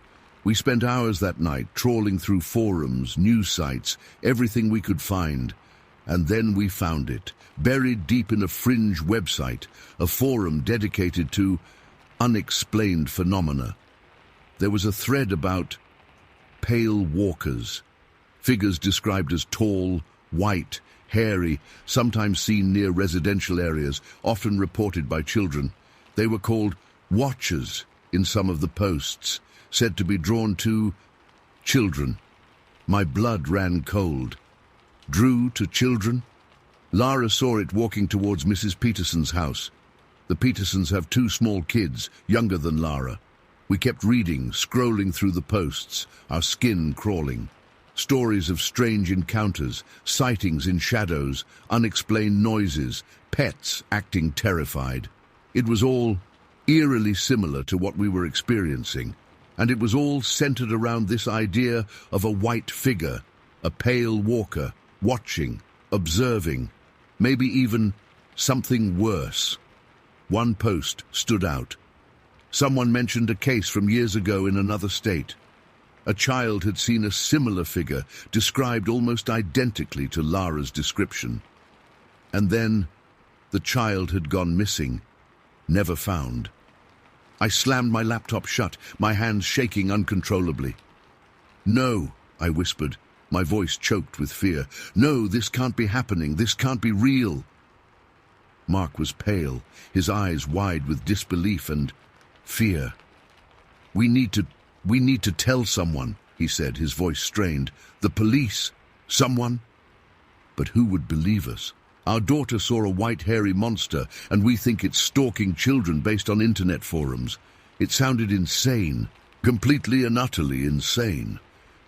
We spent hours that night trawling through forums, news sites, everything we could find. And then we found it, buried deep in a fringe website, a forum dedicated to unexplained phenomena. There was a thread about pale walkers, figures described as tall, white, hairy, sometimes seen near residential areas, often reported by children. They were called watchers in some of the posts, said to be drawn to children. My blood ran cold. Drew to children? Lara saw it walking towards Mrs. Peterson's house. The Petersons have 2 small kids, younger than Lara. We kept reading, scrolling through the posts, our skin crawling. Stories of strange encounters, sightings in shadows, unexplained noises, pets acting terrified. It was all eerily similar to what we were experiencing, and it was all centered around this idea of a white figure, a pale walker, watching, observing, maybe even something worse. One post stood out. Someone mentioned a case from years ago in another state. A child had seen a similar figure, described almost identically to Lara's description. And then the child had gone missing, never found. I slammed my laptop shut, my hands shaking uncontrollably. "No," I whispered, my voice choked with fear. "No, this can't be happening. This can't be real." Mark was pale, his eyes wide with disbelief and fear. We need to tell someone," he said, his voice strained. "The police. Someone." But who would believe us? Our daughter saw a white hairy monster, and we think it's stalking children based on internet forums. It sounded insane, completely and utterly insane.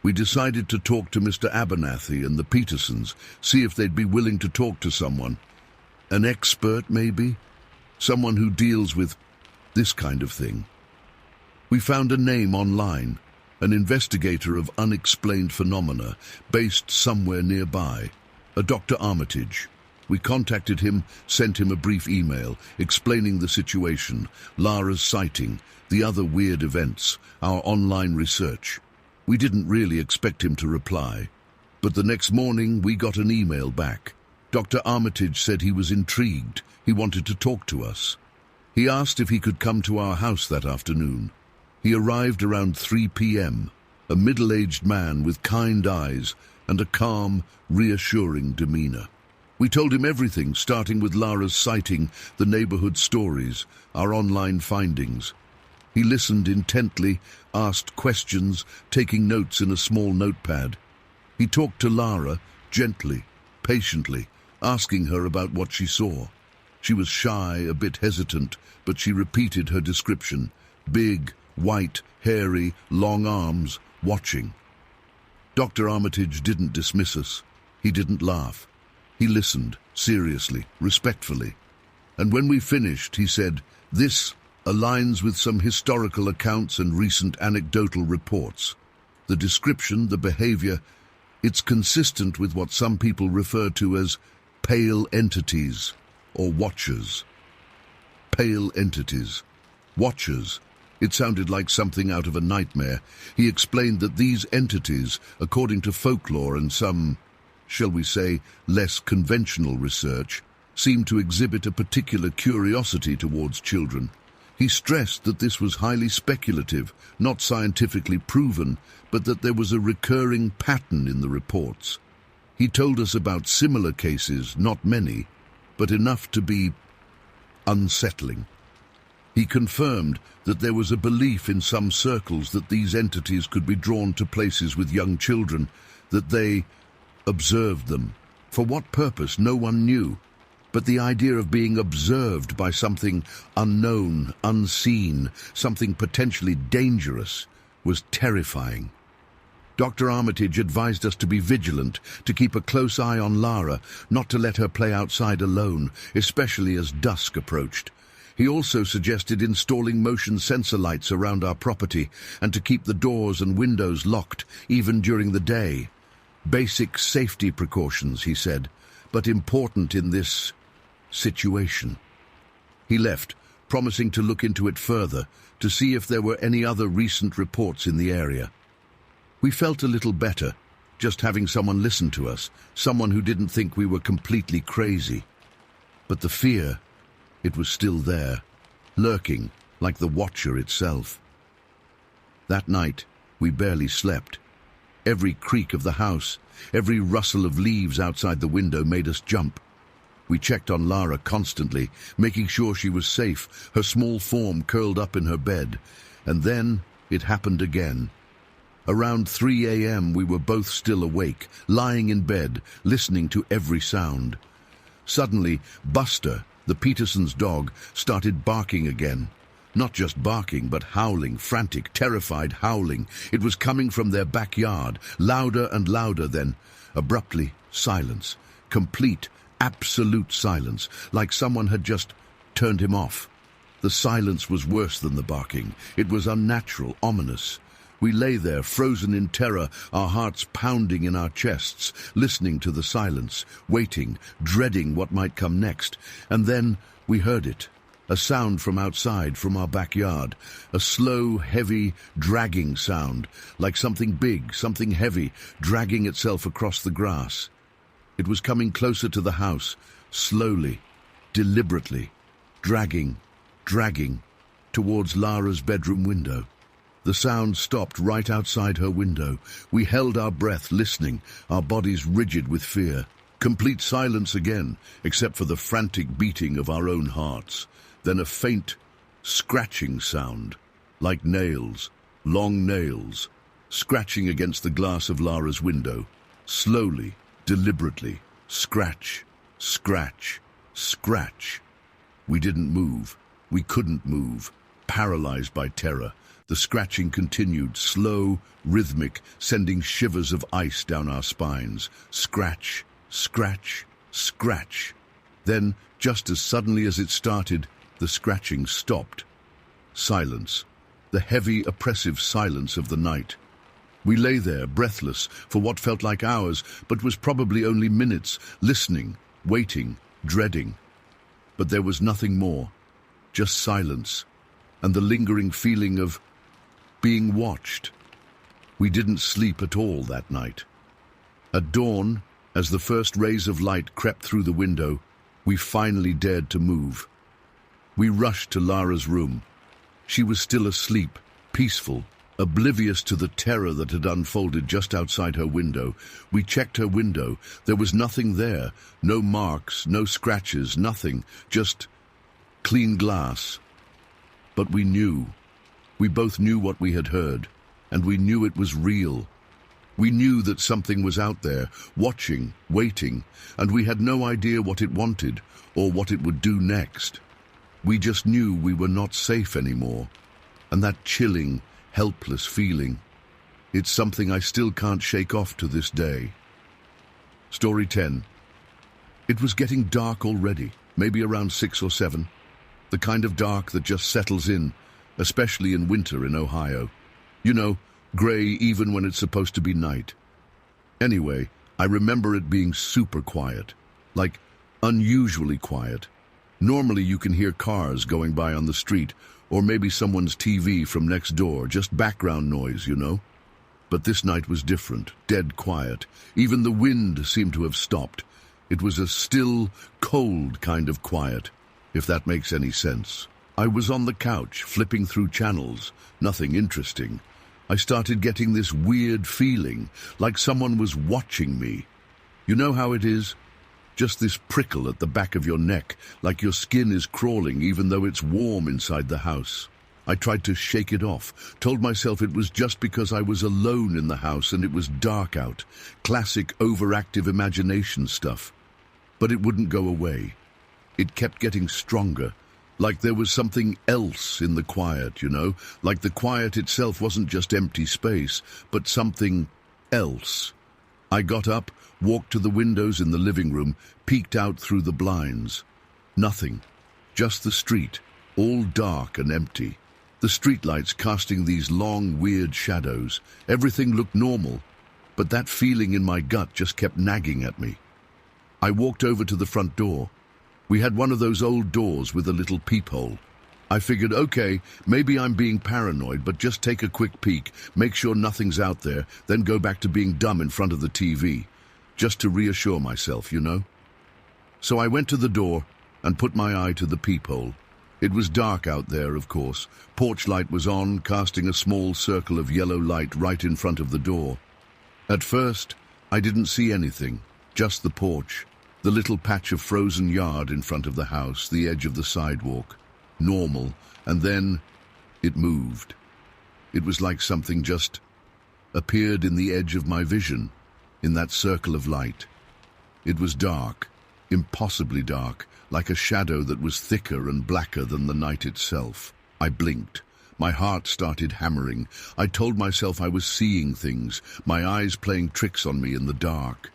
We decided to talk to Mr. Abernathy and the Petersons, see if they'd be willing to talk to someone. An expert, maybe? Someone who deals with this kind of thing. We found a name online, an investigator of unexplained phenomena, based somewhere nearby, a Dr. Armitage. We contacted him, sent him a brief email, explaining the situation, Lara's sighting, the other weird events, our online research. We didn't really expect him to reply, but the next morning we got an email back. Dr. Armitage said he was intrigued, he wanted to talk to us. He asked if he could come to our house that afternoon. He arrived around 3 p.m., a middle-aged man with kind eyes and a calm, reassuring demeanor. We told him everything, starting with Lara's sighting, the neighborhood stories, our online findings. He listened intently, asked questions, taking notes in a small notepad. He talked to Lara, gently, patiently, asking her about what she saw. She was shy, a bit hesitant, but she repeated her description. Big, white, hairy, long arms, watching. Dr. Armitage didn't dismiss us. He didn't laugh. He listened, seriously, respectfully. And when we finished, he said, "This aligns with some historical accounts and recent anecdotal reports. The description, the behavior, it's consistent with what some people refer to as pale entities or watchers." Pale entities. Watchers. It sounded like something out of a nightmare. He explained that these entities, according to folklore and some, shall we say, less conventional research, seem to exhibit a particular curiosity towards children. He stressed that this was highly speculative, not scientifically proven, but that there was a recurring pattern in the reports. He told us about similar cases, not many, but enough to be unsettling. He confirmed that there was a belief in some circles that these entities could be drawn to places with young children, that they observed them. For what purpose, no one knew. But the idea of being observed by something unknown, unseen, something potentially dangerous, was terrifying. Dr. Armitage advised us to be vigilant, to keep a close eye on Lara, not to let her play outside alone, especially as dusk approached. He also suggested installing motion sensor lights around our property and to keep the doors and windows locked, even during the day. Basic safety precautions, he said, but important in this situation. He left, promising to look into it further, to see if there were any other recent reports in the area. We felt a little better, just having someone listen to us, someone who didn't think we were completely crazy. But the fear, it was still there, lurking like the Watcher itself. That night, we barely slept. Every creak of the house, every rustle of leaves outside the window made us jump. We checked on Lara constantly, making sure she was safe, her small form curled up in her bed. And then it happened again. Around 3 a.m. we were both still awake, lying in bed, listening to every sound. Suddenly, Buster, the Petersons' dog, started barking again. Not just barking, but howling, frantic, terrified howling. It was coming from their backyard, louder and louder then. Abruptly, silence. Complete, absolute silence, like someone had just turned him off. The silence was worse than the barking. It was unnatural, ominous. We lay there, frozen in terror, our hearts pounding in our chests, listening to the silence, waiting, dreading what might come next. And then we heard it. A sound from outside, from our backyard. A slow, heavy, dragging sound, like something big, something heavy, dragging itself across the grass. It was coming closer to the house, slowly, deliberately, dragging, towards Lara's bedroom window. The sound stopped right outside her window. We held our breath, listening, our bodies rigid with fear. Complete silence again, except for the frantic beating of our own hearts. Then a faint, scratching sound, like nails, long nails, scratching against the glass of Lara's window. Slowly, deliberately, scratch, scratch, scratch. We didn't move. We couldn't move, paralyzed by terror. The scratching continued, slow, rhythmic, sending shivers of ice down our spines. Scratch, scratch, scratch. Then, just as suddenly as it started, the scratching stopped. Silence. The heavy, oppressive silence of the night. We lay there, breathless, for what felt like hours, but was probably only minutes, listening, waiting, dreading. But there was nothing more. Just silence, and the lingering feeling of being watched. We didn't sleep at all that night. At dawn, as the first rays of light crept through the window, we finally dared to move. We rushed to Lara's room. She was still asleep, peaceful, oblivious to the terror that had unfolded just outside her window. We checked her window. There was nothing there. No marks, no scratches, nothing. Just clean glass. But we knew. We both knew what we had heard, and we knew it was real. We knew that something was out there, watching, waiting, and we had no idea what it wanted or what it would do next. We just knew we were not safe anymore, and that chilling, helpless feeling, it's something I still can't shake off to this day. Story 10. It was getting dark already, maybe around 6 or 7. The kind of dark that just settles in, especially in winter in Ohio. You know, gray even when it's supposed to be night. Anyway, I remember it being super quiet, like unusually quiet. Normally you can hear cars going by on the street, or maybe someone's TV from next door, just background noise, you know. But this night was different, dead quiet. Even the wind seemed to have stopped. It was a still, cold kind of quiet, if that makes any sense. I was on the couch, flipping through channels, nothing interesting. I started getting this weird feeling, like someone was watching me. You know how it is? Just this prickle at the back of your neck, like your skin is crawling even though it's warm inside the house. I tried to shake it off, told myself it was just because I was alone in the house and it was dark out. Classic overactive imagination stuff. But it wouldn't go away. It kept getting stronger, like there was something else in the quiet, you know? Like the quiet itself wasn't just empty space, but something else. I got up, walked to the windows in the living room, peeked out through the blinds. Nothing. Just the street, all dark and empty. The streetlights casting these long, weird shadows. Everything looked normal, but that feeling in my gut just kept nagging at me. I walked over to the front door. We had one of those old doors with a little peephole. I figured, okay, maybe I'm being paranoid, but just take a quick peek, make sure nothing's out there, then go back to being dumb in front of the TV. Just to reassure myself, you know? So I went to the door and put my eye to the peephole. It was dark out there, of course. Porch light was on, casting a small circle of yellow light right in front of the door. At first, I didn't see anything, just the porch, the little patch of frozen yard in front of the house, the edge of the sidewalk. Normal, and then it moved. It was like something just appeared in the edge of my vision, in that circle of light. It was dark, impossibly dark, like a shadow that was thicker and blacker than the night itself. I blinked. My heart started hammering. I told myself I was seeing things, my eyes playing tricks on me in the dark.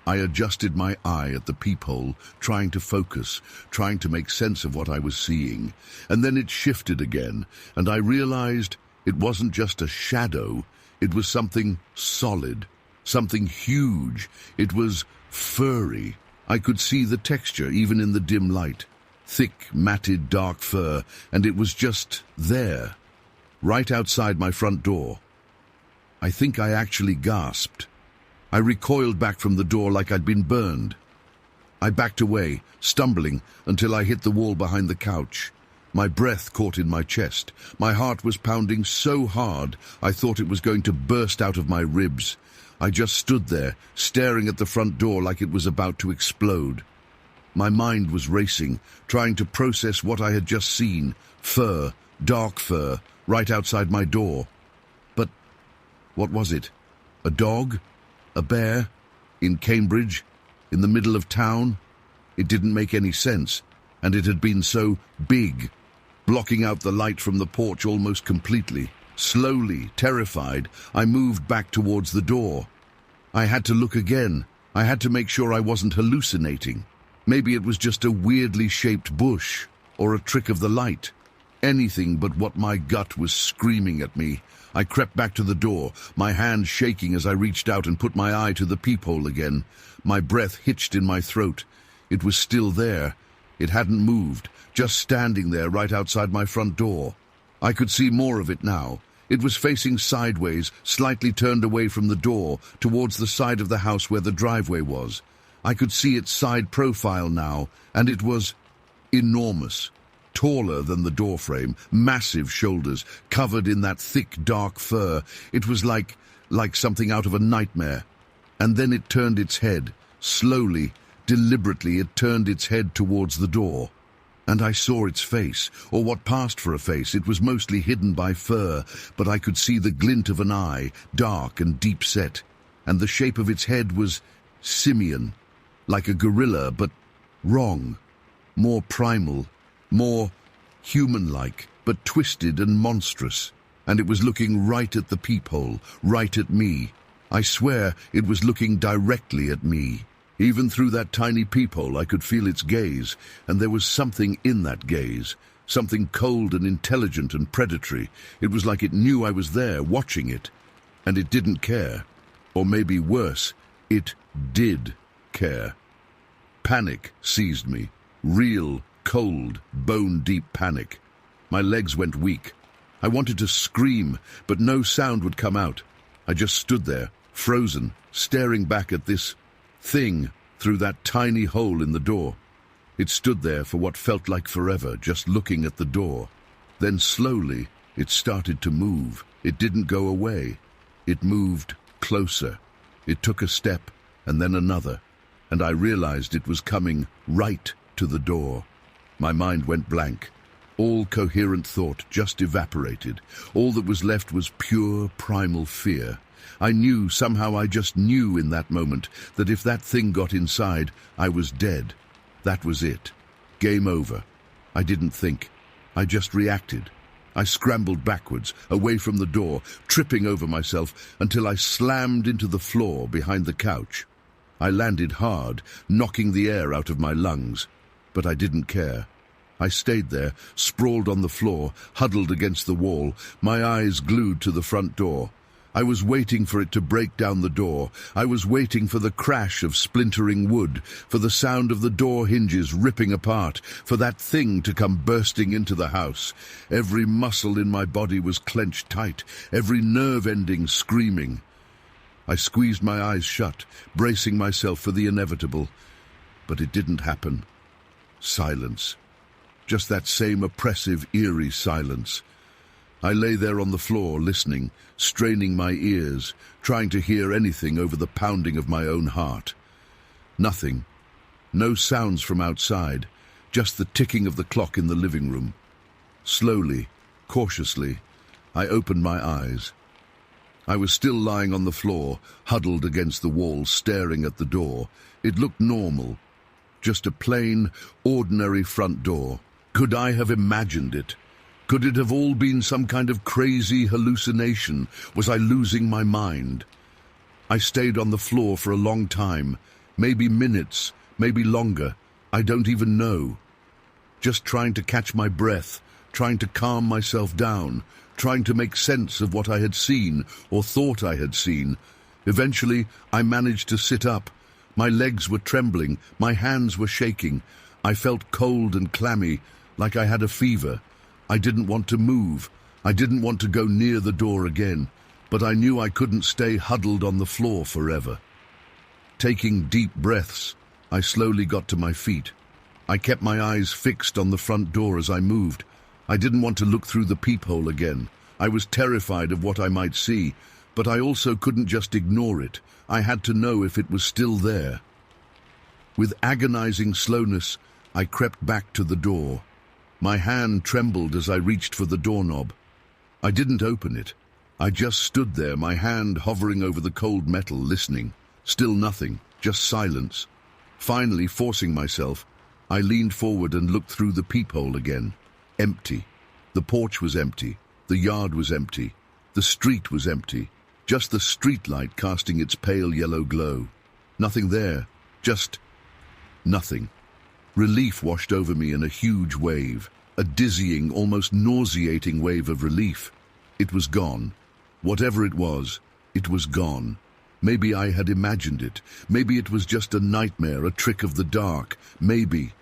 I adjusted my eye at the peephole, trying to focus, trying to make sense of what I was seeing. And then it shifted again, and I realized it wasn't just a shadow, it was something solid, something huge. It was furry. I could see the texture even in the dim light. Thick, matted, dark fur, and it was just there, right outside my front door. I think I actually gasped. I recoiled back from the door like I'd been burned. I backed away, stumbling, until I hit the wall behind the couch. My breath caught in my chest. My heart was pounding so hard I thought it was going to burst out of my ribs. I just stood there, staring at the front door like it was about to explode. My mind was racing, trying to process what I had just seen. Fur, dark fur, right outside my door. But what was it? A dog? A bear? In Cambridge? In the middle of town? It didn't make any sense, and it had been so big, blocking out the light from the porch almost completely. Slowly, terrified, I moved back towards the door. I had to look again. I had to make sure I wasn't hallucinating. Maybe it was just a weirdly shaped bush, or a trick of the light. Anything but what my gut was screaming at me. I crept back to the door, my hand shaking as I reached out and put my eye to the peephole again. My breath hitched in my throat. It was still there. It hadn't moved, just standing there right outside my front door. I could see more of it now. It was facing sideways, slightly turned away from the door, towards the side of the house where the driveway was. I could see its side profile now, and it was enormous. Taller than the doorframe, massive shoulders, covered in that thick, dark fur. It was like something out of a nightmare. And then it turned its head. Slowly, deliberately, it turned its head towards the door. And I saw its face, or what passed for a face. It was mostly hidden by fur, but I could see the glint of an eye, dark and deep-set. And the shape of its head was simian, like a gorilla, but wrong. More primal, more human-like, but twisted and monstrous. And it was looking right at the peephole, right at me. I swear it was looking directly at me. Even through that tiny peephole I could feel its gaze, and there was something in that gaze, something cold and intelligent and predatory. It was like it knew I was there, watching it, and it didn't care. Or maybe worse, it did care. Panic seized me, real, cold, bone-deep panic. My legs went weak. I wanted to scream, but no sound would come out. I just stood there, frozen, staring back at this thing through that tiny hole in the door. It stood there for what felt like forever, just looking at the door. Then slowly, it started to move. It didn't go away. It moved closer. It took a step, and then another, and I realized it was coming right to the door. My mind went blank. All coherent thought just evaporated. All that was left was pure, primal fear. I knew, somehow I just knew in that moment, that if that thing got inside, I was dead. That was it. Game over. I didn't think. I just reacted. I scrambled backwards, away from the door, tripping over myself until I slammed into the floor behind the couch. I landed hard, knocking the air out of my lungs. But I didn't care. I stayed there, sprawled on the floor, huddled against the wall, my eyes glued to the front door. I was waiting for it to break down the door. I was waiting for the crash of splintering wood, for the sound of the door hinges ripping apart, for that thing to come bursting into the house. Every muscle in my body was clenched tight, every nerve ending screaming. I squeezed my eyes shut, bracing myself for the inevitable. But it didn't happen. Silence. Just that same oppressive, eerie silence. I lay there on the floor, listening, straining my ears, trying to hear anything over the pounding of my own heart. Nothing. No sounds from outside, just the ticking of the clock in the living room. Slowly, cautiously, I opened my eyes. I was still lying on the floor, huddled against the wall, staring at the door. It looked normal. Just a plain, ordinary front door. Could I have imagined it? Could it have all been some kind of crazy hallucination? Was I losing my mind? I stayed on the floor for a long time, maybe minutes, maybe longer. I don't even know. Just trying to catch my breath, trying to calm myself down, trying to make sense of what I had seen or thought I had seen. Eventually, I managed to sit up. My legs were trembling, my hands were shaking. I felt cold and clammy, like I had a fever. I didn't want to move. I didn't want to go near the door again, but I knew I couldn't stay huddled on the floor forever. Taking deep breaths, I slowly got to my feet. I kept my eyes fixed on the front door as I moved. I didn't want to look through the peephole again. I was terrified of what I might see, but I also couldn't just ignore it. I had to know if it was still there. With agonizing slowness, I crept back to the door. My hand trembled as I reached for the doorknob. I didn't open it. I just stood there, my hand hovering over the cold metal, listening. Still nothing, just silence. Finally, forcing myself, I leaned forward and looked through the peephole again. Empty. The porch was empty. The yard was empty. The street was empty. Just the streetlight casting its pale yellow glow. Nothing there. Just nothing. Relief washed over me in a huge wave. A dizzying, almost nauseating wave of relief. It was gone. Whatever it was gone. Maybe I had imagined it. Maybe it was just a nightmare, a trick of the dark. Maybe.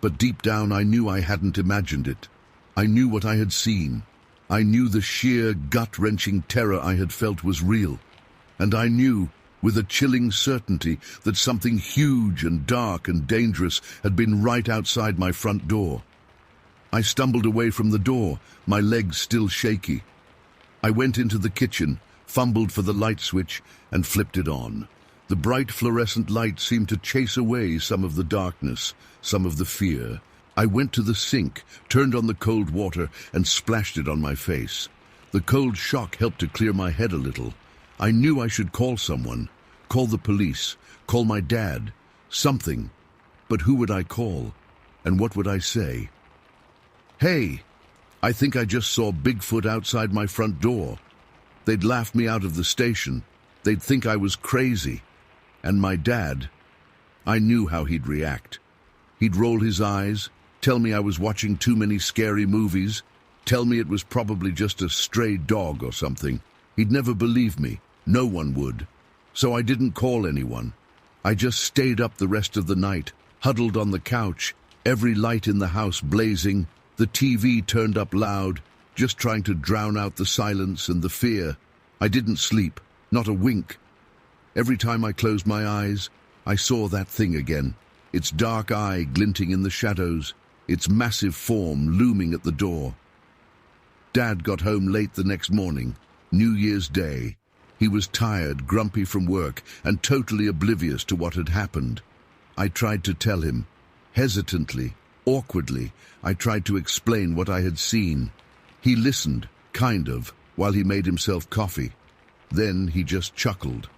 But deep down I knew I hadn't imagined it. I knew what I had seen. I knew the sheer, gut-wrenching terror I had felt was real. And I knew, with a chilling certainty, that something huge and dark and dangerous had been right outside my front door. I stumbled away from the door, my legs still shaky. I went into the kitchen, fumbled for the light switch, and flipped it on. The bright fluorescent light seemed to chase away some of the darkness, some of the fear. I went to the sink, turned on the cold water, and splashed it on my face. The cold shock helped to clear my head a little. I knew I should call someone, call the police, call my dad, something. But who would I call? And what would I say? Hey, I think I just saw Bigfoot outside my front door. They'd laugh me out of the station. They'd think I was crazy. And my dad, I knew how he'd react. He'd roll his eyes, tell me I was watching too many scary movies, tell me it was probably just a stray dog or something. He'd never believe me. No one would. So I didn't call anyone. I just stayed up the rest of the night, huddled on the couch, every light in the house blazing, the TV turned up loud, just trying to drown out the silence and the fear. I didn't sleep, not a wink. Every time I closed my eyes, I saw that thing again, its dark eye glinting in the shadows, its massive form looming at the door. Dad got home late the next morning, New Year's Day. He was tired, grumpy from work, and totally oblivious to what had happened. I tried to tell him. Hesitantly, awkwardly, I tried to explain what I had seen. He listened, kind of, while he made himself coffee. Then he just chuckled.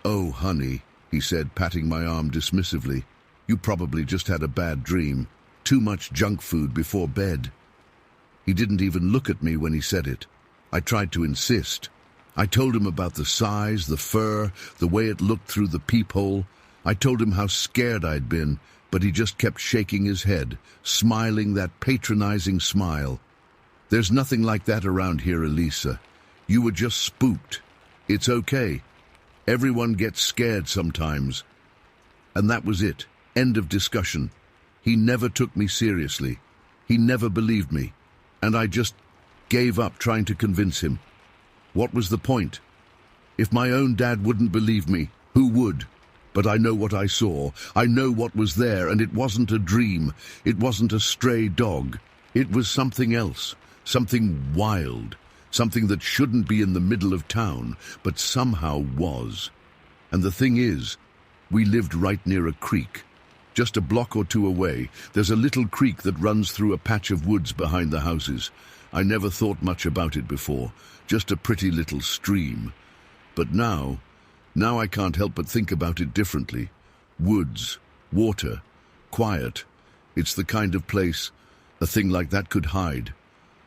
"Oh, honey," he said, patting my arm dismissively. "You probably just had a bad dream. Too much junk food before bed." He didn't even look at me when he said it. I tried to insist. I told him about the size, the fur, the way it looked through the peephole. I told him how scared I'd been, but he just kept shaking his head, smiling that patronizing smile. "There's nothing like that around here, Elisa. You were just spooked. It's okay. Everyone gets scared sometimes." And that was it. End of discussion. He never took me seriously. He never believed me. And I just gave up trying to convince him. What was the point? If my own dad wouldn't believe me, who would? But I know what I saw. I know what was there, and it wasn't a dream. It wasn't a stray dog. It was something else, something wild, something that shouldn't be in the middle of town, but somehow was. And the thing is, we lived right near a creek. Just a block or two away, there's a little creek that runs through a patch of woods behind the houses. I never thought much about it before, just a pretty little stream. But now I can't help but think about it differently. Woods, water, quiet. It's the kind of place a thing like that could hide.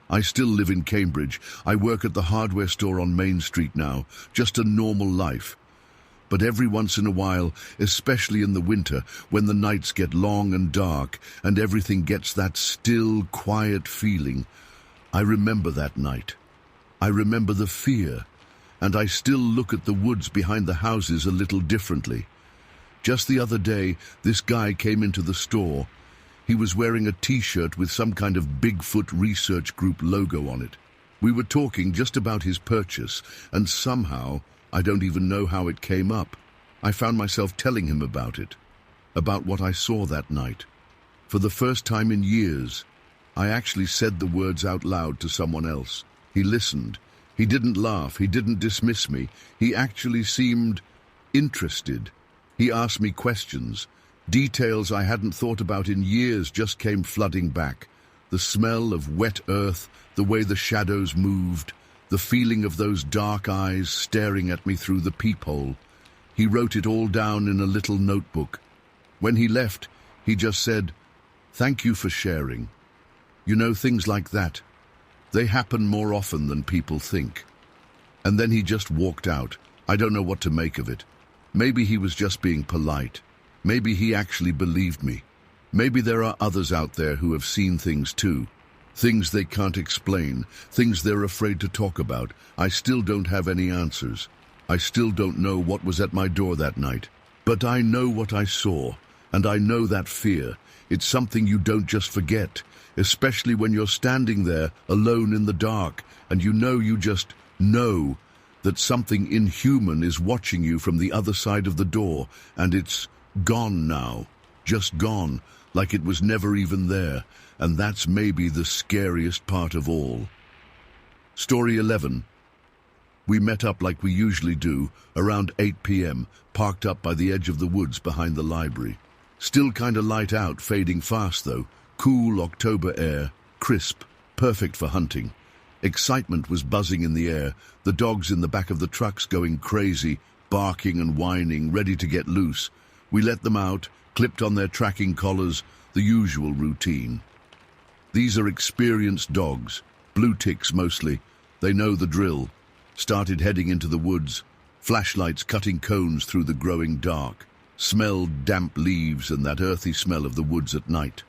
I still live in Cambridge. I work at the hardware store on Main Street now, just a normal life. But every once in a while, especially in the winter, when the nights get long and dark and everything gets that still, quiet feeling, I remember that night. I remember the fear, and I still look at the woods behind the houses a little differently. Just the other day, this guy came into the store. He was wearing a t-shirt with some kind of Bigfoot research group logo on it. We were talking just about his purchase, and somehow, I don't even know how it came up, I found myself telling him about it, about what I saw that night. For the first time in years, I actually said the words out loud to someone else. He listened. He didn't laugh. He didn't dismiss me. He actually seemed interested. He asked me questions. Details I hadn't thought about in years just came flooding back. The smell of wet earth, the way the shadows moved, the feeling of those dark eyes staring at me through the peephole. He wrote it all down in a little notebook. When he left, he just said, "Thank you for sharing." You know, things like that. They happen more often than people think. And then he just walked out. I don't know what to make of it. Maybe he was just being polite. Maybe he actually believed me. Maybe there are others out there who have seen things too. Things they can't explain, things they're afraid to talk about. I still don't have any answers. I still don't know what was at my door that night. But I know what I saw, and I know that fear. It's something you don't just forget, especially when you're standing there alone in the dark, and you just know that something inhuman is watching you from the other side of the door, and it's gone now, just gone, like it was never even there, and that's maybe the scariest part of all. Story 11. We met up like we usually do, around 8 p.m., parked up by the edge of the woods behind the library. Still kinda light out, fading fast though. Cool October air, crisp, perfect for hunting. Excitement was buzzing in the air, the dogs in the back of the trucks going crazy, barking and whining, ready to get loose. We let them out, clipped on their tracking collars, the usual routine. These are experienced dogs, blue ticks mostly. They know the drill. Started heading into the woods, flashlights cutting cones through the growing dark. Smelled damp leaves and that earthy smell of the woods at night.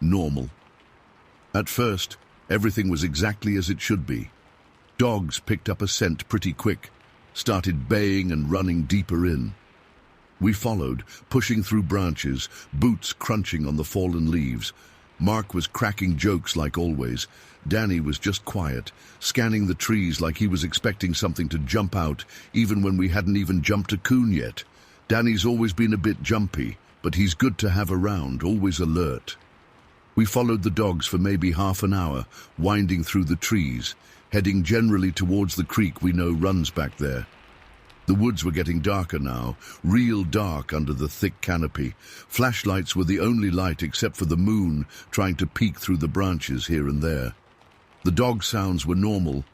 Normal. At first, everything was exactly as it should be. Dogs picked up a scent pretty quick, started baying and running deeper in. We followed, pushing through branches, boots crunching on the fallen leaves. Mark was cracking jokes like always. Danny was just quiet, scanning the trees like he was expecting something to jump out, even when we hadn't even jumped a coon yet. Danny's always been a bit jumpy, but he's good to have around, always alert. We followed the dogs for maybe half an hour, winding through the trees, heading generally towards the creek we know runs back there. The woods were getting darker now, real dark under the thick canopy. Flashlights were the only light except for the moon trying to peek through the branches here and there. The dog sounds were normal,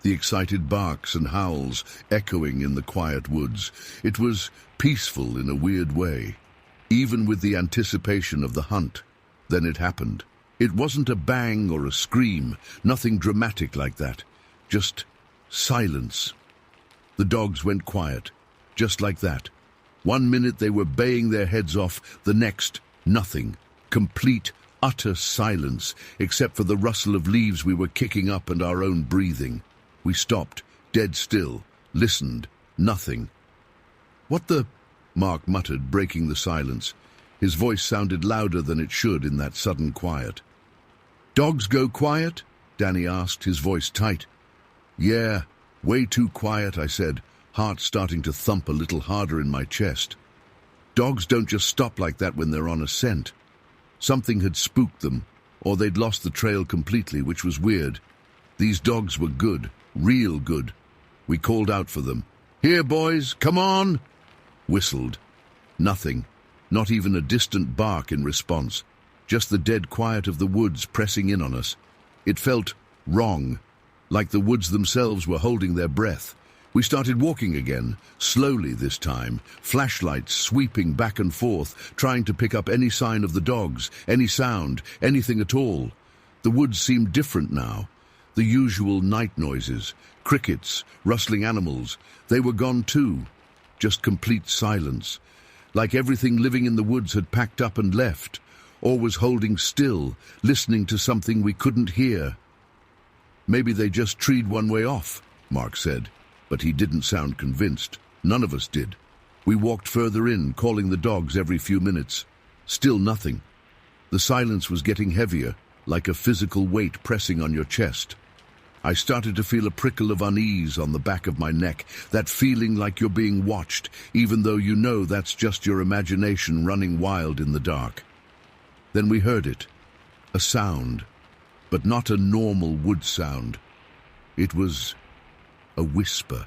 the excited barks and howls echoing in the quiet woods. It was peaceful in a weird way, even with the anticipation of the hunt. Then it happened. It wasn't a bang or a scream, nothing dramatic like that, just silence. The dogs went quiet, just like that. 1 minute they were baying their heads off, the next, nothing. Complete, utter silence, except for the rustle of leaves we were kicking up and our own breathing. We stopped, dead still, listened, nothing. "What the?" Mark muttered, breaking the silence. His voice sounded louder than it should in that sudden quiet. "Dogs go quiet?" Danny asked, his voice tight. "Yeah, way too quiet," I said, heart starting to thump a little harder in my chest. Dogs don't just stop like that when they're on a scent. Something had spooked them, or they'd lost the trail completely, which was weird. These dogs were good, real good. We called out for them. "Here, boys, come on!" Whistled. Nothing, not even a distant bark in response. Just the dead quiet of the woods pressing in on us. It felt wrong, like the woods themselves were holding their breath. We started walking again, slowly this time, flashlights sweeping back and forth, trying to pick up any sign of the dogs, any sound, anything at all. The woods seemed different now. The usual night noises, crickets, rustling animals, they were gone too. Just complete silence, like everything living in the woods had packed up and left, or was holding still, listening to something we couldn't hear. "Maybe they just treed one way off," Mark said, but he didn't sound convinced. None of us did. We walked further in, calling the dogs every few minutes. Still nothing. The silence was getting heavier, like a physical weight pressing on your chest. I started to feel a prickle of unease on the back of my neck, that feeling like you're being watched, even though you know that's just your imagination running wild in the dark. Then we heard it. A sound, but not a normal wood sound. It was a whisper,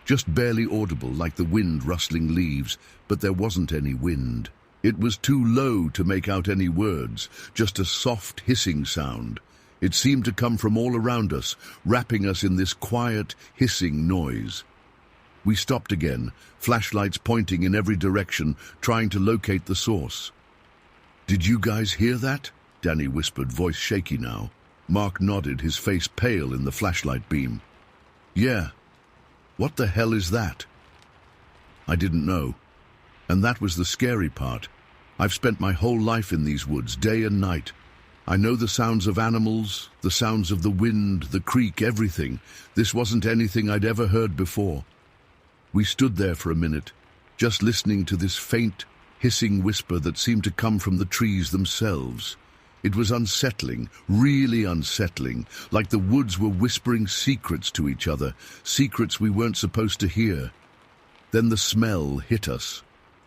just barely audible, like the wind rustling leaves, but there wasn't any wind. It was too low to make out any words, just a soft hissing sound. It seemed to come from all around us, wrapping us in this quiet, hissing noise. We stopped again, flashlights pointing in every direction, trying to locate the source. "Did you guys hear that?" Danny whispered, voice shaky now. Mark nodded, his face pale in the flashlight beam. "Yeah. What the hell is that?" I didn't know. And that was the scary part. I've spent my whole life in these woods, day and night. I know the sounds of animals, the sounds of the wind, the creek, everything. This wasn't anything I'd ever heard before. We stood there for a minute, just listening to this faint, hissing whisper that seemed to come from the trees themselves. It was unsettling, really unsettling, like the woods were whispering secrets to each other, secrets we weren't supposed to hear. Then the smell hit us.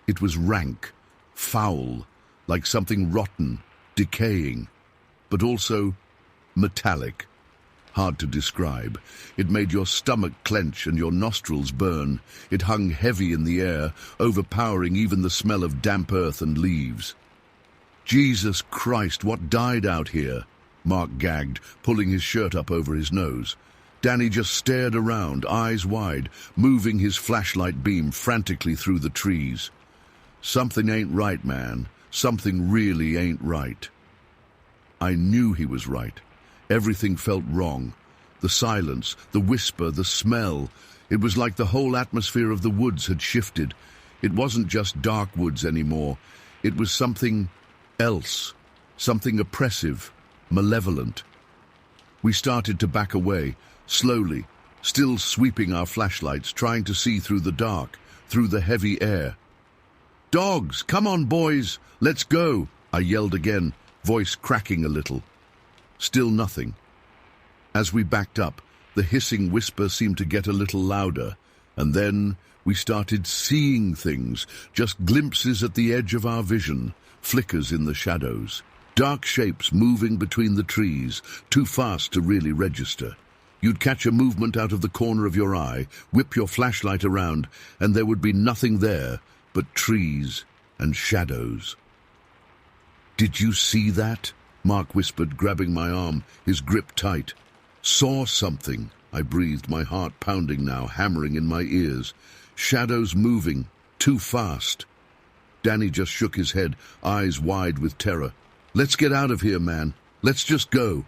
It was rank, foul, like something rotten, decaying, but also metallic. Hard to describe. It made your stomach clench and your nostrils burn. It hung heavy in the air, overpowering even the smell of damp earth and leaves. "Jesus Christ, what died out here?" Mark gagged, pulling his shirt up over his nose. Danny just stared around, eyes wide, moving his flashlight beam frantically through the trees. "Something ain't right, man. Something really ain't right." I knew he was right. Everything felt wrong. The silence, the whisper, the smell. It was like the whole atmosphere of the woods had shifted. It wasn't just dark woods anymore. It was something else, something oppressive, malevolent. We started to back away, slowly, still sweeping our flashlights, trying to see through the dark, through the heavy air. "Dogs, come on, boys, let's go," I yelled again, voice cracking a little. Still nothing. As we backed up, the hissing whisper seemed to get a little louder, and then we started seeing things, just glimpses at the edge of our vision, flickers in the shadows. Dark shapes moving between the trees, too fast to really register. You'd catch a movement out of the corner of your eye, whip your flashlight around, and there would be nothing there but trees and shadows. "Did you see that?" Mark whispered, grabbing my arm, his grip tight. "Saw something," I breathed, my heart pounding now, hammering in my ears. "Shadows moving, too fast." Danny just shook his head, eyes wide with terror. "Let's get out of here, man. Let's just go."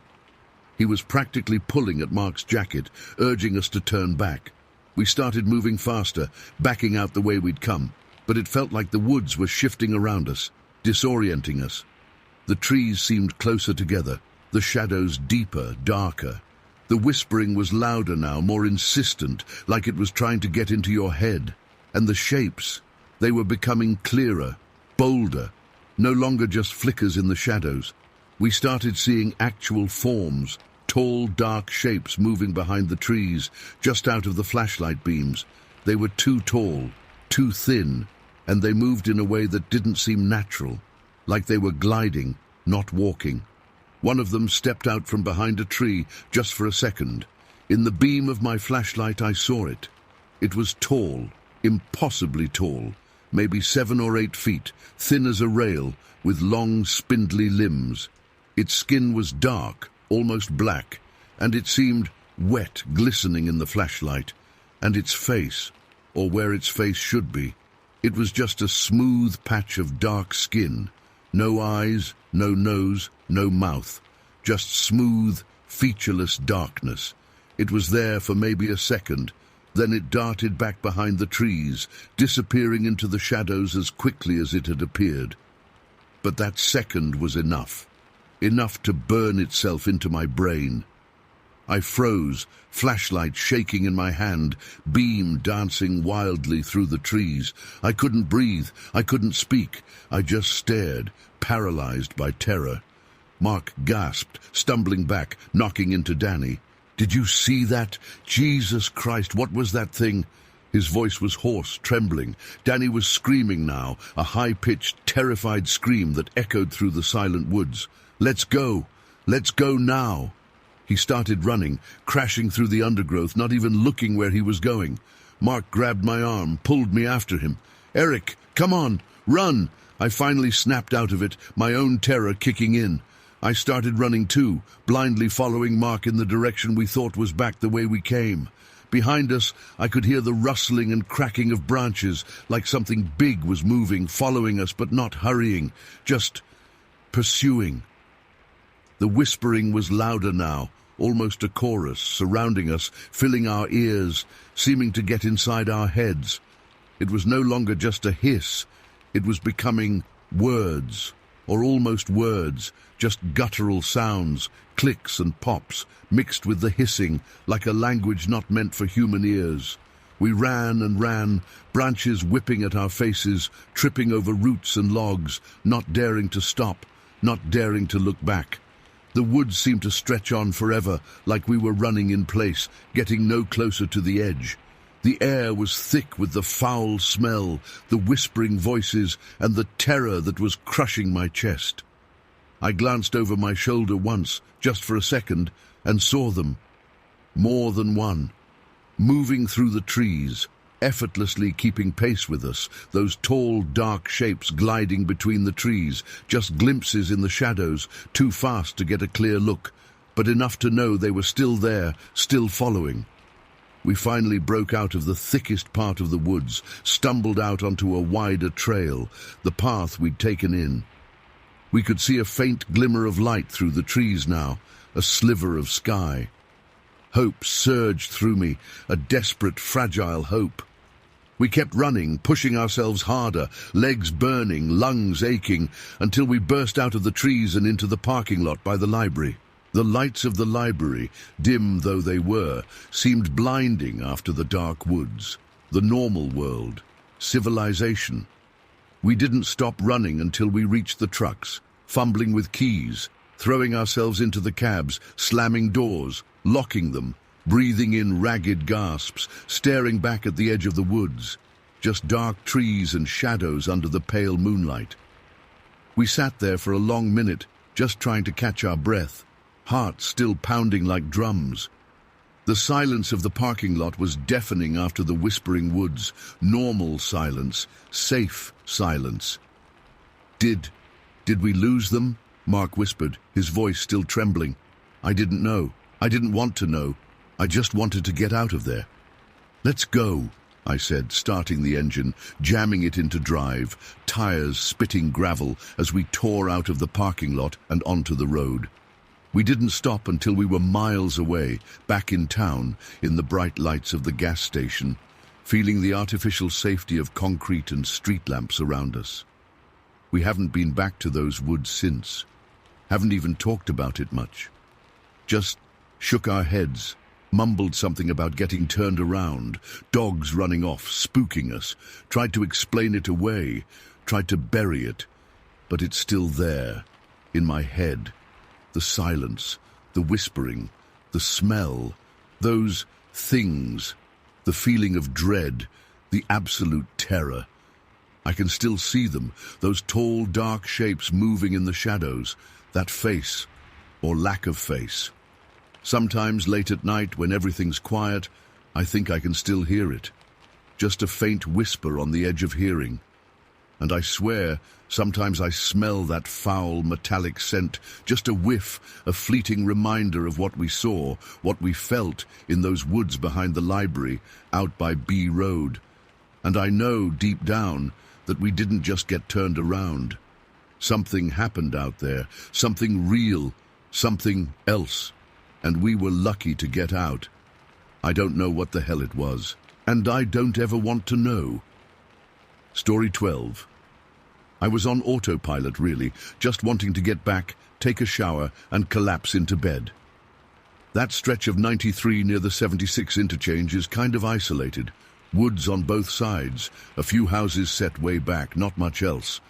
He was practically pulling at Mark's jacket, urging us to turn back. We started moving faster, backing out the way we'd come, but it felt like the woods were shifting around us, disorienting us. The trees seemed closer together, the shadows deeper, darker. The whispering was louder now, more insistent, like it was trying to get into your head. And the shapes, they were becoming clearer, bolder, no longer just flickers in the shadows. We started seeing actual forms, tall, dark shapes moving behind the trees, just out of the flashlight beams. They were too tall, too thin, and they moved in a way that didn't seem natural, like they were gliding, not walking. One of them stepped out from behind a tree just for a second. In the beam of my flashlight I saw it. It was tall, impossibly tall, maybe 7 or 8 feet, thin as a rail, with long, spindly limbs. Its skin was dark, almost black, and it seemed wet, glistening in the flashlight. And its face, or where its face should be, it was just a smooth patch of dark skin. No eyes, no nose, no mouth. Just smooth, featureless darkness. It was there for maybe a second. Then it darted back behind the trees, disappearing into the shadows as quickly as it had appeared. But that second was enough. Enough to burn itself into my brain. I froze, flashlight shaking in my hand, beam dancing wildly through the trees. I couldn't breathe, I couldn't speak. I just stared, paralyzed by terror. Mark gasped, stumbling back, knocking into Danny. "Did you see that? Jesus Christ, what was that thing?" His voice was hoarse, trembling. Danny was screaming now, a high-pitched, terrified scream that echoed through the silent woods. "Let's go! Let's go now!" He started running, crashing through the undergrowth, not even looking where he was going. Mark grabbed my arm, pulled me after him. "Eric, come on, run!" I finally snapped out of it, my own terror kicking in. I started running too, blindly following Mark in the direction we thought was back the way we came. Behind us, I could hear the rustling and cracking of branches, like something big was moving, following us but not hurrying, just pursuing. The whispering was louder now, almost a chorus, surrounding us, filling our ears, seeming to get inside our heads. It was no longer just a hiss. It was becoming words, or almost words, just guttural sounds, clicks and pops, mixed with the hissing, like a language not meant for human ears. We ran and ran, branches whipping at our faces, tripping over roots and logs, not daring to stop, not daring to look back. The woods seemed to stretch on forever, like we were running in place, getting no closer to the edge. The air was thick with the foul smell, the whispering voices, and the terror that was crushing my chest. I glanced over my shoulder once, just for a second, and saw them. More than one. Moving through the trees, effortlessly keeping pace with us, those tall, dark shapes gliding between the trees, just glimpses in the shadows, too fast to get a clear look, but enough to know they were still there, still following. We finally broke out of the thickest part of the woods, stumbled out onto a wider trail, the path we'd taken in. We could see a faint glimmer of light through the trees now, a sliver of sky. Hope surged through me, a desperate, fragile hope. We kept running, pushing ourselves harder, legs burning, lungs aching, until we burst out of the trees and into the parking lot by the library. The lights of the library, dim though they were, seemed blinding after the dark woods. The normal world. Civilization. We didn't stop running until we reached the trucks, fumbling with keys, throwing ourselves into the cabs, slamming doors, locking them, breathing in ragged gasps, staring back at the edge of the woods, just dark trees and shadows under the pale moonlight. We sat there for a long minute, just trying to catch our breath, hearts still pounding like drums. The silence of the parking lot was deafening after the whispering woods. Normal silence, safe silence. Did we lose them? Mark whispered, his voice still trembling. I didn't know. I didn't want to know. I just wanted to get out of there. Let's go, I said, starting the engine, jamming it into drive, tires spitting gravel as we tore out of the parking lot and onto the road. We didn't stop until we were miles away, back in town, in the bright lights of the gas station, feeling the artificial safety of concrete and street lamps around us. We haven't been back to those woods since. Haven't even talked about it much. Just shook our heads, mumbled something about getting turned around, dogs running off, spooking us, tried to explain it away, tried to bury it, but it's still there, in my head. The silence, the whispering, the smell, those things, the feeling of dread, the absolute terror. I can still see them, those tall, dark shapes moving in the shadows, that face, or lack of face. Sometimes late at night, when everything's quiet, I think I can still hear it. Just a faint whisper on the edge of hearing. And I swear, sometimes I smell that foul, metallic scent, just a whiff, a fleeting reminder of what we saw, what we felt in those woods behind the library, out by B Road. And I know, deep down, that we didn't just get turned around. Something happened out there, something real, something else. And we were lucky to get out. I don't know what the hell it was, and I don't ever want to know. Story 12. I was on autopilot, really, just wanting to get back, take a shower, and collapse into bed. That stretch of 93 near the 76 interchange is kind of isolated. Woods on both sides, a few houses set way back, not much else.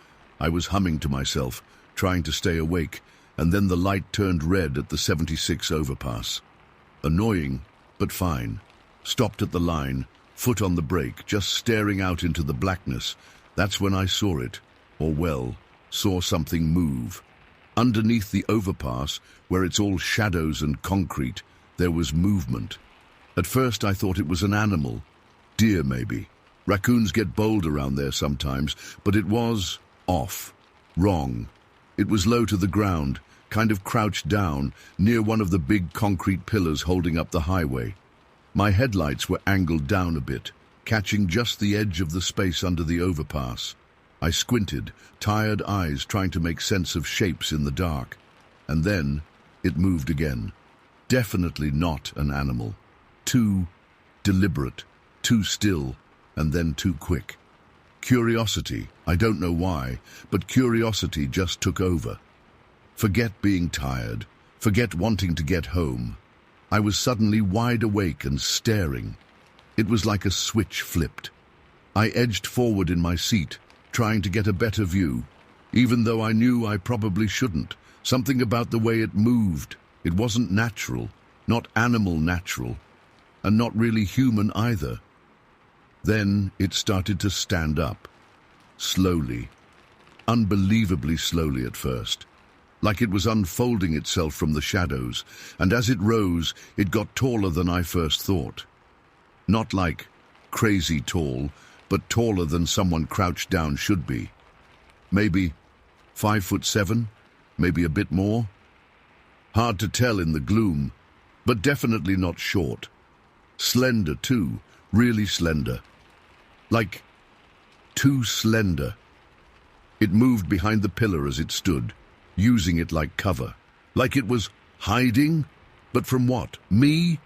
I was humming to myself, trying to stay awake, and then the light turned red at the 76 overpass. Annoying, but fine. Stopped at the line, foot on the brake, just staring out into the blackness. That's when I saw it. Or well, saw something move. Underneath the overpass, where it's all shadows and concrete, there was movement. At first I thought it was an animal. Deer, maybe. Raccoons get bold around there sometimes, but it was off. Wrong. It was low to the ground, kind of crouched down, near one of the big concrete pillars holding up the highway. My headlights were angled down a bit, catching just the edge of the space under the overpass. I squinted, tired eyes trying to make sense of shapes in the dark. And then it moved again. Definitely not an animal. Too deliberate, too still, and then too quick. Curiosity, I don't know why, but curiosity just took over. Forget being tired, forget wanting to get home. I was suddenly wide awake and staring. It was like a switch flipped. I edged forward in my seat, trying to get a better view, even though I knew I probably shouldn't. Something about the way it moved. It wasn't natural, not animal natural, and not really human either. Then it started to stand up, slowly, unbelievably slowly at first, like it was unfolding itself from the shadows, and as it rose, it got taller than I first thought. Not like crazy tall, but taller than someone crouched down should be. Maybe 5'7", maybe a bit more. Hard to tell in the gloom, but definitely not short. Slender too, really slender. Like too slender. It moved behind the pillar as it stood, using it like cover. Like it was hiding, but from what? Me?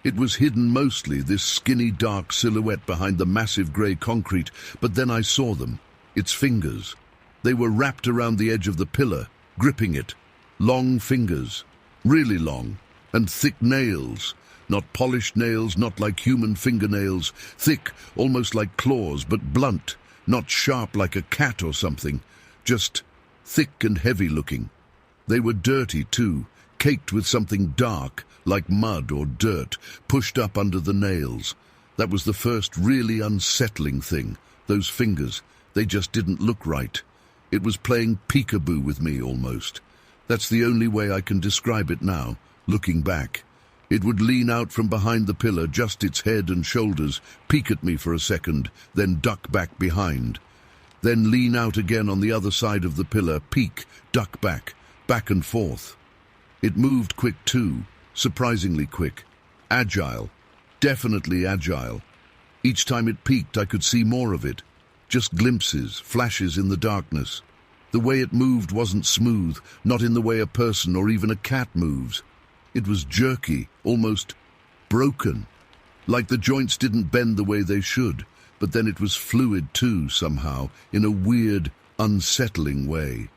It was hidden mostly, this skinny dark silhouette behind the massive grey concrete, but then I saw them, its fingers. They were wrapped around the edge of the pillar, gripping it. Long fingers, really long, and thick nails. Not polished nails, not like human fingernails. Thick, almost like claws, but blunt. Not sharp like a cat or something. Just thick and heavy looking. They were dirty too, caked with something dark, like mud or dirt, pushed up under the nails. That was the first really unsettling thing. Those fingers, they just didn't look right. It was playing peekaboo with me almost. That's the only way I can describe it now, looking back. It would lean out from behind the pillar, just its head and shoulders, peek at me for a second, then duck back behind. Then lean out again on the other side of the pillar, peek, duck back and forth. It moved quick too, surprisingly quick. Agile, definitely agile. Each time it peeked, I could see more of it. Just glimpses, flashes in the darkness. The way it moved wasn't smooth, not in the way a person or even a cat moves. It was jerky, almost broken, like the joints didn't bend the way they should, but then it was fluid too, somehow, in a weird, unsettling way.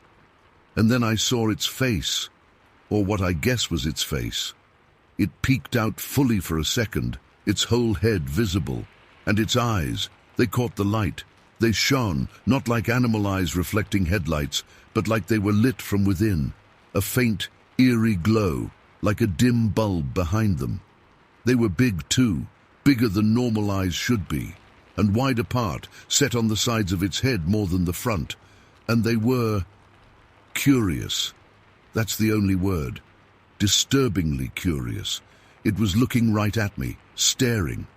And then I saw its face, or what I guess was its face. It peeked out fully for a second, its whole head visible, and its eyes, they caught the light. They shone, not like animal eyes reflecting headlights, but like they were lit from within, a faint, eerie glow, like a dim bulb behind them. They were big too, bigger than normal eyes should be, and wide apart, set on the sides of its head more than the front, and they were curious. That's the only word. Disturbingly curious. It was looking right at me, staring,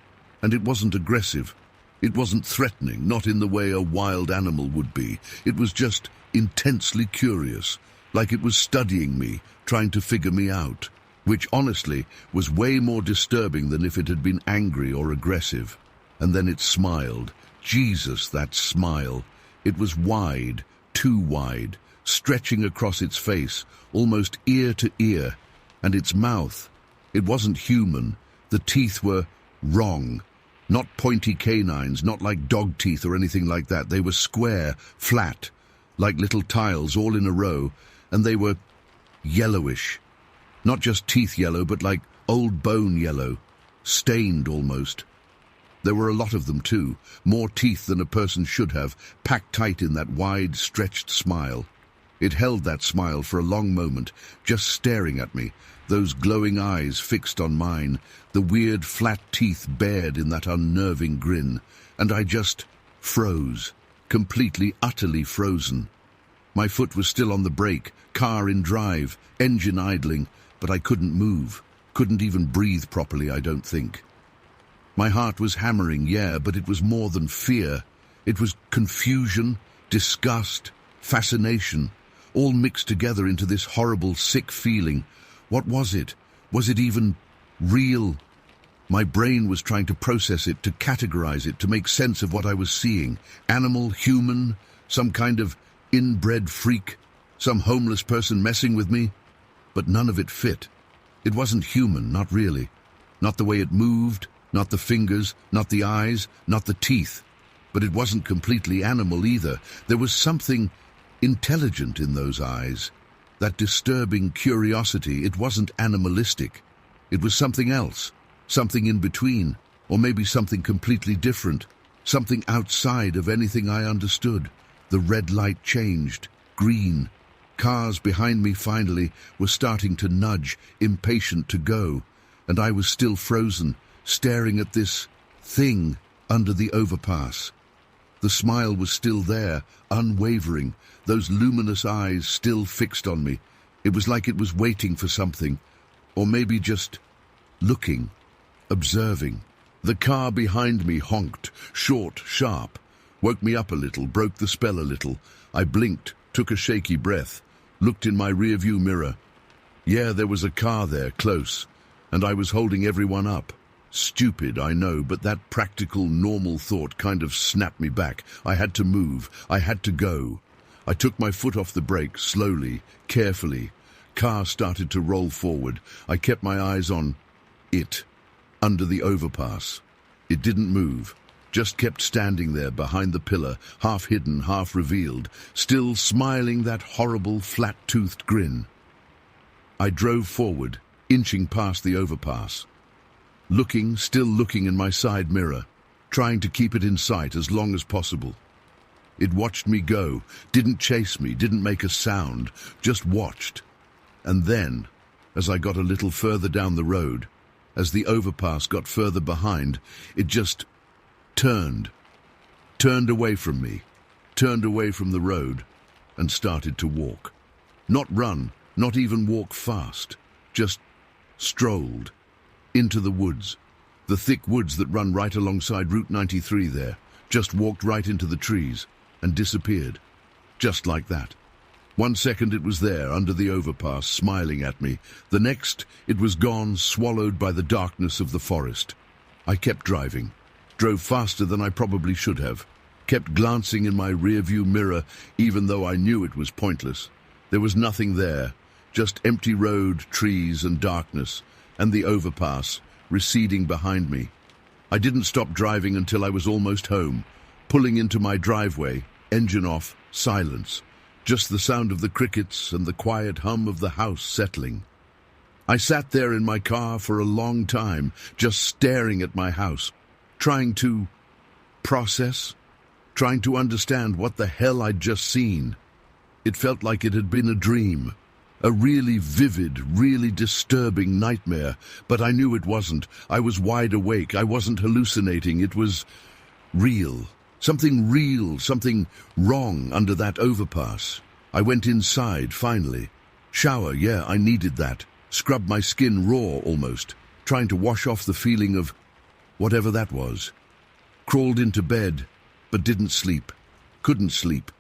and it wasn't aggressive. It wasn't threatening, not in the way a wild animal would be. It was just intensely curious, like it was studying me, trying to figure me out, which honestly was way more disturbing than if it had been angry or aggressive. And then it smiled. Jesus, that smile. It was wide, too wide, stretching across its face, almost ear to ear, and its mouth. It wasn't human. The teeth were wrong. Not pointy canines, not like dog teeth or anything like that. They were square, flat, like little tiles all in a row, and they were yellowish. Not just teeth yellow, but like old bone yellow, stained almost. There were a lot of them too, more teeth than a person should have, packed tight in that wide, stretched smile. It held that smile for a long moment, just staring at me, those glowing eyes fixed on mine, the weird flat teeth bared in that unnerving grin, and I just froze, completely, utterly frozen. My foot was still on the brake, car in drive, engine idling, but I couldn't move, couldn't even breathe properly, I don't think. My heart was hammering, yeah, but it was more than fear. It was confusion, disgust, fascination, all mixed together into this horrible, sick feeling. What was it? Was it even real? My brain was trying to process it, to categorize it, to make sense of what I was seeing. Animal, human, some kind of inbred freak, some homeless person messing with me. But none of it fit. It wasn't human, not really. Not the way it moved, not the fingers, not the eyes, not the teeth. But it wasn't completely animal either. There was something intelligent in those eyes. That disturbing curiosity, it wasn't animalistic. It was something else, something in between, or maybe something completely different, something outside of anything I understood. The red light changed, green. Cars behind me finally were starting to nudge, impatient to go, and I was still frozen, staring at this thing under the overpass. The smile was still there, unwavering, those luminous eyes still fixed on me. It was like it was waiting for something, or maybe just looking, observing. The car behind me honked, short, sharp, woke me up a little, broke the spell a little. I blinked, took a shaky breath, looked in my rearview mirror. Yeah, there was a car there, close, and I was holding everyone up. Stupid, I know, but that practical, normal thought kind of snapped me back. I had to move. I had to go. I took my foot off the brake, slowly, carefully. Car started to roll forward. I kept my eyes on it, under the overpass. It didn't move, just kept standing there behind the pillar, half hidden, half revealed, still smiling that horrible, flat-toothed grin. I drove forward, inching past the overpass. Looking, still looking in my side mirror, trying to keep it in sight as long as possible. It watched me go, didn't chase me, didn't make a sound, just watched. And then, as I got a little further down the road, as the overpass got further behind, it just turned away from me, turned away from the road, and started to walk. Not run, not even walk fast, just strolled. into the woods. The thick woods that run right alongside Route 93 there. Just walked right into the trees and disappeared. Just like that. 1 second it was there, under the overpass, smiling at me. The next, it was gone, swallowed by the darkness of the forest. I kept driving. Drove faster than I probably should have. Kept glancing in my rearview mirror, even though I knew it was pointless. There was nothing there. Just empty road, trees and darkness, and the overpass receding behind me. I didn't stop driving until I was almost home. Pulling into my driveway, engine off, silence. Just the sound of the crickets and the quiet hum of the house settling. I sat there in my car for a long time, just staring at my house, trying to process, trying to understand what the hell I'd just seen. It felt like it had been a dream, a really vivid, really disturbing nightmare, but I knew it wasn't. I was wide awake. I wasn't hallucinating. It was real. Something real, something wrong under that overpass. I went inside, finally. Shower, yeah, I needed that. Scrubbed my skin raw, almost, trying to wash off the feeling of whatever that was. Crawled into bed, but didn't sleep. Couldn't sleep.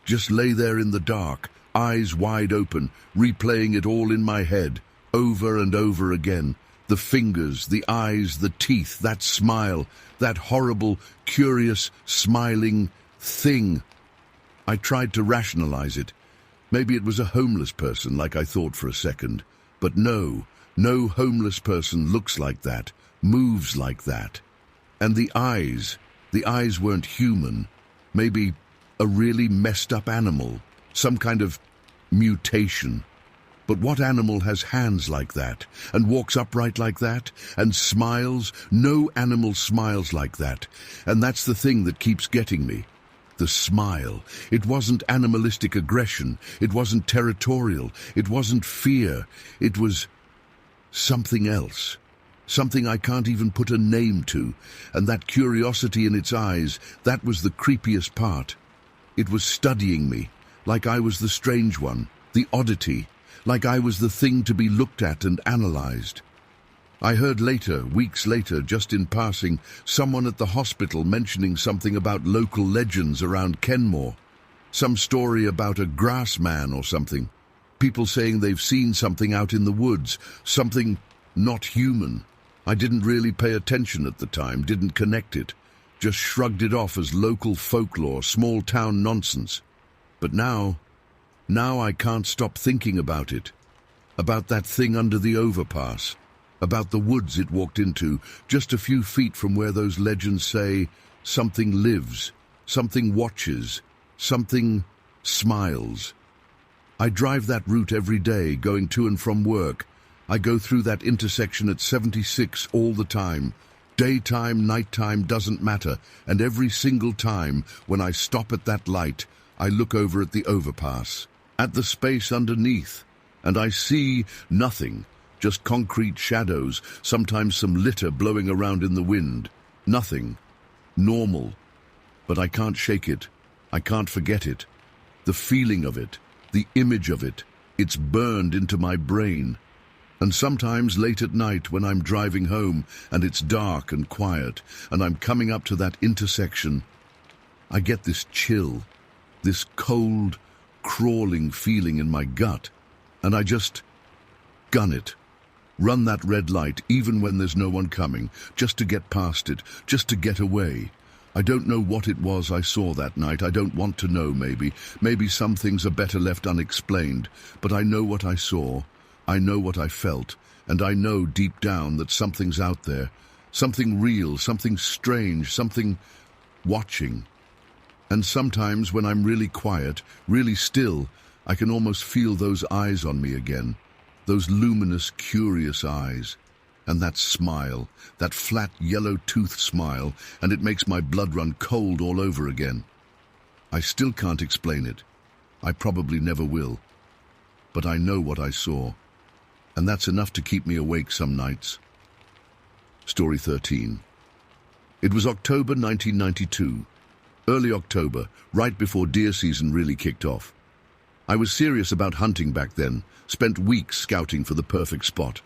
Just lay there in the dark, eyes wide open, replaying it all in my head, over and over again. The fingers, the eyes, the teeth, that smile, that horrible, curious, smiling thing. I tried to rationalize it. Maybe it was a homeless person, like I thought for a second. But no homeless person looks like that, moves like that. And the eyes weren't human. Maybe a really messed up animal, some kind of mutation. But what animal has hands like that, and walks upright like that, and smiles? No animal smiles like that. And that's the thing that keeps getting me. The smile. It wasn't animalistic aggression. It wasn't territorial. It wasn't fear. It was something else. Something I can't even put a name to. And that curiosity in its eyes, that was the creepiest part. It was studying me, like I was the strange one, the oddity, like I was the thing to be looked at and analyzed. I heard later, weeks later, just in passing, someone at the hospital mentioning something about local legends around Kenmore. Some story about a grass man or something. People saying they've seen something out in the woods, something not human. I didn't really pay attention at the time, didn't connect it. Just shrugged it off as local folklore, small-town nonsense. But now I can't stop thinking about it. About that thing under the overpass. About the woods it walked into, just a few feet from where those legends say something lives, something watches, something smiles. I drive that route every day, going to and from work. I go through that intersection at 76 all the time. Daytime, nighttime, doesn't matter. And every single time, when I stop at that light, I look over at the overpass, at the space underneath, and I see nothing. Just concrete shadows, sometimes some litter blowing around in the wind. Nothing. Normal. But I can't shake it. I can't forget it. The feeling of it, the image of it, it's burned into my brain. And sometimes late at night when I'm driving home and it's dark and quiet and I'm coming up to that intersection, I get this chill, this cold, crawling feeling in my gut, and I just gun it. Run that red light even when there's no one coming, just to get past it, just to get away. I don't know what it was I saw that night. I don't want to know, maybe. Maybe some things are better left unexplained. But I know what I saw. I know what I felt. And I know deep down that something's out there. Something real, something strange, something watching. And sometimes when I'm really quiet, really still, I can almost feel those eyes on me again. Those luminous, curious eyes. And that smile, that flat yellow-toothed smile, and it makes my blood run cold all over again. I still can't explain it. I probably never will. But I know what I saw. And that's enough to keep me awake some nights. Story 13. It was October 1992. Early October, right before deer season really kicked off. I was serious about hunting back then, spent weeks scouting for the perfect spot.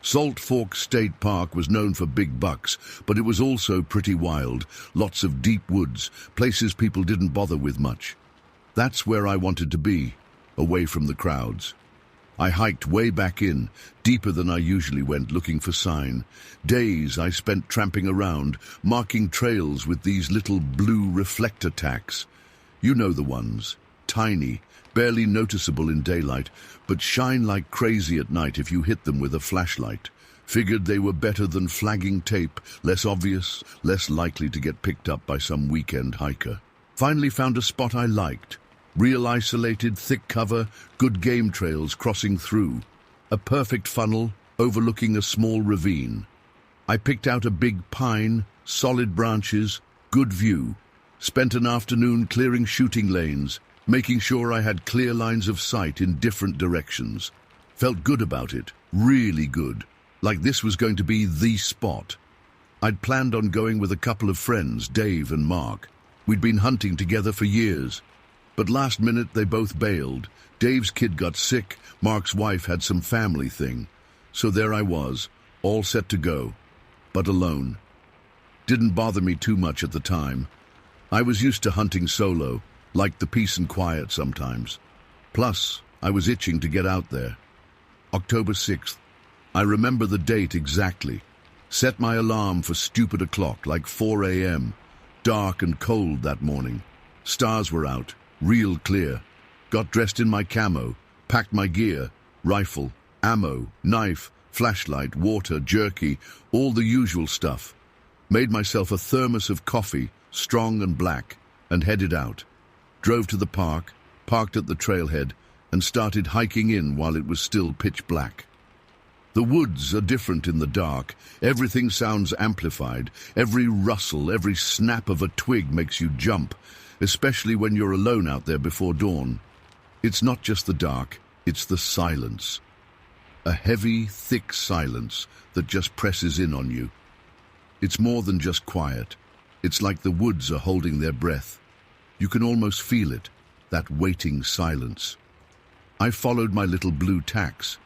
Salt Fork State Park was known for big bucks, but it was also pretty wild, lots of deep woods, places people didn't bother with much. That's where I wanted to be, away from the crowds. I hiked way back in, deeper than I usually went, looking for sign. Days I spent tramping around, marking trails with these little blue reflector tacks. You know the ones, tiny, barely noticeable in daylight, but shine like crazy at night if you hit them with a flashlight. Figured they were better than flagging tape, less obvious, less likely to get picked up by some weekend hiker. Finally found a spot I liked. Real isolated, thick cover, good game trails crossing through. A perfect funnel overlooking a small ravine. I picked out a big pine, solid branches, good view. Spent an afternoon clearing shooting lanes, making sure I had clear lines of sight in different directions. Felt good about it, really good, like this was going to be the spot. I'd planned on going with a couple of friends, Dave and Mark. We'd been hunting together for years, but last minute they both bailed. Dave's kid got sick, Mark's wife had some family thing. So there I was, all set to go, but alone. Didn't bother me too much at the time. I was used to hunting solo, liked the peace and quiet sometimes. Plus, I was itching to get out there. October 6th. I remember the date exactly. Set my alarm for stupid o'clock, like 4 a.m. Dark and cold that morning. Stars were out, real clear. Got dressed in my camo, packed my gear, rifle, ammo, knife, flashlight, water, jerky, all the usual stuff. Made myself a thermos of coffee, strong and black, and headed out. Drove to the park, parked at the trailhead, and started hiking in while it was still pitch black. The woods are different in the dark. Everything sounds amplified. Every rustle, every snap of a twig makes you jump, especially when you're alone out there before dawn. It's not just the dark, it's the silence. A heavy, thick silence that just presses in on you. It's more than just quiet. It's like the woods are holding their breath. You can almost feel it, that waiting silence. I followed my little blue tacks.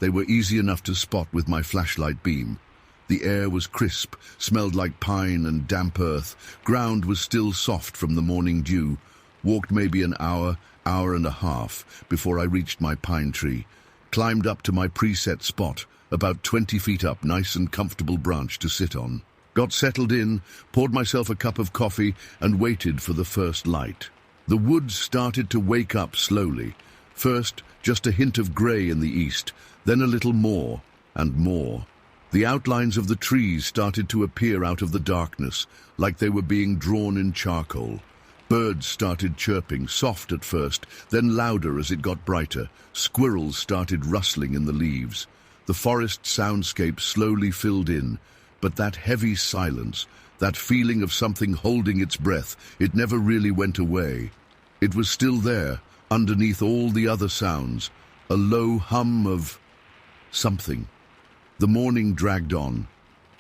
They were easy enough to spot with my flashlight beam. The air was crisp, smelled like pine and damp earth. Ground was still soft from the morning dew. Walked maybe an hour, hour and a half before I reached my pine tree. Climbed up to my preset spot, about 20 feet up, nice and comfortable branch to sit on. Got settled in, poured myself a cup of coffee, and waited for the first light. The woods started to wake up slowly. First, just a hint of grey in the east, then a little more and more. The outlines of the trees started to appear out of the darkness, like they were being drawn in charcoal. Birds started chirping, soft at first, then louder as it got brighter. Squirrels started rustling in the leaves. The forest soundscape slowly filled in, but that heavy silence, that feeling of something holding its breath, it never really went away. It was still there, underneath all the other sounds, a low hum of something. The morning dragged on.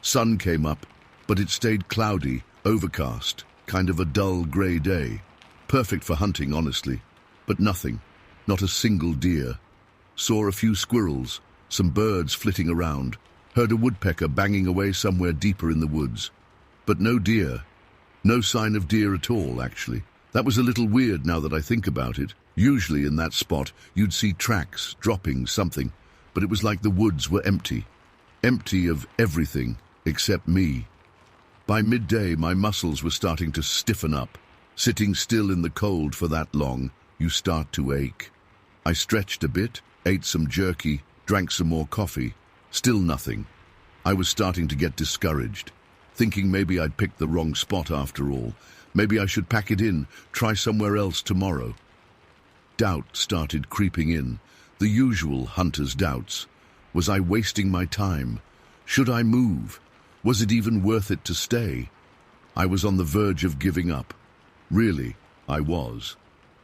Sun came up, but it stayed cloudy, overcast, kind of a dull grey day. Perfect for hunting, honestly. But nothing, not a single deer. Saw a few squirrels, some birds flitting around. Heard a woodpecker banging away somewhere deeper in the woods. But no deer. No sign of deer at all, actually. That was a little weird now that I think about it. Usually in that spot, you'd see tracks, dropping, something. But it was like the woods were empty. Empty of everything, except me. By midday, my muscles were starting to stiffen up. Sitting still in the cold for that long, you start to ache. I stretched a bit, ate some jerky, drank some more coffee. Still nothing. I was starting to get discouraged, thinking maybe I'd picked the wrong spot after all. Maybe I should pack it in, try somewhere else tomorrow. Doubt started creeping in, the usual hunter's doubts. Was I wasting my time? Should I move? Was it even worth it to stay? I was on the verge of giving up. Really, I was.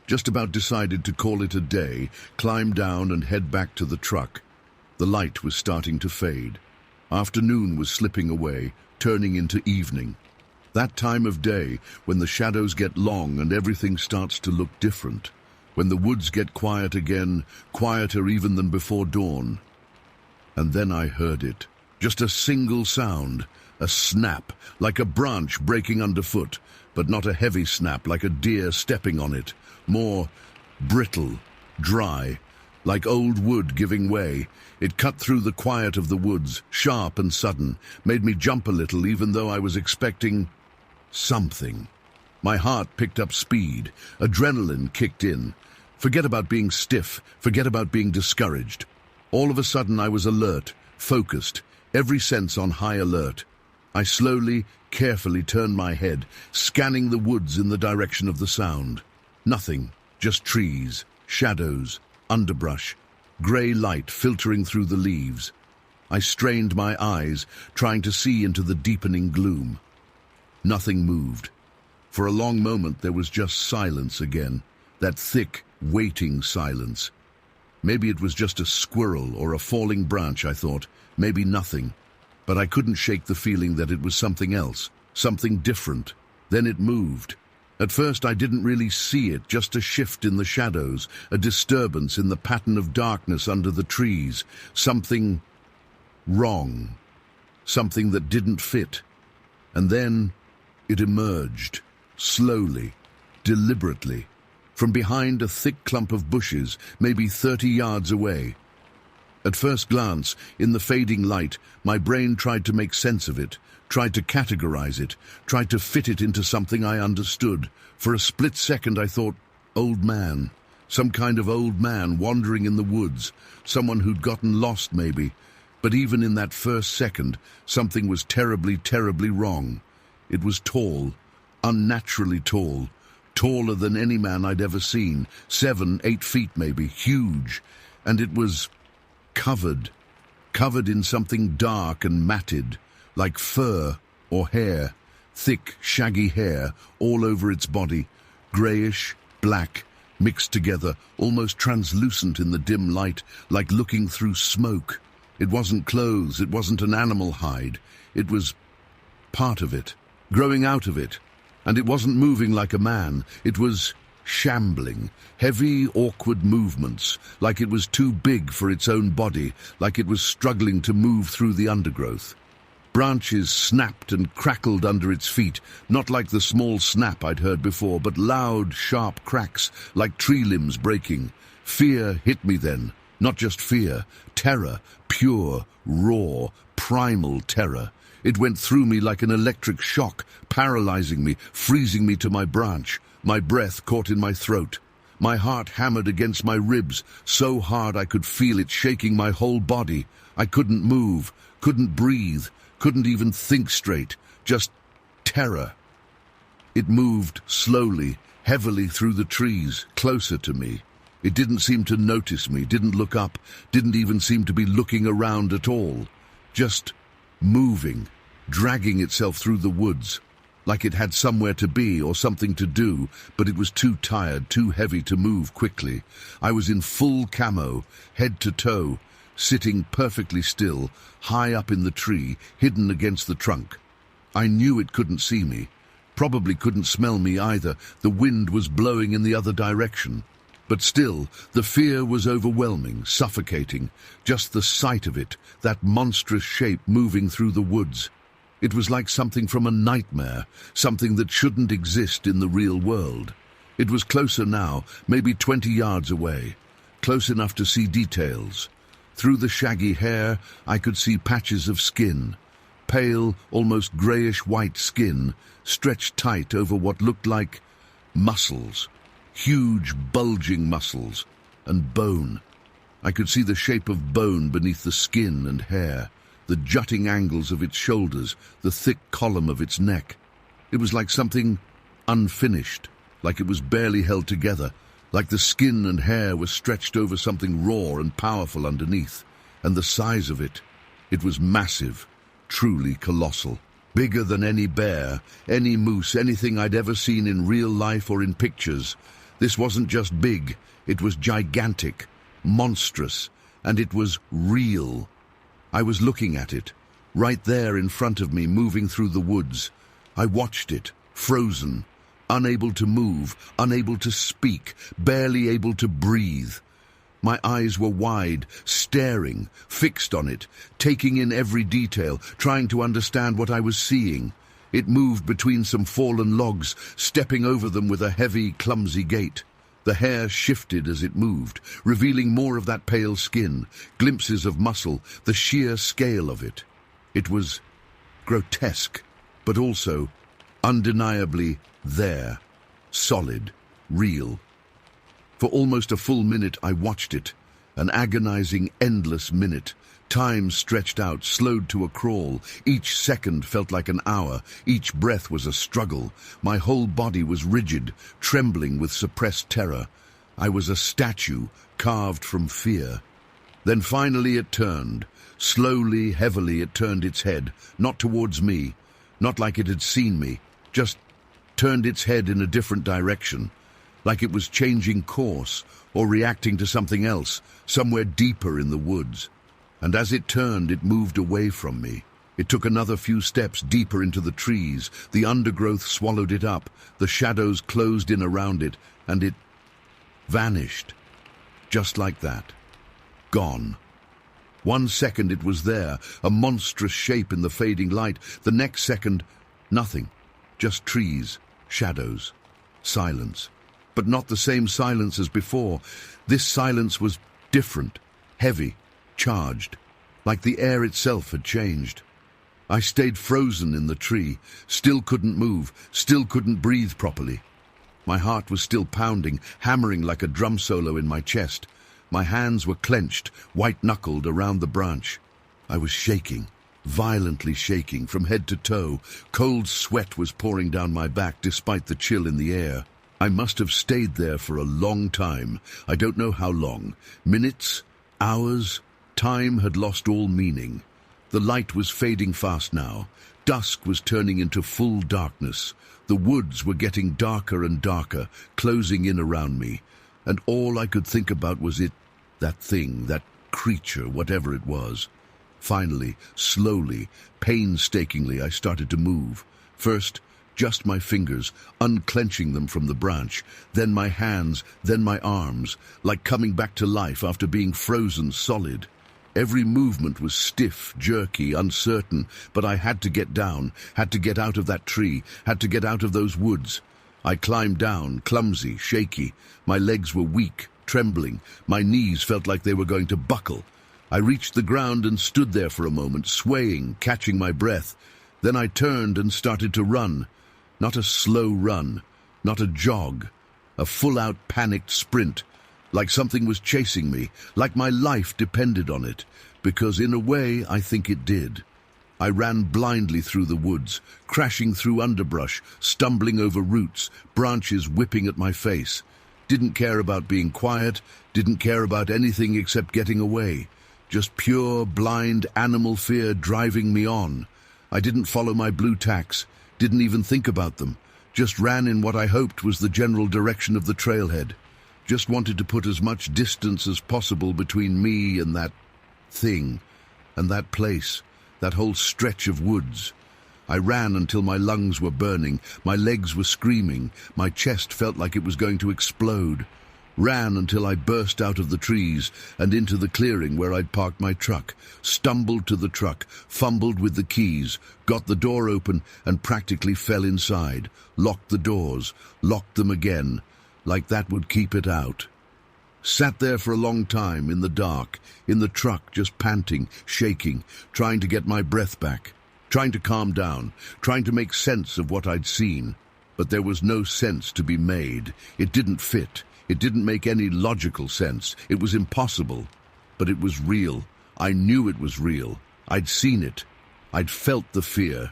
Just about decided to call it a day, climb down and head back to the truck. The light was starting to fade. Afternoon was slipping away, turning into evening. That time of day when the shadows get long and everything starts to look different. When the woods get quiet again, quieter even than before dawn. And then I heard it. Just a single sound, a snap, like a branch breaking underfoot, but not a heavy snap like a deer stepping on it. More brittle, dry, like old wood giving way. It cut through the quiet of the woods, sharp and sudden, made me jump a little even though I was expecting something. My heart picked up speed, adrenaline kicked in. Forget about being stiff, forget about being discouraged. All of a sudden I was alert, focused, every sense on high alert. I slowly, carefully turned my head, scanning the woods in the direction of the sound. Nothing, just trees, shadows, underbrush, grey light filtering through the leaves. I strained my eyes, trying to see into the deepening gloom. Nothing moved. For a long moment there was just silence again, that thick, waiting silence. Maybe it was just a squirrel or a falling branch, I thought. Maybe nothing. But I couldn't shake the feeling that it was something else, something different. Then it moved. At first I didn't really see it, just a shift in the shadows, a disturbance in the pattern of darkness under the trees. Something wrong. Something that didn't fit. And then it emerged, slowly, deliberately, from behind a thick clump of bushes, maybe 30 yards away. At first glance, in the fading light, my brain tried to make sense of it, tried to categorize it, tried to fit it into something I understood. For a split second I thought, old man, some kind of old man wandering in the woods, someone who'd gotten lost maybe. But even in that first second, something was terribly, terribly wrong. It was tall, unnaturally tall, taller than any man I'd ever seen, 7, 8 feet maybe, huge. And it was covered in something dark and matted, like fur or hair, thick, shaggy hair all over its body, greyish, black, mixed together, almost translucent in the dim light, like looking through smoke. It wasn't clothes, it wasn't an animal hide. It was part of it, growing out of it. And it wasn't moving like a man, it was shambling, heavy, awkward movements, like it was too big for its own body, like it was struggling to move through the undergrowth. Branches snapped and crackled under its feet, not like the small snap I'd heard before, but loud, sharp cracks, like tree limbs breaking. Fear hit me then, not just fear, terror, pure, raw, primal terror. It went through me like an electric shock, paralyzing me, freezing me to my branch. My breath caught in my throat. My heart hammered against my ribs, so hard I could feel it shaking my whole body. I couldn't move, couldn't breathe, couldn't even think straight, just terror. It moved slowly, heavily through the trees, closer to me. It didn't seem to notice me, didn't look up, didn't even seem to be looking around at all. Just moving, dragging itself through the woods, like it had somewhere to be or something to do, but it was too tired, too heavy to move quickly. I was in full camo, head to toe, sitting perfectly still, high up in the tree, hidden against the trunk. I knew it couldn't see me, probably couldn't smell me either. The wind was blowing in the other direction. But still, the fear was overwhelming, suffocating. Just the sight of it, that monstrous shape moving through the woods. It was like something from a nightmare, something that shouldn't exist in the real world. It was closer now, maybe 20 yards away, close enough to see details. Through the shaggy hair, I could see patches of skin, pale, almost greyish-white skin, stretched tight over what looked like muscles. Huge, bulging muscles, and bone. I could see the shape of bone beneath the skin and hair, the jutting angles of its shoulders, the thick column of its neck. It was like something unfinished, like it was barely held together, like the skin and hair were stretched over something raw and powerful underneath. And the size of it, it was massive, truly colossal. Bigger than any bear, any moose, anything I'd ever seen in real life or in pictures. This wasn't just big, it was gigantic, monstrous, and it was real. I was looking at it, right there in front of me, moving through the woods. I watched it, frozen, unable to move, unable to speak, barely able to breathe. My eyes were wide, staring, fixed on it, taking in every detail, trying to understand what I was seeing. It moved between some fallen logs, stepping over them with a heavy, clumsy gait. The hair shifted as it moved, revealing more of that pale skin, glimpses of muscle, the sheer scale of it. It was grotesque, but also undeniably there, solid, real. For almost a full minute I watched it, an agonizing, endless minute. Time stretched out, slowed to a crawl. Each second felt like an hour. Each breath was a struggle. My whole body was rigid, trembling with suppressed terror. I was a statue, carved from fear. Then finally it turned. Slowly, heavily it turned its head, not towards me, not like it had seen me, just turned its head in a different direction, like it was changing course or reacting to something else, somewhere deeper in the woods. And as it turned, it moved away from me. It took another few steps deeper into the trees. The undergrowth swallowed it up. The shadows closed in around it, and it vanished. Just like that. Gone. 1 second it was there, a monstrous shape in the fading light. The next second, nothing. Just trees, shadows, silence. But not the same silence as before. This silence was different, heavy, charged, like the air itself had changed. I stayed frozen in the tree, still couldn't move, still couldn't breathe properly. My heart was still pounding, hammering like a drum solo in my chest. My hands were clenched, white-knuckled around the branch. I was shaking, violently shaking from head to toe. Cold sweat was pouring down my back despite the chill in the air. I must have stayed there for a long time. I don't know how long. Minutes? Hours? Time had lost all meaning. The light was fading fast now. Dusk was turning into full darkness. The woods were getting darker and darker, closing in around me. And all I could think about was it, that thing, that creature, whatever it was. Finally, slowly, painstakingly, I started to move. First, just my fingers, unclenching them from the branch, then my hands, then my arms, like coming back to life after being frozen solid. Every movement was stiff, jerky, uncertain, but I had to get down, had to get out of that tree, had to get out of those woods. I climbed down, clumsy, shaky. My legs were weak, trembling. My knees felt like they were going to buckle. I reached the ground and stood there for a moment, swaying, catching my breath. Then I turned and started to run. Not a slow run, not a jog, a full-out panicked sprint, like something was chasing me, like my life depended on it, because in a way I think it did. I ran blindly through the woods, crashing through underbrush, stumbling over roots, branches whipping at my face. Didn't care about being quiet, didn't care about anything except getting away. Just pure, blind animal fear driving me on. I didn't follow my blue tacks, didn't even think about them, just ran in what I hoped was the general direction of the trailhead. Just wanted to put as much distance as possible between me and that thing, and that place, that whole stretch of woods. I ran until my lungs were burning, my legs were screaming, my chest felt like it was going to explode. Ran until I burst out of the trees and into the clearing where I'd parked my truck, stumbled to the truck, fumbled with the keys, got the door open and practically fell inside, locked the doors, locked them again, like that would keep it out. Sat there for a long time in the dark, in the truck, just panting, shaking, trying to get my breath back, trying to calm down, trying to make sense of what I'd seen. But there was no sense to be made. It didn't fit. It didn't make any logical sense. It was impossible. But it was real. I knew it was real. I'd seen it. I'd felt the fear.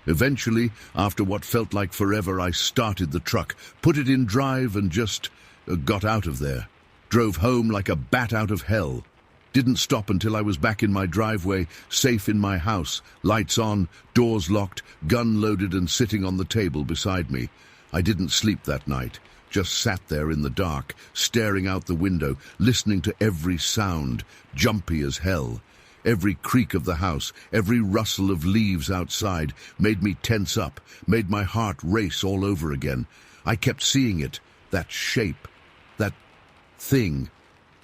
Eventually, after what felt like forever, I started the truck, put it in drive and just got out of there. Drove home like a bat out of hell. Didn't stop until I was back in my driveway, safe in my house, lights on, doors locked, gun loaded and sitting on the table beside me. I didn't sleep that night. Just sat there in the dark, staring out the window, listening to every sound, jumpy as hell. Every creak of the house, every rustle of leaves outside made me tense up, made my heart race all over again. I kept seeing it, that shape, that thing.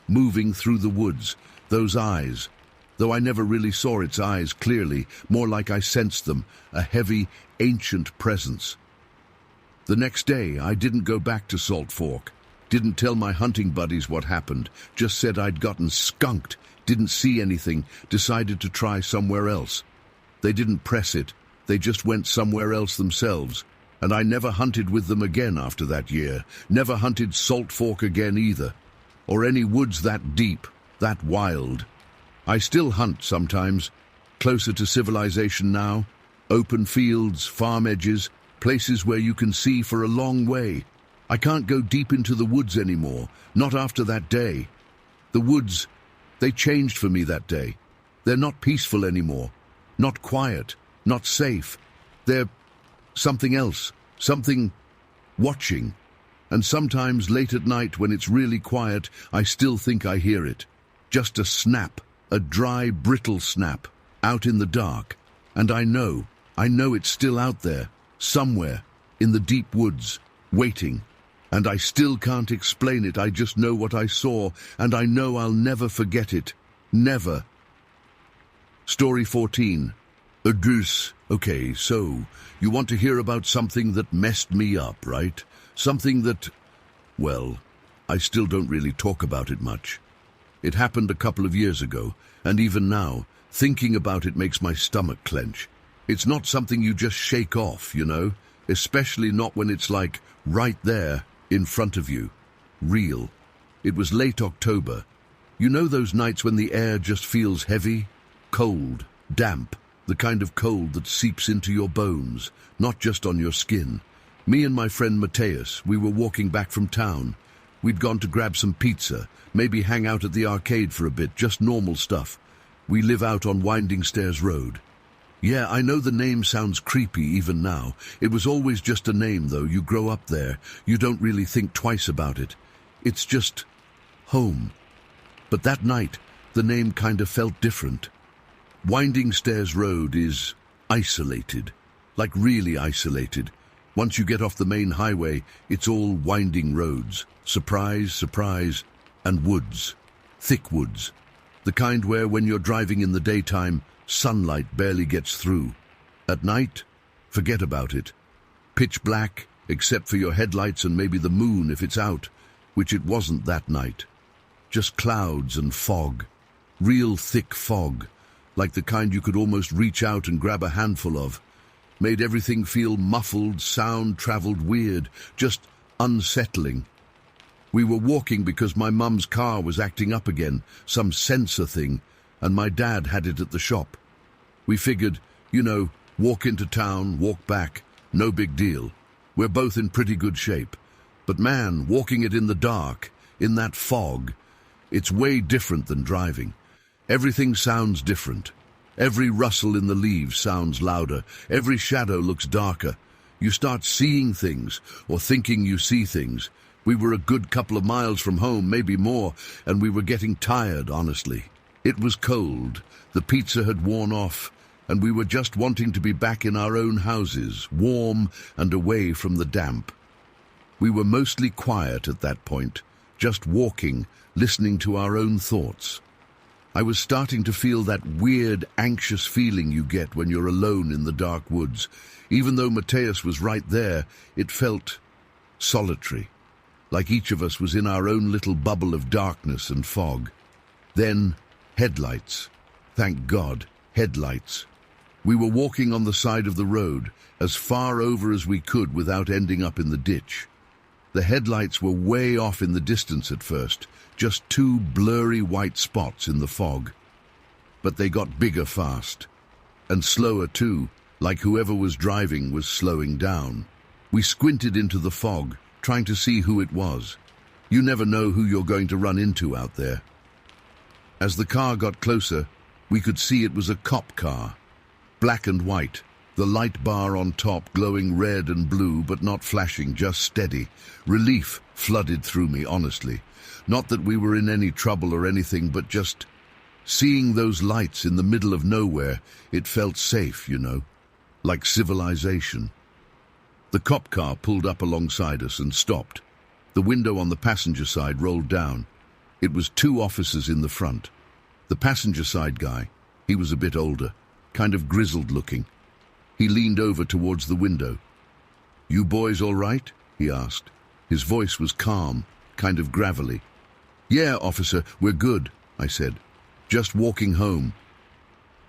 moving through the woods, those eyes. Though I never really saw its eyes clearly, more like I sensed them, a heavy, ancient presence. The next day, I didn't go back to Salt Fork, didn't tell my hunting buddies what happened, just said I'd gotten skunked, didn't see anything, decided to try somewhere else. They didn't press it, they just went somewhere else themselves, and I never hunted with them again after that year, never hunted Salt Fork again either, or any woods that deep, that wild. I still hunt sometimes, closer to civilization now, open fields, farm edges, places where you can see for a long way. I can't go deep into the woods anymore, not after that day. The woods, they changed for me that day. They're not peaceful anymore, not quiet, not safe. They're something else, something watching. And sometimes late at night when it's really quiet, I still think I hear it. Just a snap, a dry, brittle snap, out in the dark. And I know it's still out there, somewhere, in the deep woods, waiting. And I still can't explain it, I just know what I saw, and I know I'll never forget it. Never. Story 14. A goose. Okay, so, you want to hear about something that messed me up, right? Something that, well, I still don't really talk about it much. It happened a couple of years ago, and even now, thinking about it makes my stomach clench. It's not something you just shake off, you know? Especially not when it's like, right there, in front of you. Real. It was late October. You know those nights when the air just feels heavy? Cold, damp, the kind of cold that seeps into your bones, not just on your skin. Me and my friend Mateus, we were walking back from town. We'd gone to grab some pizza, maybe hang out at the arcade for a bit, just normal stuff. We live out on Winding Stairs Road. Yeah, I know the name sounds creepy even now. It was always just a name, though. You grow up there. You don't really think twice about it. It's just home. But that night, the name kind of felt different. Winding Stairs Road is isolated, like really isolated. Once you get off the main highway, it's all winding roads. Surprise, surprise, and woods. Thick woods. The kind where when you're driving in the daytime, sunlight barely gets through. At night, forget about it. Pitch black, except for your headlights and maybe the moon if it's out, which it wasn't that night. Just clouds and fog. Real thick fog, like the kind you could almost reach out and grab a handful of. Made everything feel muffled, sound traveled weird, just unsettling. We were walking because my mum's car was acting up again, some sensor thing, and my dad had it at the shop. We figured, you know, walk into town, walk back, no big deal. We're both in pretty good shape. But man, walking it in the dark, in that fog, it's way different than driving. Everything sounds different. Every rustle in the leaves sounds louder. Every shadow looks darker. You start seeing things, or thinking you see things. We were a good couple of miles from home, maybe more, and we were getting tired, honestly. It was cold, the pizza had worn off, and we were just wanting to be back in our own houses, warm and away from the damp. We were mostly quiet at that point, just walking, listening to our own thoughts. I was starting to feel that weird, anxious feeling you get when you're alone in the dark woods. Even though Mateus was right there, it felt solitary, like each of us was in our own little bubble of darkness and fog. Then, headlights. Thank God, headlights. We were walking on the side of the road, as far over as we could without ending up in the ditch. The headlights were way off in the distance at first, just two blurry white spots in the fog. But they got bigger fast. And slower too, like whoever was driving was slowing down. We squinted into the fog, trying to see who it was. You never know who you're going to run into out there. As the car got closer, we could see it was a cop car. Black and white, the light bar on top glowing red and blue but not flashing, just steady. Relief flooded through me, honestly. Not that we were in any trouble or anything, but just seeing those lights in the middle of nowhere, it felt safe, you know, like civilization. The cop car pulled up alongside us and stopped. The window on the passenger side rolled down. It was two officers in the front. The passenger side guy, he was a bit older, kind of grizzled looking. He leaned over towards the window. "You boys all right?" he asked. His voice was calm, kind of gravelly. "Yeah, officer, we're good," I said. "Just walking home."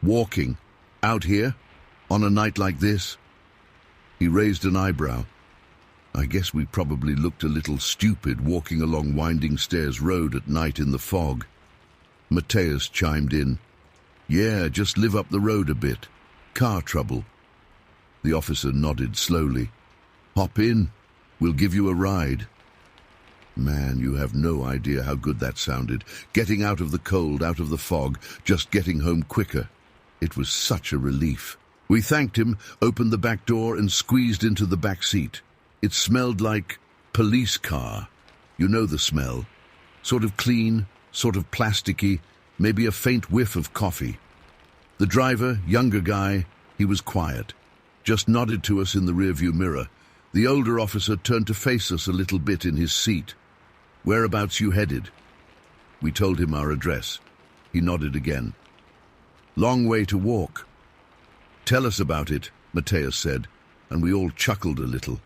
"Walking? Out here? On a night like this?" He raised an eyebrow. I guess we probably looked a little stupid walking along Winding Stairs Road at night in the fog. Mateus chimed in. "Yeah, just live up the road a bit. Car trouble." The officer nodded slowly. "Hop in. We'll give you a ride." Man, you have no idea how good that sounded. Getting out of the cold, out of the fog, just getting home quicker. It was such a relief. We thanked him, opened the back door and squeezed into the back seat. It smelled like police car. You know the smell. Sort of clean, sort of plasticky, maybe a faint whiff of coffee. The driver, younger guy, he was quiet. Just nodded to us in the rearview mirror. The older officer turned to face us a little bit in his seat. "Whereabouts you headed?" We told him our address. He nodded again. "Long way to walk." "Tell us about it," Mateus said, and we all chuckled a little.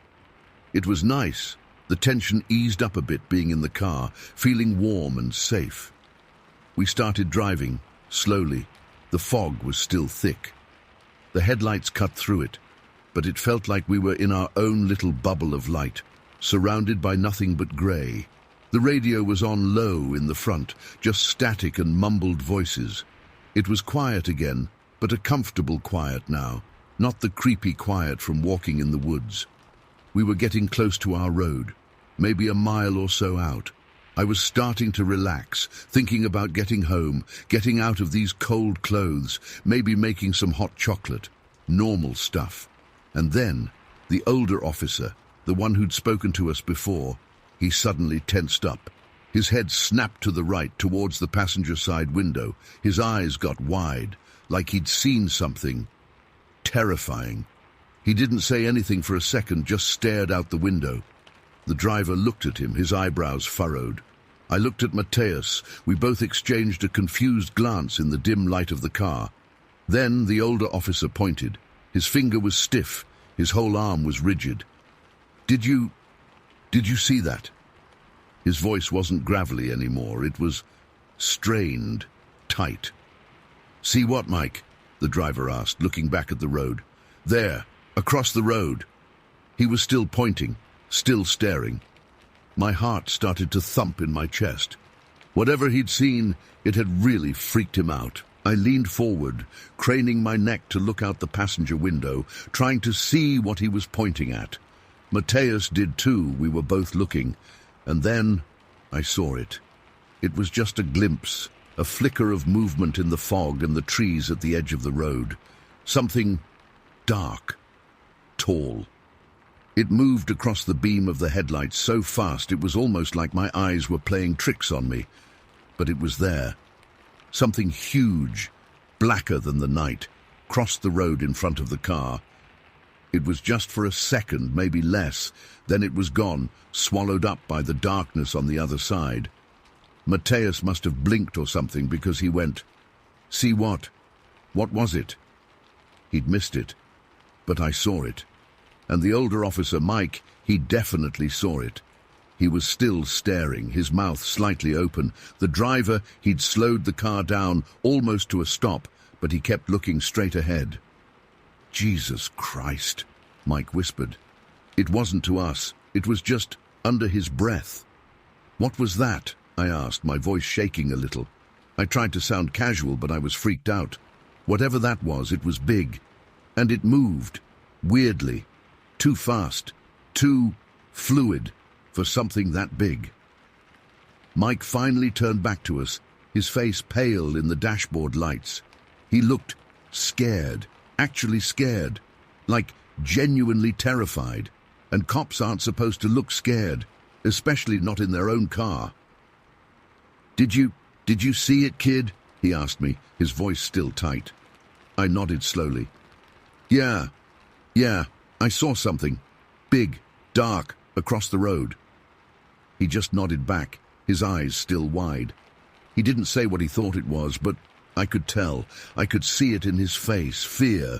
It was nice. The tension eased up a bit being in the car, feeling warm and safe. We started driving, slowly. The fog was still thick. The headlights cut through it, but it felt like we were in our own little bubble of light, surrounded by nothing but grey. The radio was on low in the front, just static and mumbled voices. It was quiet again, but a comfortable quiet now, not the creepy quiet from walking in the woods. We were getting close to our road, maybe a mile or so out. I was starting to relax, thinking about getting home, getting out of these cold clothes, maybe making some hot chocolate. Normal stuff. And then, the older officer, the one who'd spoken to us before, he suddenly tensed up. His head snapped to the right towards the passenger side window. His eyes got wide, like he'd seen something terrifying. He didn't say anything for a second, just stared out the window. The driver looked at him, his eyebrows furrowed. I looked at Mateus. We both exchanged a confused glance in the dim light of the car. Then the older officer pointed. His finger was stiff. His whole arm was rigid. Did you see that?" His voice wasn't gravelly anymore. It was strained, tight. "See what, Mike?" the driver asked, looking back at the road. "There, across the road." He was still pointing, still staring. My heart started to thump in my chest. Whatever he'd seen, it had really freaked him out. I leaned forward, craning my neck to look out the passenger window, trying to see what he was pointing at. Mateus did too. We were both looking. And then I saw it. It was just a glimpse, a flicker of movement in the fog and the trees at the edge of the road. Something dark, tall. It moved across the beam of the headlights so fast it was almost like my eyes were playing tricks on me. But it was there. Something huge, blacker than the night, crossed the road in front of the car. It was just for a second, maybe less. Then it was gone, swallowed up by the darkness on the other side. Mateus must have blinked or something because he went, "See what? What was it?" He'd missed it, but I saw it. And the older officer, Mike, he definitely saw it. He was still staring, his mouth slightly open. The driver, he'd slowed the car down, almost to a stop, but he kept looking straight ahead. "Jesus Christ," Mike whispered. It wasn't to us. It was just under his breath. "What was that?" I asked, my voice shaking a little. I tried to sound casual, but I was freaked out. Whatever that was, it was big. And it moved, weirdly. Too fast, too fluid for something that big. Mike finally turned back to us, his face pale in the dashboard lights. He looked scared, actually scared, like genuinely terrified. And cops aren't supposed to look scared, especially not in their own car. Did you see it, kid?" he asked me, his voice still tight. I nodded slowly. Yeah, I saw something. Big, dark, across the road." He just nodded back, his eyes still wide. He didn't say what he thought it was, but I could tell. I could see it in his face, fear,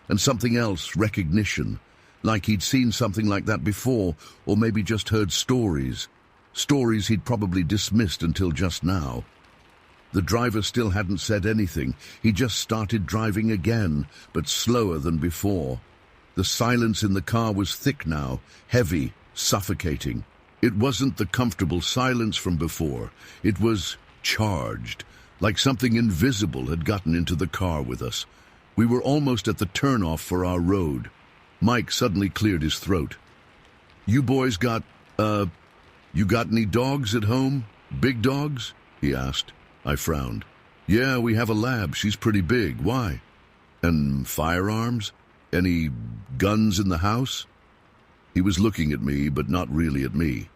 and something else, recognition, like he'd seen something like that before, or maybe just heard stories. Stories he'd probably dismissed until just now. The driver still hadn't said anything. He just started driving again, but slower than before. The silence in the car was thick now, heavy, suffocating. It wasn't the comfortable silence from before. It was charged, like something invisible had gotten into the car with us. We were almost at the turnoff for our road. Mike suddenly cleared his throat. "You boys got, you got any dogs at home? Big dogs?" he asked. I frowned. "Yeah, we have a lab. She's pretty big. Why?" "And firearms? Any guns in the house?" He was looking at me, but not really at me.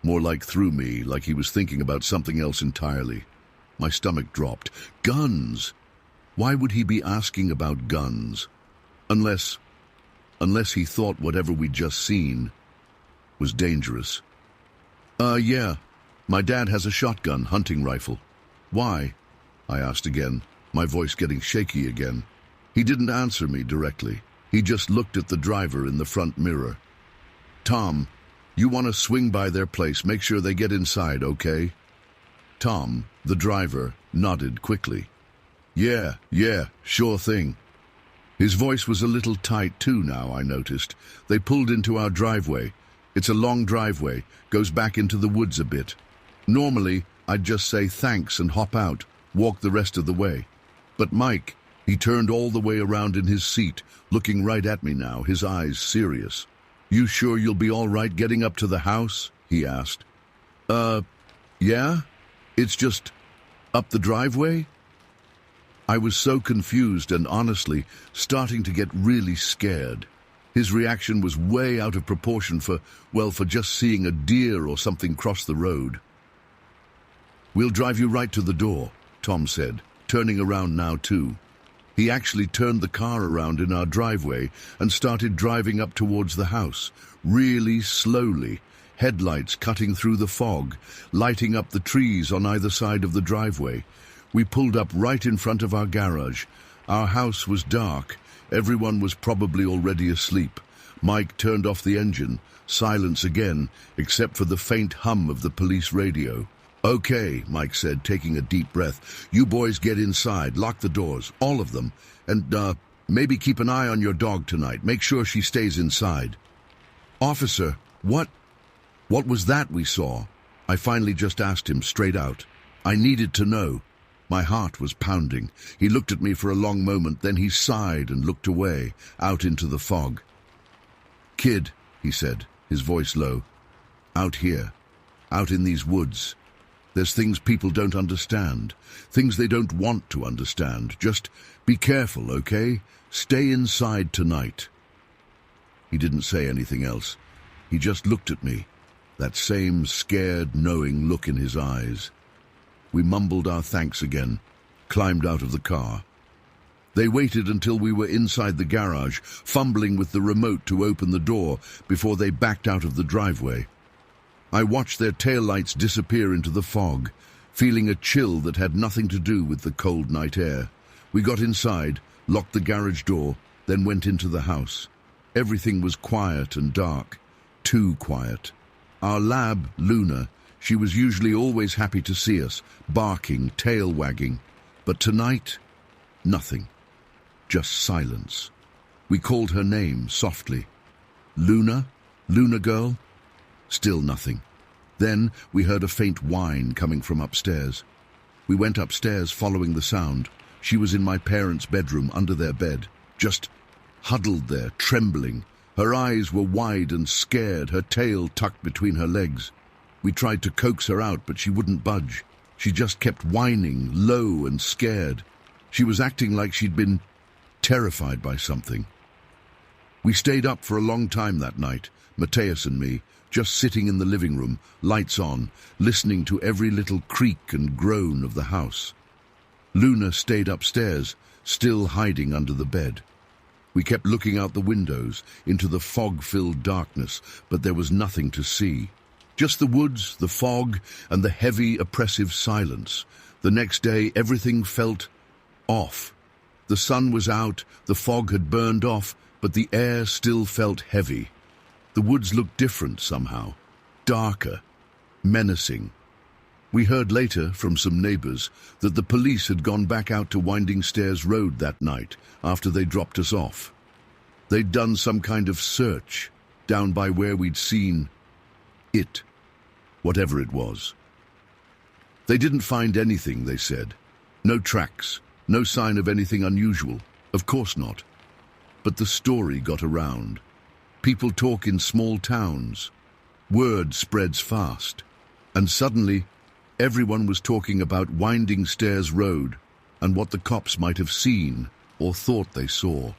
More like through me, like he was thinking about something else entirely. My stomach dropped. Guns! Why would he be asking about guns? Unless he thought whatever we'd just seen was dangerous. Yeah. My dad has a shotgun, hunting rifle." "Why?" I asked again, my voice getting shaky again. He didn't answer me directly. He just looked at the driver in the front mirror. "Tom, you want to swing by their place, make sure they get inside, okay?" Tom, the driver, nodded quickly. Yeah, sure thing." His voice was a little tight too now, I noticed. They pulled into our driveway. It's a long driveway, goes back into the woods a bit. Normally, I'd just say thanks and hop out, walk the rest of the way. But Mike, he turned all the way around in his seat, looking right at me now, his eyes serious. "You sure you'll be all right getting up to the house?" he asked. Yeah? It's just up the driveway?" I was so confused and honestly starting to get really scared. His reaction was way out of proportion for just seeing a deer or something cross the road. "We'll drive you right to the door," Tom said, turning around now too. He actually turned the car around in our driveway and started driving up towards the house, really slowly, headlights cutting through the fog, lighting up the trees on either side of the driveway. We pulled up right in front of our garage. Our house was dark. Everyone was probably already asleep. Mike turned off the engine. Silence again, except for the faint hum of the police radio. "Okay," Mike said, taking a deep breath. "You boys get inside, lock the doors, all of them, and maybe keep an eye on your dog tonight. Make sure she stays inside." "Officer, what was that we saw?" I finally just asked him straight out. I needed to know. My heart was pounding. He looked at me for a long moment, then he sighed and looked away, out into the fog. "Kid," he said, his voice low, "out here, out in these woods, there's things people don't understand, things they don't want to understand. Just be careful, okay? Stay inside tonight." He didn't say anything else. He just looked at me, that same scared, knowing look in his eyes. We mumbled our thanks again, climbed out of the car. They waited until we were inside the garage, fumbling with the remote to open the door before they backed out of the driveway. I watched their taillights disappear into the fog, feeling a chill that had nothing to do with the cold night air. We got inside, locked the garage door, then went into the house. Everything was quiet and dark, too quiet. Our lab, Luna, she was usually always happy to see us, barking, tail wagging. But tonight, nothing. Just silence. We called her name softly. "Luna? Luna girl?" Still nothing. Then we heard a faint whine coming from upstairs. We went upstairs following the sound. She was in my parents' bedroom under their bed, just huddled there, trembling. Her eyes were wide and scared, her tail tucked between her legs. We tried to coax her out, but she wouldn't budge. She just kept whining, low and scared. She was acting like she'd been terrified by something. We stayed up for a long time that night, Mateus and me, just sitting in the living room, lights on, listening to every little creak and groan of the house. Luna stayed upstairs, still hiding under the bed. We kept looking out the windows, into the fog-filled darkness, but there was nothing to see. Just the woods, the fog, and the heavy, oppressive silence. The next day, everything felt off. The sun was out, the fog had burned off, but the air still felt heavy. The woods looked different somehow, darker, menacing. We heard later from some neighbors that the police had gone back out to Winding Stairs Road that night after they dropped us off. They'd done some kind of search down by where we'd seen it, whatever it was. They didn't find anything, they said. No tracks, no sign of anything unusual. Of course not. But the story got around. People talk in small towns. Word spreads fast. And suddenly, everyone was talking about Winding Stairs Road and what the cops might have seen or thought they saw.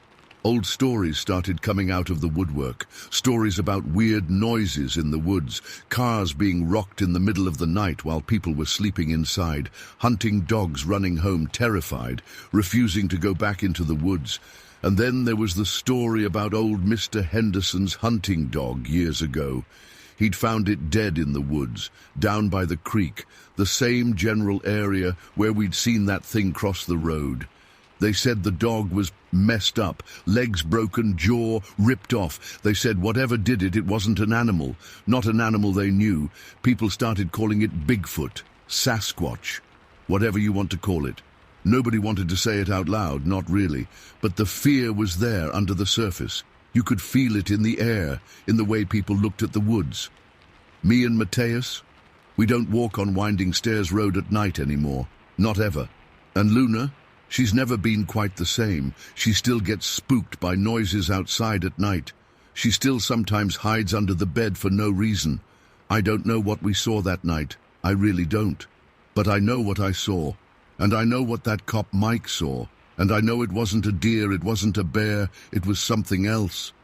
Old stories started coming out of the woodwork, stories about weird noises in the woods, cars being rocked in the middle of the night while people were sleeping inside, hunting dogs running home terrified, refusing to go back into the woods. And then there was the story about old Mr. Henderson's hunting dog years ago. He'd found it dead in the woods, down by the creek, the same general area where we'd seen that thing cross the road. They said the dog was messed up, legs broken, jaw ripped off. They said whatever did it, it wasn't an animal, not an animal they knew. People started calling it Bigfoot, Sasquatch, whatever you want to call it. Nobody wanted to say it out loud, not really, but the fear was there under the surface. You could feel it in the air, in the way people looked at the woods. Me and Mateus, we don't walk on Winding Stairs Road at night anymore, not ever. And Luna, she's never been quite the same. She still gets spooked by noises outside at night. She still sometimes hides under the bed for no reason. I don't know what we saw that night. I really don't. But I know what I saw. And I know what that cop Mike saw. And I know it wasn't a deer, it wasn't a bear, it was something else.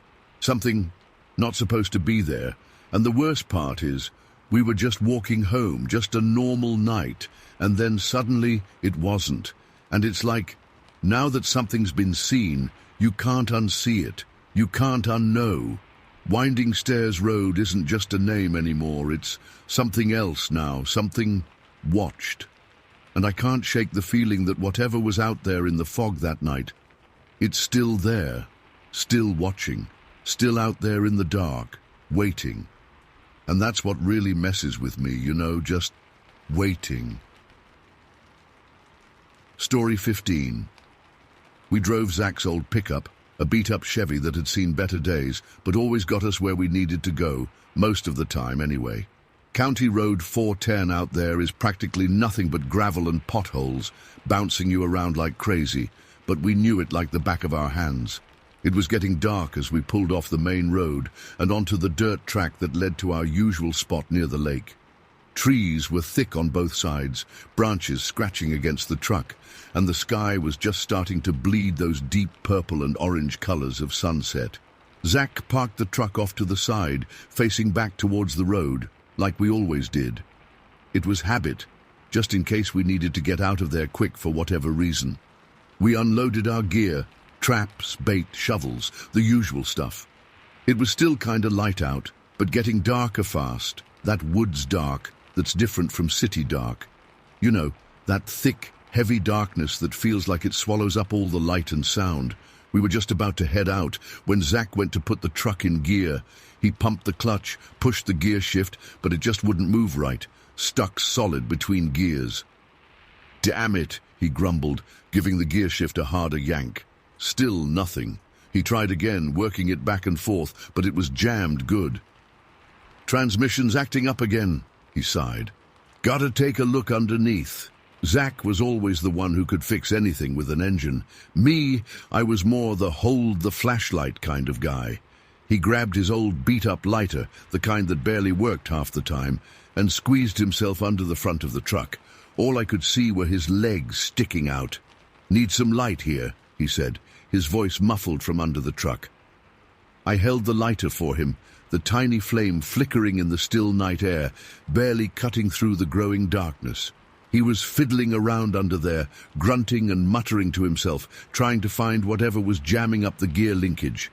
Something not supposed to be there. And the worst part is, we were just walking home, just a normal night, and then suddenly it wasn't. And it's like, now that something's been seen, you can't unsee it. You can't unknow. Winding Stairs Road isn't just a name anymore, it's something else now, something watched. And I can't shake the feeling that whatever was out there in the fog that night, it's still there, still watching, still out there in the dark, waiting. And that's what really messes with me, you know, just waiting. Story 15. We drove Zach's old pickup, a beat-up Chevy that had seen better days, but always got us where we needed to go, most of the time anyway. County Road 410 out there is practically nothing but gravel and potholes, bouncing you around like crazy, but we knew it like the back of our hands. It was getting dark as we pulled off the main road and onto the dirt track that led to our usual spot near the lake. Trees were thick on both sides, branches scratching against the truck, and the sky was just starting to bleed those deep purple and orange colors of sunset. Zach parked the truck off to the side, facing back towards the road, like we always did. It was habit, just in case we needed to get out of there quick for whatever reason. We unloaded our gear, traps, bait, shovels, the usual stuff. It was still kinda light out, but getting darker fast, that woods dark that's different from city dark. You know, that thick, heavy darkness that feels like it swallows up all the light and sound. We were just about to head out when Zach went to put the truck in gear. He pumped the clutch, pushed the gear shift, but it just wouldn't move right, stuck solid between gears. "Damn it," he grumbled, giving the gear shift a harder yank. Still nothing. He tried again, working it back and forth, but it was jammed good. "Transmission's acting up again," he sighed. "Gotta take a look underneath." Zach was always the one who could fix anything with an engine. Me, I was more the hold the flashlight kind of guy. He grabbed his old beat-up lighter, the kind that barely worked half the time, and squeezed himself under the front of the truck. All I could see were his legs sticking out. "Need some light here," he said, his voice muffled from under the truck. I held the lighter for him, the tiny flame flickering in the still night air, barely cutting through the growing darkness. He was fiddling around under there, grunting and muttering to himself, trying to find whatever was jamming up the gear linkage.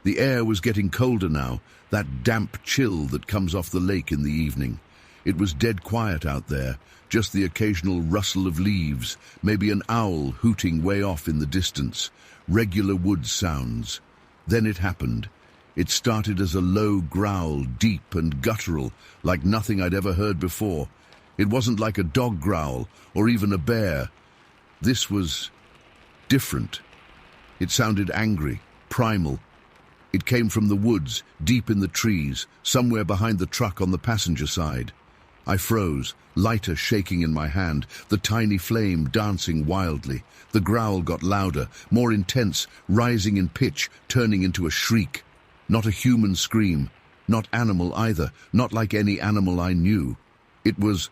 The air was getting colder now, that damp chill that comes off the lake in the evening. It was dead quiet out there, just the occasional rustle of leaves, maybe an owl hooting way off in the distance, regular woods sounds. Then it happened. It started as a low growl, deep and guttural, like nothing I'd ever heard before. It wasn't like a dog growl, or even a bear. This was different. It sounded angry, primal. It came from the woods, deep in the trees, somewhere behind the truck on the passenger side. I froze, lighter shaking in my hand, the tiny flame dancing wildly. The growl got louder, more intense, rising in pitch, turning into a shriek. Not a human scream, not animal either, not like any animal I knew. It was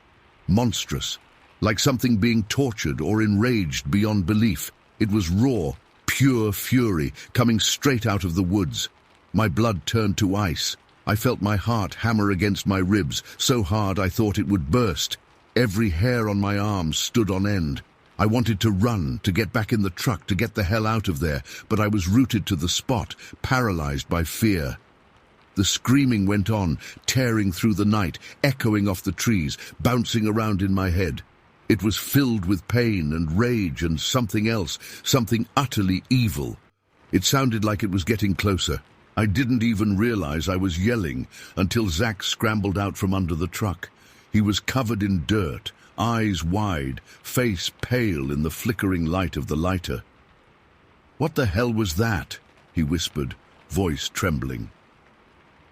monstrous, like something being tortured or enraged beyond belief. It was raw, pure fury, coming straight out of the woods. My blood turned to ice. I felt my heart hammer against my ribs, so hard I thought it would burst. Every hair on my arms stood on end. I wanted to run, to get back in the truck, to get the hell out of there, but I was rooted to the spot, paralyzed by fear. The screaming went on, tearing through the night, echoing off the trees, bouncing around in my head. It was filled with pain and rage and something else, something utterly evil. It sounded like it was getting closer. I didn't even realize I was yelling until Zach scrambled out from under the truck. He was covered in dirt, eyes wide, face pale in the flickering light of the lighter. "What the hell was that?" he whispered, voice trembling.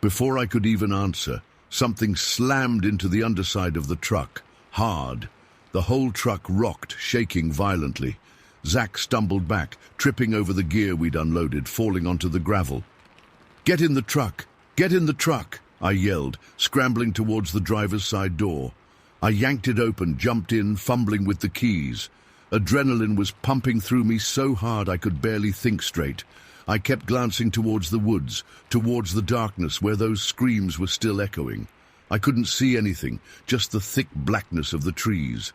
Before I could even answer, something slammed into the underside of the truck, hard. The whole truck rocked, shaking violently. Zach stumbled back, tripping over the gear we'd unloaded, falling onto the gravel. "Get in the truck! Get in the truck!" I yelled, scrambling towards the driver's side door. I yanked it open, jumped in, fumbling with the keys. Adrenaline was pumping through me so hard I could barely think straight. I kept glancing towards the woods, towards the darkness where those screams were still echoing. I couldn't see anything, just the thick blackness of the trees.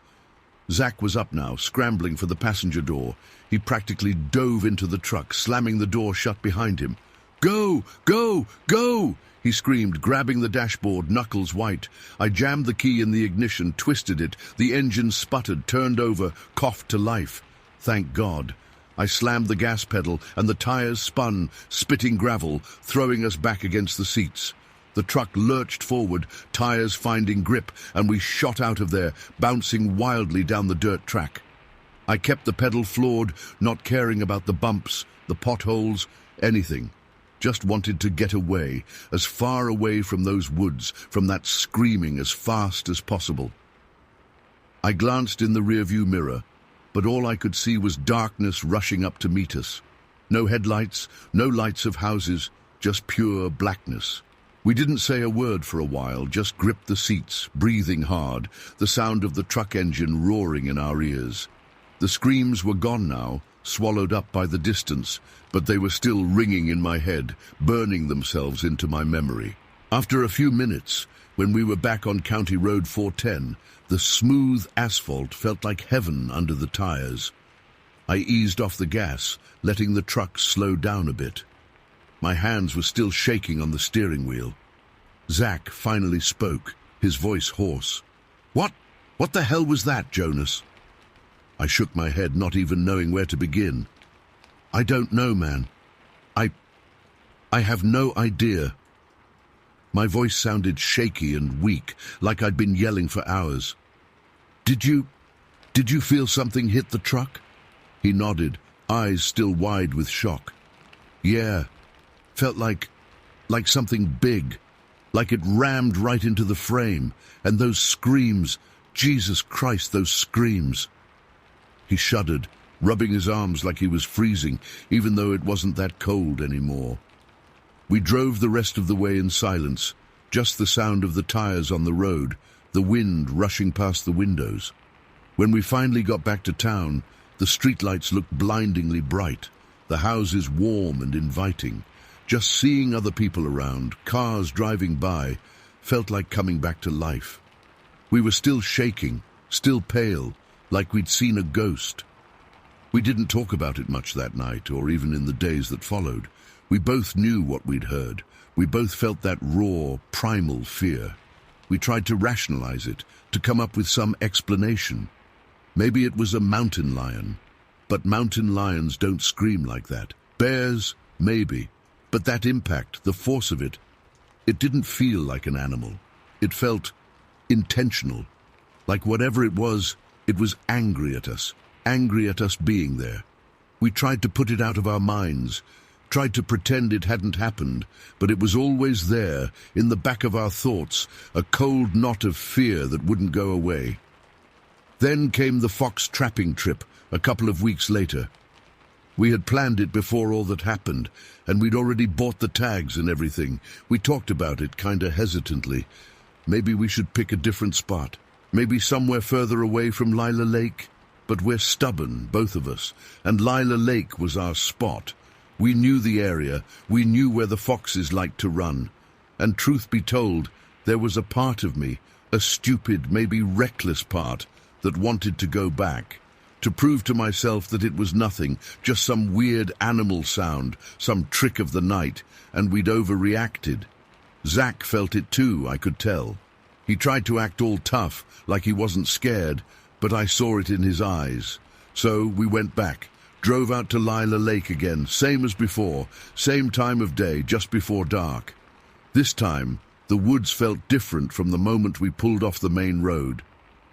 Zach was up now, scrambling for the passenger door. He practically dove into the truck, slamming the door shut behind him. "Go! Go! Go!" he screamed, grabbing the dashboard, knuckles white. I jammed the key in the ignition, twisted it. The engine sputtered, turned over, coughed to life. Thank God. I slammed the gas pedal, and the tires spun, spitting gravel, throwing us back against the seats. The truck lurched forward, tires finding grip, and we shot out of there, bouncing wildly down the dirt track. I kept the pedal floored, not caring about the bumps, the potholes, anything. Just wanted to get away, as far away from those woods, from that screaming, as fast as possible. I glanced in the rearview mirror, but all I could see was darkness rushing up to meet us. No headlights, no lights of houses, just pure blackness. We didn't say a word for a while, just gripped the seats, breathing hard, the sound of the truck engine roaring in our ears. The screams were gone now, swallowed up by the distance, but they were still ringing in my head, burning themselves into my memory. After a few minutes, when we were back on County Road 410, the smooth asphalt felt like heaven under the tires. I eased off the gas, letting the truck slow down a bit. My hands were still shaking on the steering wheel. Zach finally spoke, his voice hoarse. What the hell was that, Jonas?" I shook my head, not even knowing where to begin. "I don't know, man. I have no idea." My voice sounded shaky and weak, like I'd been yelling for hours. Did you feel something hit the truck?" He nodded, eyes still wide with shock. "Yeah, felt like something big, like it rammed right into the frame, and those screams, Jesus Christ, those screams." He shuddered, rubbing his arms like he was freezing, even though it wasn't that cold anymore. We drove the rest of the way in silence, just the sound of the tires on the road, the wind rushing past the windows. When we finally got back to town, the streetlights looked blindingly bright, the houses warm and inviting. Just seeing other people around, cars driving by, felt like coming back to life. We were still shaking, still pale, like we'd seen a ghost. We didn't talk about it much that night, or even in the days that followed. We both knew what we'd heard. We both felt that raw, primal fear. We tried to rationalize it, to come up with some explanation. Maybe it was a mountain lion. But mountain lions don't scream like that. Bears, maybe. But that impact, the force of it didn't feel like an animal. It felt intentional. Like whatever it was angry at us being there. We tried to put it out of our minds, tried to pretend it hadn't happened, but it was always there, in the back of our thoughts, a cold knot of fear that wouldn't go away. Then came the fox trapping trip, a couple of weeks later. We had planned it before all that happened, and we'd already bought the tags and everything. We talked about it kinda hesitantly. Maybe we should pick a different spot. Maybe somewhere further away from Lila Lake. But we're stubborn, both of us, and Lila Lake was our spot. We knew the area, we knew where the foxes liked to run. And truth be told, there was a part of me, a stupid, maybe reckless part, that wanted to go back. To prove to myself that it was nothing, just some weird animal sound, some trick of the night, and we'd overreacted. Zach felt it too, I could tell. He tried to act all tough, like he wasn't scared, but I saw it in his eyes. So we went back, drove out to Lila Lake again, same as before, same time of day, just before dark. This time, the woods felt different from the moment we pulled off the main road.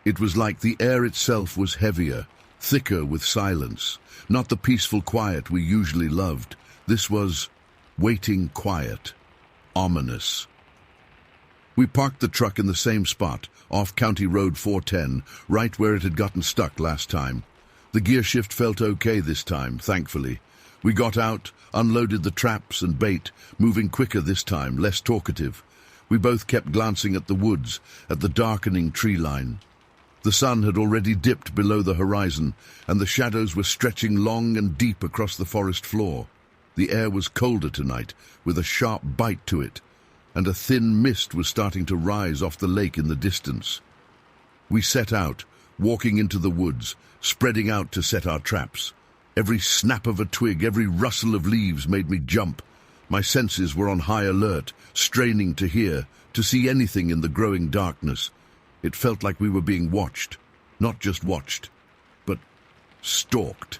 It was like the air itself was heavier, thicker with silence, not the peaceful quiet we usually loved. This was waiting quiet, ominous. We parked the truck in the same spot, off County Road 410, right where it had gotten stuck last time. The gear shift felt okay this time, thankfully. We got out, unloaded the traps and bait, moving quicker this time, less talkative. We both kept glancing at the woods, at the darkening tree line. The sun had already dipped below the horizon, and the shadows were stretching long and deep across the forest floor. The air was colder tonight, with a sharp bite to it, and a thin mist was starting to rise off the lake in the distance. We set out, walking into the woods, spreading out to set our traps. Every snap of a twig, every rustle of leaves made me jump. My senses were on high alert, straining to hear, to see anything in the growing darkness. It felt like we were being watched, not just watched, but stalked.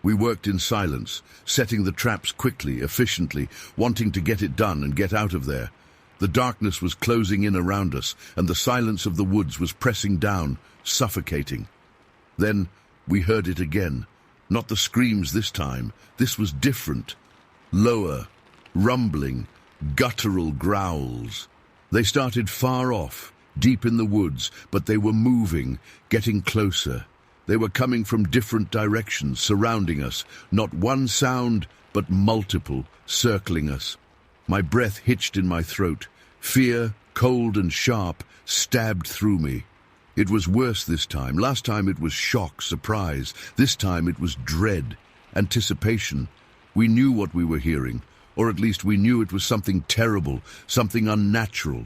We worked in silence, setting the traps quickly, efficiently, wanting to get it done and get out of there. The darkness was closing in around us, and the silence of the woods was pressing down, suffocating. Then we heard it again. Not the screams this time. This was different. Lower, rumbling, guttural growls. They started far off, deep in the woods, but they were moving, getting closer. They were coming from different directions, surrounding us. Not one sound, but multiple, circling us. My breath hitched in my throat. Fear, cold and sharp, stabbed through me. It was worse this time. Last time it was shock, surprise. This time it was dread, anticipation. We knew what we were hearing, or at least we knew it was something terrible, something unnatural.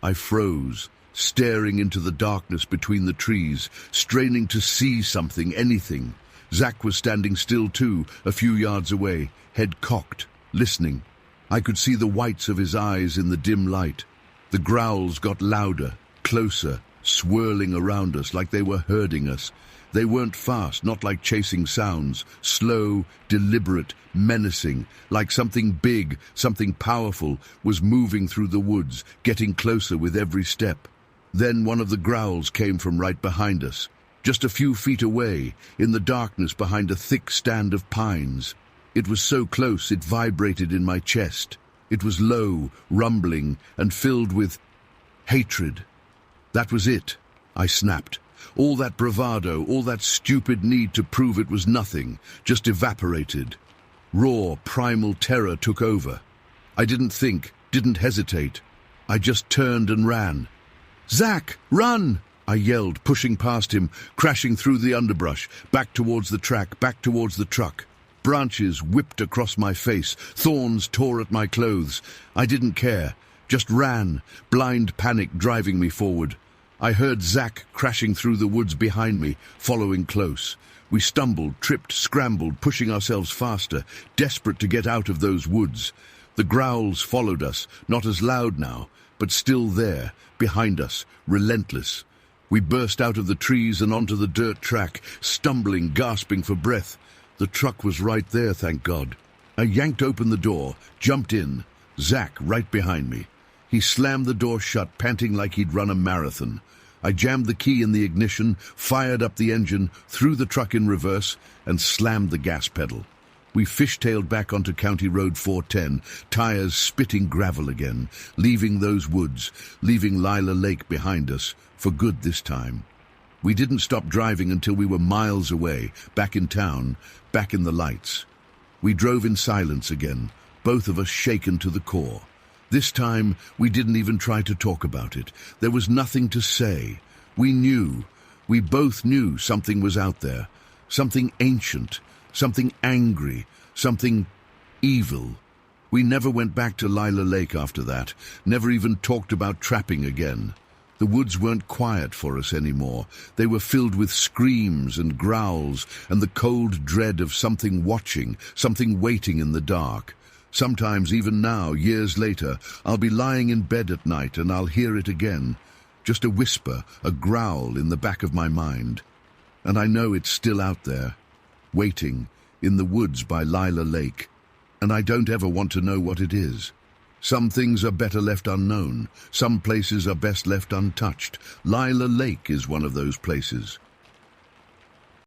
I froze, staring into the darkness between the trees, straining to see something, anything. Zach was standing still too, a few yards away, head cocked, listening. I could see the whites of his eyes in the dim light. The growls got louder, closer, swirling around us like they were herding us. They weren't fast, not like chasing sounds, slow, deliberate, menacing, like something big, something powerful was moving through the woods, getting closer with every step. Then one of the growls came from right behind us, just a few feet away, in the darkness behind a thick stand of pines. It was so close it vibrated in my chest. It was low, rumbling, and filled with hatred. That was it, I snapped. All that bravado, all that stupid need to prove it was nothing, just evaporated. Raw, primal terror took over. I didn't think, didn't hesitate. I just turned and ran. "Zach, run!" I yelled, pushing past him, crashing through the underbrush, back towards the track, back towards the truck. Branches whipped across my face, thorns tore at my clothes. I didn't care, just ran, blind panic driving me forward. I heard Zach crashing through the woods behind me, following close. We stumbled, tripped, scrambled, pushing ourselves faster, desperate to get out of those woods. The growls followed us, not as loud now, but still there, behind us, relentless. We burst out of the trees and onto the dirt track, stumbling, gasping for breath. The truck was right there, thank God. I yanked open the door, jumped in. Zach right behind me. He slammed the door shut, panting like he'd run a marathon. I jammed the key in the ignition, fired up the engine, threw the truck in reverse, and slammed the gas pedal. We fishtailed back onto County Road 410, tires spitting gravel again, leaving those woods, leaving Lila Lake behind us, for good this time. We didn't stop driving until we were miles away, back in town, back in the lights. We drove in silence again, both of us shaken to the core. This time, we didn't even try to talk about it. There was nothing to say. We knew. We both knew something was out there. Something ancient. Something angry. Something evil. We never went back to Lila Lake after that. Never even talked about trapping again. The woods weren't quiet for us anymore. They were filled with screams and growls and the cold dread of something watching, something waiting in the dark. Sometimes, even now, years later, I'll be lying in bed at night and I'll hear it again. Just a whisper, a growl in the back of my mind. And I know it's still out there, waiting, in the woods by Lila Lake. And I don't ever want to know what it is. Some things are better left unknown. Some places are best left untouched. Lila Lake is one of those places.